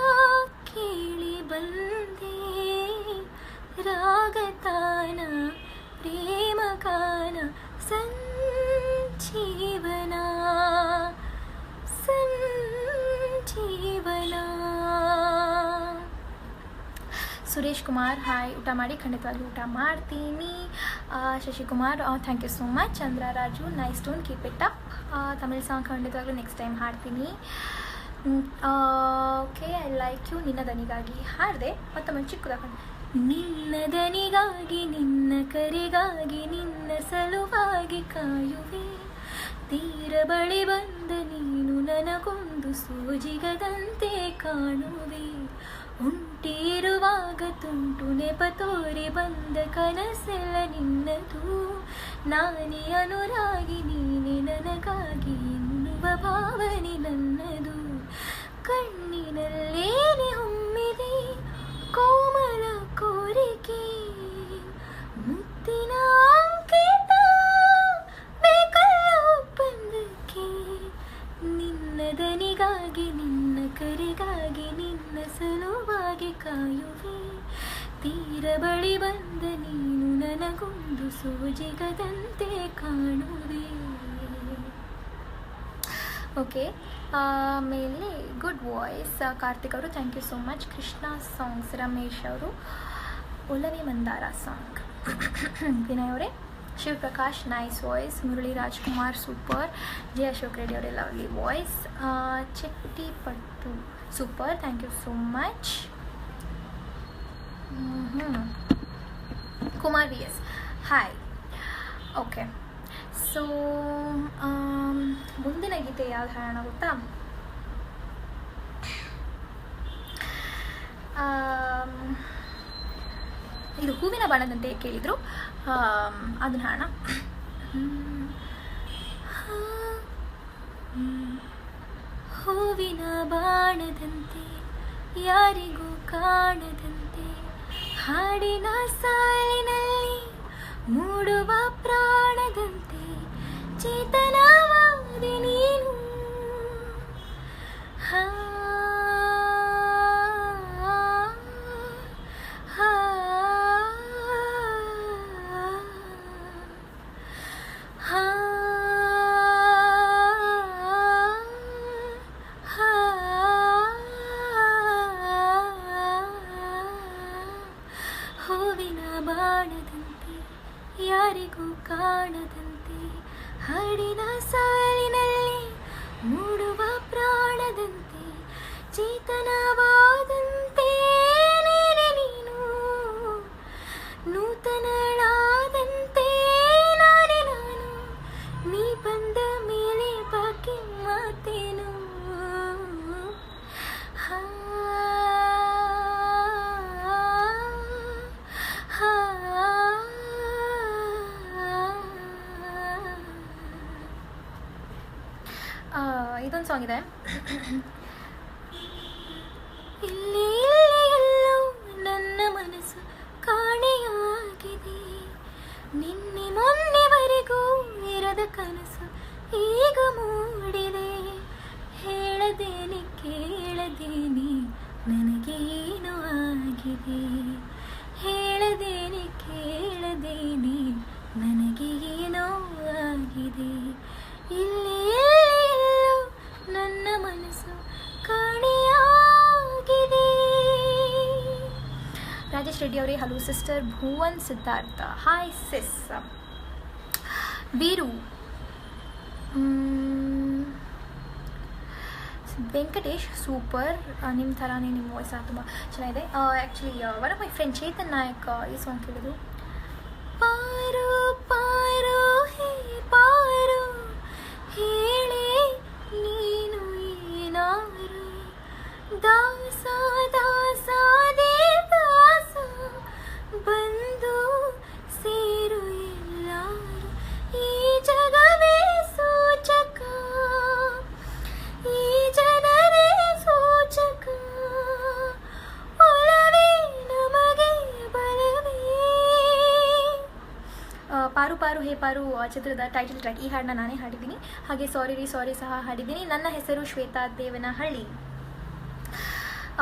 Speaker 1: ಕೇಳಿ ಬಂದೆ, ರಾಗತಾನ ಪ್ರೇಮಗಾನ ಸಂಜೀವನ ಸಂಜೀವನ. ಸುರೇಶ್ ಕುಮಾರ್ ಹಾಯ್, ಊಟ ಮಾಡಿ ಖಂಡಿತವಾಗ್ಲೂ ಊಟ ಮಾಡ್ತೀನಿ. Shashikumar thank you so much. Chandra Raju nice tone, keep it up. Tamil song ಖಂಡಿತವಾಗ್ಲೂ ನೆಕ್ಸ್ಟ್ ಟೈಮ್ ಹಾಡ್ತೀನಿ. Okay, I like you. ನಿನ್ನ ದನಿಗಾಗಿ ಹಾಡಿದೆ ಮತ್ತೊಮ್ಮೆ ಚಿಕ್ಕದಾಕೊಂಡು. ನಿನ್ನ ದನಿಗಾಗಿ ನಿನ್ನ ಕರೆಗಾಗಿ ನಿನ್ನ ಸಲುವಾಗಿ ಕಾಯುವೆ, ತೀರ ಬಳಿ ಬಂದ ನೀನು ನನಗೊಂದು ಸೋಜಿಗದಂತೆ ಕಾಣುವೆ. ಉಂಟಿರುವಾಗ ತುಂಟು ನೆಪ ತೋರಿ ಬಂದ ಕನಸೆಲ್ಲ ನಿನ್ನದು, ನಾನೇ ಅನುರಾಗಿ ನೀನೆ ನನಗಾಗಿ ಎನ್ನುವ ಭಾವನೆ ನನ್ನದು. ಕಣ್ಣಿನಲ್ಲೇನೆ ಹೊಮ್ಮಿದೆ ಕೋಮಲ ಕೋರಿಕೆ, ಮುತ್ತಿನ ಅಂಕಿತ ಬೇಕಲ್ಲ ಒಪ್ಪಂದಕ್ಕೆ. ನಿನ್ನ ದನಿಗಾಗಿ ನಿನ್ನ ಕರೆಗಾಗಿ ನಿನ್ನ ಸಲುವಾಗಿ ಕಾಯುವೆ, ತೀರ ಬಳಿ ಬಂದ ನೀನು ನನಗೊಂದು ಸೋಜಿಗದಂತೆ ಕಾಣುವೆ. ಓಕೆ, ಆಮೇಲೆ ಗುಡ್ ವಾಯ್ಸ್ ಕಾರ್ತಿಕ್ ಅವರು thank you so much. Krishna songs Ramesh ಅವರು, ಒಲವೆ ಮಂದಾರ ಸಾಂಗ್ ವಿನಯ್ ಅವರೇ. Shivaprakash nice voice. Murali Rajkumar super. J Ashok Reddy ಅವರೇ lovely voice. Chettipattu super, thank you so much. Kumar V S hi. Okay, so ಮುಂದಿನ ಗೀತೆ ಯಾವ್ದು ಹಾಡೋಣ ಗೊತ್ತಾ? ಇದು ಹೂವಿನ ಬಾಣದಂತೆ ಕೇಳಿದ್ರು, ಅದನ್ನ ಹಾಡೋಣ. ಹೂವಿನ ಬಾಣದಂತೆ ಯಾರಿಗೂ ಕಾಣದಂತೆ ಹಾಡಿನ ಸಾಲಿನಲ್ಲಿ ಮೂಡುವ ಪ್ರಾಣದಂತೆ ಚೇತನವಾದೆ ನೀನು. ಹಾ ಆದಂತೆ ಹಾಡಿನ ಸಾಲಿನಲ್ಲಿ ಮೂಡುವ ಪ್ರಾಣದಂತೆ ಚೇತನವಾದಂತೆ ನೀನೆ ನೀನು ನೂತನಳಾದಂತೆ ನಾನೇ ನಾನು ನೀ ಬಂದ ಮೇಲೆ ಬಾಕಿ ಮಾತೇನು ಇದೊಂದು ಸಾಂಗ್ ಇದೆ. ಇಲ್ಲಿ ಎಲ್ಲೋ ನನ್ನ ಮನಸ್ಸು ಕಾಣೆಯಾಗಿದೆ ನಿನ್ನೆ ಮೊನ್ನೆವರೆಗೂ ಇರದ ಕನಸು ಈಗ ಮೂಡಿದೆ ಹೇಳದೇನೆ ಕೇಳದೇನೆ ನನಗೆ ಏನು ಆಗಿದೆ ಹೇಳದೇನೆ ಕೇಳದೇನೆ ನನಗೆ ಏನೋ ಆಗಿದೆ ಇಲ್ಲಿ ಎಲ್ಲೋ ನನ್ನ ಮನಸ್ಸು ಕಾಣೆಯಾಗಿದೆ. ರಾಜೇಶ್ ರೆಡ್ಡಿ ಅವರೇ hello sister. Bhuvan Siddhartha hi sis. Veeru Venkatesh super ನಿಮ್ಮ ಥರನೇ ನಿಮ್ಮ ವಾಯ್ಸ್ ತುಂಬ ಚೆನ್ನಾಗಿದೆ. Actually one of my friend Chetan Nayak ಈ ಸಾಂಗ್ ಕೇಳಿದ್ರು. ಪಾರು ಪಾರು ಹೇ ಪಾರು ಹೇಳಿ ನೀನು ಏನಾರು ದಾಸ ದಾಸ ದೇವಾಸ ಬಂದು ಸೇರು ಎಲ್ಲಾರು ಈ ಜಗವೇ ಸೂಚಕ ಈ ಜನರೇ ಸೂಚಕ ಒಲವೇ ನಮಗೆ ಬಲವೇ. ಪಾರು ಪಾರು ಹೇ ಪಾರು ಚಿತ್ರದ ಟೈಟಲ್ ಟ್ರ್ಯಾಕ್. ಈ ಹಾಡನ್ನ ನಾನೇ ಹಾಡಿದ್ದೀನಿ. ಹಾಗೆ ಸಾರಿ ರೀ ಸಾರಿ ಸಹ ಹಾಡಿದ್ದೀನಿ. ನನ್ನ ಹೆಸರು ಶ್ವೇತಾ ದೇವನಹಳ್ಳಿ.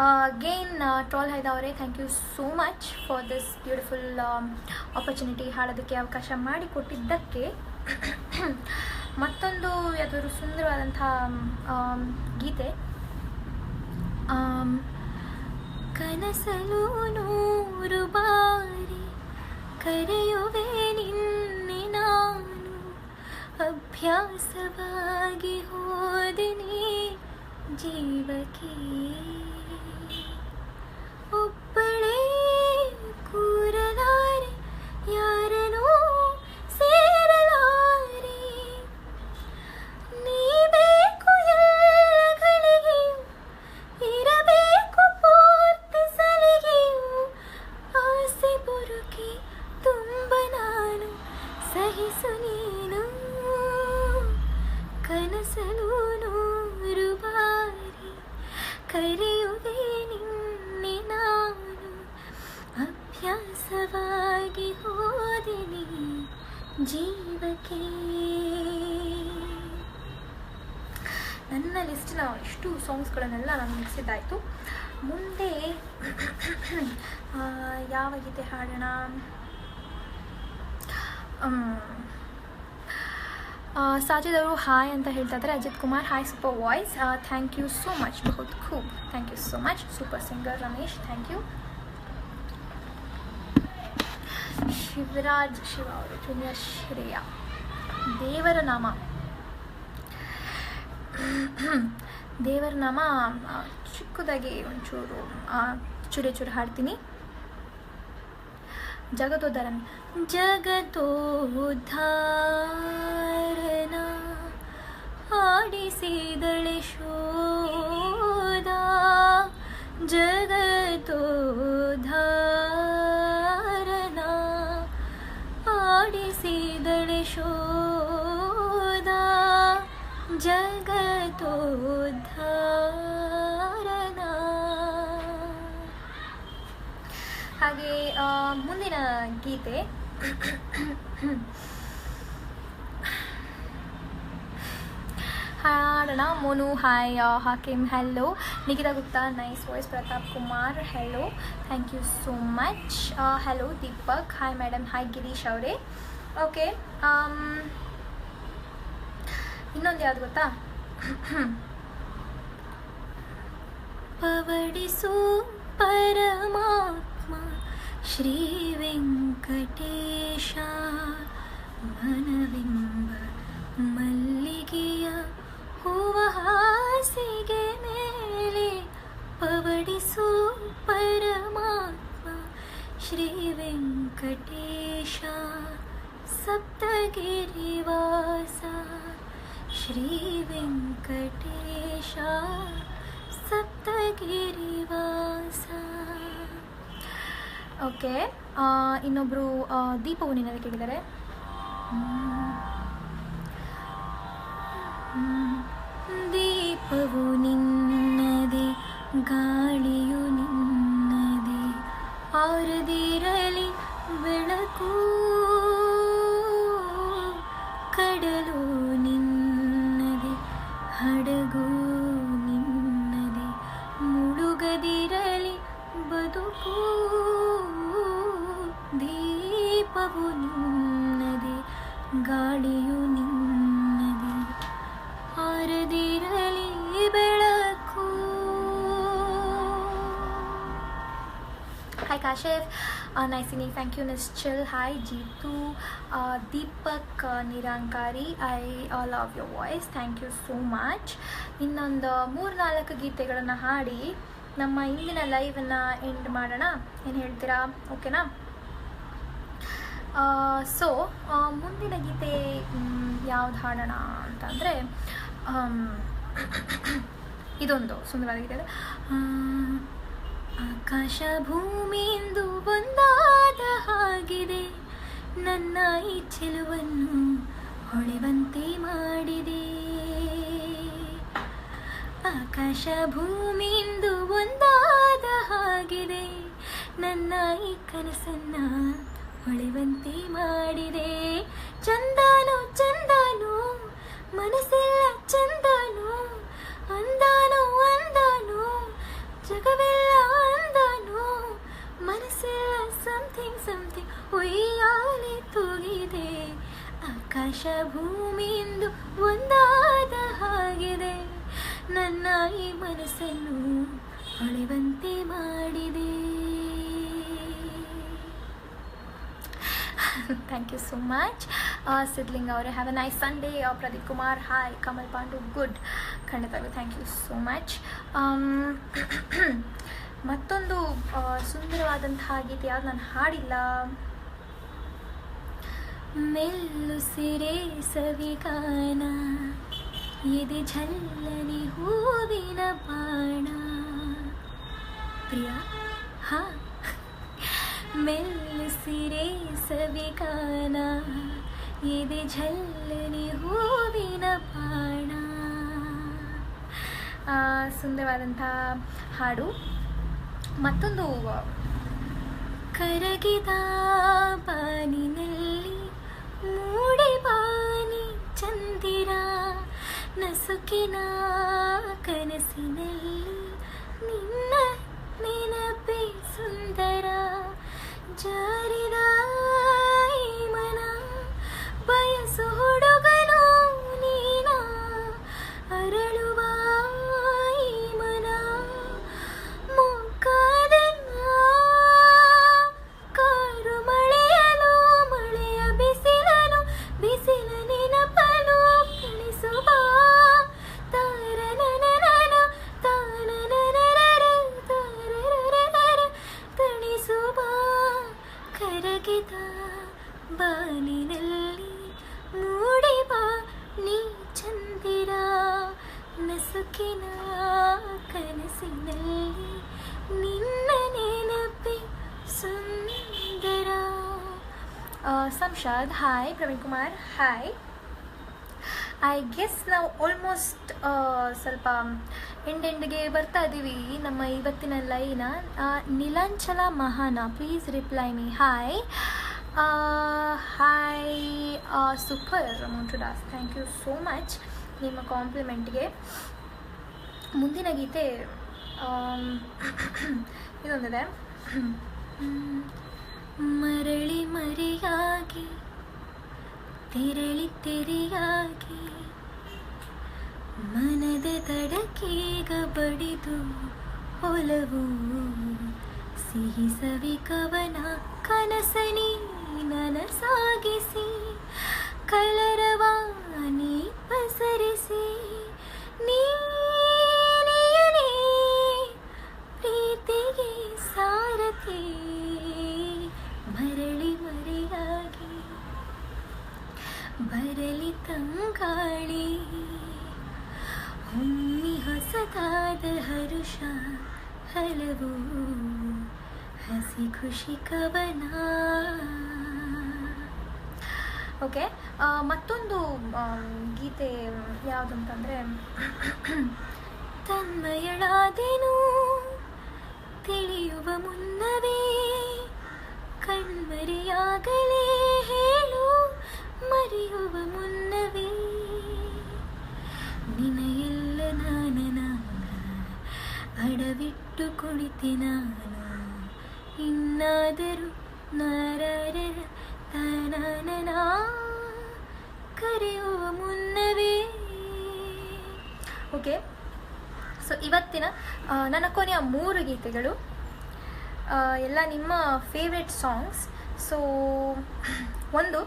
Speaker 1: ಅಗೇನ್ ಟ್ರಾಲ್ ಹೈದಾ ಅವರೇ thank you so much for this beautiful opportunity, ಹಾಡೋದಕ್ಕೆ ಅವಕಾಶ ಮಾಡಿಕೊಟ್ಟಿದ್ದಕ್ಕೆ. ಮತ್ತೊಂದು ಯಾವುದಾದ್ರು ಸುಂದರವಾದಂಥ ಗೀತೆ. ಕನಸಲು ನೂರು ಬಾರಿ ಕರೆಯುವೆ ನಿನ್ನೆ ನಾನು ಅಭ್ಯಾಸವಾಗಿ ಹೋದೆನೆ ಜೀವಕ್ಕೆ ಒಬ್ಬಳೇ ಕೂರಲಾರೆ ಯಾರನೂ ಸೇರಲಾರೆ ನೀ ಬೇಕು ಎಲ್ಲಗಳಿಗೆ ಇರಬೇಕು ಪೂರ್ತಿ ಸಲಿಗೆಯು ಆಸೆ ಬುರುಕಿ ತುಂಬ ನಾನು ಸಹಿಸು ನೀನು ಕನಸಲು ನೂರು ಬಾರಿ ಕರೆಯುವೆ ನಿನ್ನೆ ನಾನು ಅಭ್ಯಾಸವಾಗಿ ಹೋದೆನೆ ಜೀವಕ್ಕೆ. ನನ್ನ ಲಿಸ್ಟಿನ ಇಷ್ಟು ಸಾಂಗ್ಸ್ಗಳನ್ನೆಲ್ಲ ನಾನು ಮಿಕ್ಸಿದ್ದಾಯಿತು. ಮುಂದೆ ಯಾವ ಗೀತೆ ಹಾಡೋಣ? ಸಾಜಿದ್ ಅವರು ಹಾಯ್ ಅಂತ ಹೇಳ್ತಾ ಇದ್ದಾರೆ. Ajith Kumar hi super voice, thank you so much, ಬಹುತ್ ಖೂಬ್, thank you so much. Super singer Ramesh, thank you. Shivaraj Shiva ಅವರು ಜೂನಿಯರ್ ಶ್ರೇಯಾ. ದೇವರ ನಾಮ ದೇವರ ನಾಮ ಚಿಕ್ಕದಾಗಿ ಒಂಚೂರು ಚೂರೆ ಚೂರು ಹಾಡ್ತೀನಿ. ಜಗತೋದ್ಧಾರನ ಜಗತೋದ್ಧಾರನ ಆಡಿಸಿದಳೆ ಶೋಧ ಜಗತೋದ್ಧಾರನ ಆಡಿಸಿದಳೆ ಶೋಧ ಜಗತೋದ್ಧಾರನ. ಹಾಗೆ ಮುಂದಿನ ಗೀತೆ ಹಾಡೋಣ. Monu hi, Hakim hello, Nikita Gupta nice voice, Pratap Kumar hello, thank you so much. Hello Deepak hi madam, hi Girish ಅವರೇ. ಓಕೆ, ಇನ್ನೊಂದು ಯಾವುದು ಗೊತ್ತಾ? ಪವಡಿಸು ಪರಮಾತ್ಮ ಶ್ರೀ ವೆಂಕಟೇಶ ಮನವೆಂಬ ಮಲ್ಲಿಗೆಯ ಹೂವ ಹಾಸಿಗೆ ಮೇಲೆ ಪವಡಿಸು ಪರಮಾತ್ಮ ಶ್ರೀ ವೆಂಕಟೇಶ ಸಪ್ತಗಿರಿವಾಸ ಶ್ರೀ ವೆಂಕಟೇಶ ಸಪ್ತಗಿರಿವಾಸ. ಓಕೆ, ಇನ್ನೊಬ್ಬರು ದೀಪವು ನಿನ್ನದೆ ಕೇಳಿದ್ದಾರೆ. ದೀಪವು ನಿನ್ನದೆ ಗಾಳಿಯು ನಿನ್ನದೆ ಆರದಿರಲಿ ಬೆಳಕು, ಕಡಲು ನಿನ್ನದೆ ಹಡಗು ನಿನ್ನದೆ ಮುಳುಗದಿರಲಿ ಬದುಕು. ದೀಪವು ನಿನ್ನದೆ ಗಾಳಿಯು ನಿನ್ನದೆ ಆರದಿರಲಿ ಬೆಳಕು. ಹಾಯ್ ಕಾಶಿಫ್, ನೈಸಿನಿ, thank you Nischal. Hi Jeetu, Deepak Nirankari, I love your voice, thank you so much. ಇನ್ನೊಂದು 3-4 ಗೀತೆಗಳನ್ನು ಹಾಡಿ ನಮ್ಮ ಇಂದಿನ ಲೈವನ್ನು ಎಂಡ್ ಮಾಡೋಣ, ಏನು ಹೇಳ್ತೀರಾ? ಓಕೆನಾ? ಸೊ ಮುಂದಿನ ಗೀತೆ ಯಾವ್ದು ಹಾಡೋಣ ಅಂತಂದರೆ ಇದೊಂದು ಸುಂದರವಾದ ಗೀತೆ ಇದೆ. ಆಕಾಶ ಭೂಮಿಯಿಂದ ಒಂದಾದ ಹಾಗಿದೆ, ನನ್ನ ಈ ಚೆಲುವನ್ನು ಹೊಳೆವಂತೆ ಮಾಡಿದೆ. ಆಕಾಶ ಭೂಮಿಯಿಂದ ಒಂದಾದ ಹಾಗಿದೆ, ನನ್ನ ಈ ಕನಸನ್ನ ಹೊಳೆವಂತೆ ಮಾಡಿದೆ. ಚಂದಾನು ಚಂದಾನು ಮನಸ್ಸೆಲ್ಲ ಚಂದಾನು, ಅಂದಾನು ಅಂದಾನು ಜಗವೆಲ್ಲ ಅಂದಾನು, ಮನಸ್ಸೆಲ್ಲ ಸಮಥಿಂಗ್ ಸಮಥಿಂಗ್ ಉಯ್ಯಾಲೆ ತೂಗಿದೆ. ಆಕಾಶ ಭೂಮಿಯಿಂದ ಒಂದಾದ ಹಾಗಿದೆ, ನನ್ನ ಈ ಮನಸ್ಸನ್ನು ಹೊಳೆವಂತೆ ಮಾಡಿದೆ. Thank you so much Siddling ಅವರೇ. Have a nice Sunday. Pradeep Kumar, hi. Kamal Pandu, good. ಖಂಡಿತವಾಗ್ಲೂ ಥ್ಯಾಂಕ್ ಯು ಸೋ ಮಚ್. ಮತ್ತೊಂದು ಸುಂದರವಾದಂತಹ ಗೀತೆ ಯಾವ್ದು ನಾನು ಹಾಡಿಲ್ಲ. ಮೆಲ್ಲುಸಿರೆ ಸವಿಗಾನ, ಎದೆ ಝಲ್ಲನೆ ಹೂವಿನ ಬಾಣ. ಪ್ರಿಯಾ, ಹಾ. ಮೆಲ್ಲುಸಿರೆ ಸವಿಗಾನ, ಎದೆ ಝಲ್ಲನೆ ಹೂವಿನ ಬಾಣ. ಸುಂದರವಾದಂಥ ಹಾಡು. ಮತ್ತೊಂದು ಕರಗಿದ ಬಾನಿನಲ್ಲಿ ಮೂಡಿ ಬಾನಿ ಚಂದಿರ, ನಸುಕಿನ ಕನಸಿನಲ್ಲಿ ನಿನ್ನ ನೆನಪೇ ಸುಂದರ. ಜಾರಿದ ಈ ಮನ ಬಯಸು ಹುಡುಗನು ನೀನ, ಅರಳುವ ಈ ಮನ ಮೊಗ್ಗಾದೆನ್ನ. ಕಾರು ಮಳೆಯಲು ಮಳೆಯ ಬಿಸಿಲನು, ಬಿಸಿಲ ನೆನಪನು ಕಳಿಸುವ. ತಾರನನನ ತಾನನನರ ತಾರರರರ ತಣಿಸುವ. ಕರಗಿದ ಬಾನಿನಲ್ಲಿ ಮೂಡಿ ಬಾ ನೀ ಚಂದಿರ, ನಸುಕಿನ ಕನಸಿನಲ್ಲಿ ನಿನ್ನ ನೆನಪೆ ಸುಂದರ. Shamshad, hi. Praveen Kumar, hi. I guess ನಾವು ಆಲ್ಮೋಸ್ಟ್ ಸ್ವಲ್ಪ ಎಂಡ್ಗೆ ಬರ್ತಾ ಇದ್ದೀವಿ ನಮ್ಮ ಇವತ್ತಿನ ಲೈನ. Neelanchala Mahana, please reply me. Hi hi super Montudas, thank you so much ನಿಮ್ಮ ಕಾಂಪ್ಲಿಮೆಂಟ್ಗೆ. ಮುಂದಿನ ಗೀತೆ ಇದೊಂದಿದೆ. ಮರಳಿ ಮರೆಯಾಗಿ ತೆರಳಿ ತೆರೆಯಾಗಿ ಮನದ ತಡಕೀಗ ಬಡಿದು ಒಲವು ಸಿಹಿ ಸವಿ ಕವನ ಕನಸನಿ ನನ ಸಾಗಿಸಿ ಕಲರವಾನಿ ಪಸರಿಸಿ ನೀನೇ ಪ್ರೀತಿಗೆ ಸಾರಥಿ ಮರಳಿ ಮರೆಯಾಗಿ ಬರಲಿ ತಂಗಾಳಿ ಒಮ್ಮಿ ಹೊಸದಾದ ಹರುಷ ಹಲವು ಹಸಿ ಖುಷಿ ಕವನ. ಓಕೆ, ಮತ್ತೊಂದು ಗೀತೆ ಯಾವುದಂತಂದರೆ ತನ್ಮಯಳಾದೆನು ತಿಳಿಯುವ ಮುನ್ನವೇ ಕಣ್ಮರೆಯಾಗಲೇ ಹೇಳು ಮರೆಯುವ ಮುನ್ನವೇ ನಿನಯೆಲ್ಲ ನಾನನ ಅಡವಿಟ್ಟು ಕುಳಿತೆ ನಾನು ಇನ್ನಾದರೂ ನರರ ತನನ ಕರೆಯುವ ಮುನ್ನವೇ. ಓಕೆ, ಸೊ ಇವತ್ತಿನ ನನ್ನ ಕೊನೆಯ 3 ಗೀತೆಗಳು ಎಲ್ಲ ನಿಮ್ಮ ಫೇವ್ರೆಟ್ ಸಾಂಗ್ಸ್. ಸೊ ಒಂದು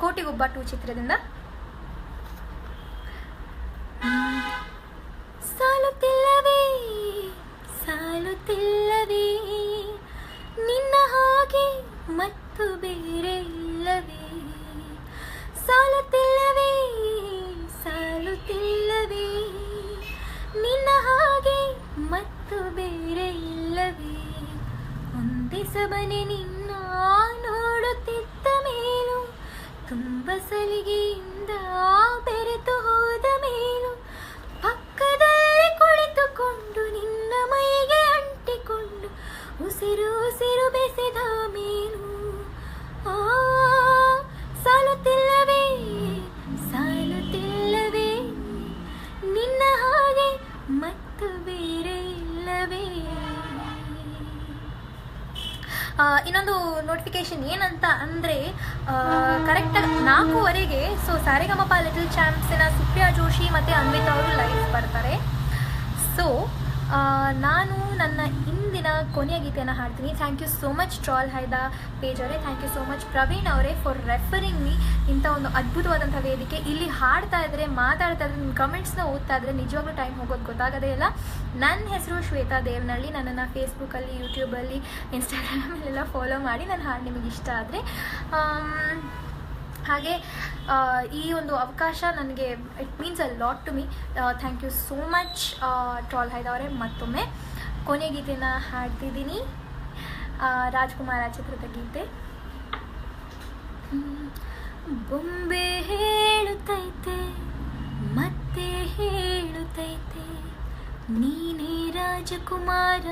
Speaker 1: ಕೋಟಿಗೊಬ್ಬ 2 ಚಿತ್ರದಿಂದ ಸಾಲುತ್ತಿಲ್ಲವೇ ಸಾಲುತ್ತಿಲ್ಲವೇ ನಿನ್ನ ಹಾಗೆ ಮತ್ತು ಬೇರೆ ಇಲ್ಲವೇ ಸಾಲುತ್ತಿಲ್ಲವೇ ಸಾಲುತ್ತಿಲ್ಲವೇ ನಿನ್ನ ಹಾಗೆ ಮತ್ತು ಬೇರೆ ಇಲ್ಲವೇ ಒಂದೇ ಸಬನೆ ನಿನ್ನ ನೋಡುತ್ತಿದ್ದ ಮೇಲೂ ತುಂಬ ಸಲಿಗೆಯಿಂದ ಬೆರೆತು ಹೋದ ಮೇಲೂ ಪಕ್ಕದಲ್ಲಿ ಕುಳಿತುಕೊಂಡು ನಿನ್ನ ಮೈಗೆ ಅಂಟಿಕೊಂಡು ಉಸಿರು ಉಸಿರು ಬೆಸೆದ ಮೇಲೂ ಸಾಲುತ್ತಿಲ್ಲವೇ ಸಾಲುತ್ತಿಲ್ಲವೇ ನಿನ್ನ ಹಾಗೆ ಮತ್ತು ಬೇರೆ ಇಲ್ಲವೇ. ಇನ್ನೊಂದು ನೋಟಿಫಿಕೇಶನ್ ಏನಂತ ಅಂದರೆ ಕರೆಕ್ಟಾಗಿ 4:15 ಸೊ ಸಾರೆಗಮಪ ಲಿಟಲ್ ಚಾಂಪ್ಸಿನ ಸುಪ್ರಿಯಾ ಜೋಶಿ ಮತ್ತು ಅನ್ವಿತಾ ಅವರು ಲೈವ್ ಬರ್ತಾರೆ. ಸೊ ನಾನು ನನ್ನ ಇಂದಿನ ಕೊನೆಯ ಗೀತೆಯನ್ನು ಹಾಡ್ತೀನಿ. Thank you so much troll ಹೈದಾ ಪೇಜ್ ಅವರೇ, thank you so much Praveen ಅವರೇ ಫಾರ್ ರೆಫರಿಂಗ್ ಮೀ ಇಂಥ ಒಂದು ಅದ್ಭುತವಾದಂಥ ವೇದಿಕೆ. ಇಲ್ಲಿ ಹಾಡ್ತಾ ಇದ್ದರೆ ಮಾತಾಡ್ತಾ ಇದ್ದರೆ ನಿಮ್ಮ ಕಮೆಂಟ್ಸ್ನ ಓದ್ತಾ ಇದ್ದರೆ ನಿಜವಾಗ್ಲೂ ಟೈಮ್ ಹೋಗೋದು ಗೊತ್ತಾಗೋದೇ ಇಲ್ಲ. ನನ್ನ ಹೆಸರು ಶ್ವೇತಾ ದೇವನಹಳ್ಳಿ. ನನ್ನನ್ನು ಫೇಸ್ಬುಕ್ಕಲ್ಲಿ, ಯೂಟ್ಯೂಬಲ್ಲಿ, ಇನ್ಸ್ಟಾಗ್ರಾಮಲ್ಲೆಲ್ಲ ಫಾಲೋ ಮಾಡಿ ನನ್ನ ಹಾಡು ನಿಮಗೆ ಇಷ್ಟ ಆದರೆ ಹಾಗೆ ಈ ಒಂದು ಅವಕಾಶ ನನಗೆ it means a lot to me. Thank you so much troll ಹೈದಾ ಅವರೇ. ಮತ್ತೊಮ್ಮೆ ಕೊನೆಯ ಗೀತೆನ ಹಾಡ್ತಿದ್ದೀನಿ, ರಾಜ್ಕುಮಾರ ಚಿತ್ರದ ಗೀತೆ. ಬೊಂಬೆ ಹೇಳುತ್ತೈತೆ ಮತ್ತೆ ಹೇಳುತ್ತೈತೆ ನೀನೇ ರಾಜಕುಮಾರ.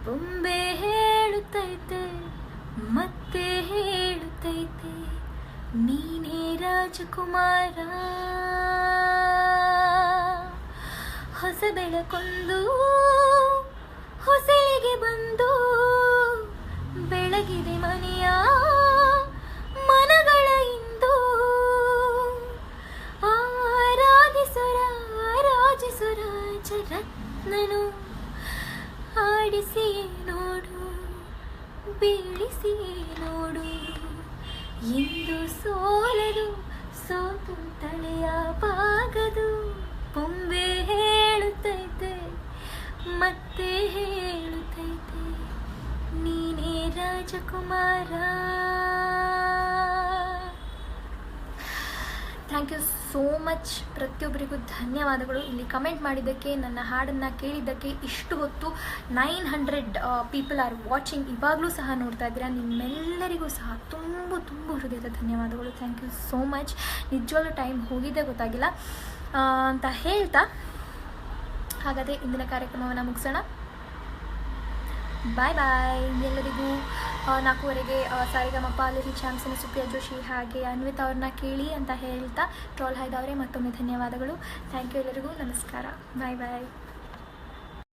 Speaker 1: ಬೊಂಬೆ ಹೇಳುತ್ತೈತೆ ಮತ್ತೆ ಹೇಳುತ್ತೈತೆ ನೀನೇ ರಾಜಕುಮಾರ. ಹೊಸ ಬೆಳಕೊಂದು ಹೊಸಲಿಗೆ ಬಂದು ಬೆಳಗಿದೆ ಮನೆಯ ಮನಗಳ ಇಂದು. ಆರಾಧಿಸುರ ರಾಜಿಸುರಾಜ ರತ್ನನು ಆಡಿಸಿ ನೋಡು ಬೀಳಿಸಿ ನೋಡು ಎಂದು ಸೋಲದು ಸೋತು ತಲೆಯ ಬಾಗದು. ಬೊಂಬೆ ಹೇಳುತ್ತೈತೆ ಮತ್ತೆ ಹೇಳುತ್ತೈತೆ ನೀನೇ ರಾಜಕುಮಾರ. Thank you so much. ಪ್ರತಿಯೊಬ್ಬರಿಗೂ ಧನ್ಯವಾದಗಳು ಇಲ್ಲಿ ಕಮೆಂಟ್ ಮಾಡಿದ್ದಕ್ಕೆ, ನನ್ನ ಹಾಡನ್ನು ಕೇಳಿದ್ದಕ್ಕೆ. ಇಷ್ಟು ಹೊತ್ತು 900 ಪೀಪಲ್ ಆರ್ ವಾಚಿಂಗ್, ಇವಾಗಲೂ ಸಹ ನೋಡ್ತಾ ಇದ್ದೀರಾ. ನಿಮ್ಮೆಲ್ಲರಿಗೂ ಸಹ ತುಂಬ ತುಂಬ ಹೃದಯದ ಧನ್ಯವಾದಗಳು. Thank you so much. ನಿಜವಾಗ್ಲೂ ಟೈಮ್ ಹೋಗಿದ್ದೇ ಗೊತ್ತಾಗಿಲ್ಲ ಅಂತ ಹೇಳ್ತಾ ಹಾಗಾದರೆ ಇಂದಿನ ಕಾರ್ಯಕ್ರಮವನ್ನು ಮುಗಿಸೋಣ. ಬಾಯ್ ಬಾಯ್ ಎಲ್ಲರಿಗೂ. 4:15 ಸಾರೆಗಮಪ ಲಿಟಲ್ ಚಾಂಪ್ಸಿನ ಸುಪ್ರಿಯಾ ಜೋಶಿ ಹಾಗೆ ಅನ್ವಿತಾ ಅವ್ರನ್ನ ಕೇಳಿ ಅಂತ ಹೇಳ್ತಾ ಟ್ರಾಲ್ ಹೈದಾ ಅವರೇ ಮತ್ತೊಮ್ಮೆ ಧನ್ಯವಾದಗಳು. ಥ್ಯಾಂಕ್ ಯು ಎಲ್ಲರಿಗೂ. ನಮಸ್ಕಾರ. ಬಾಯ್ ಬಾಯ್.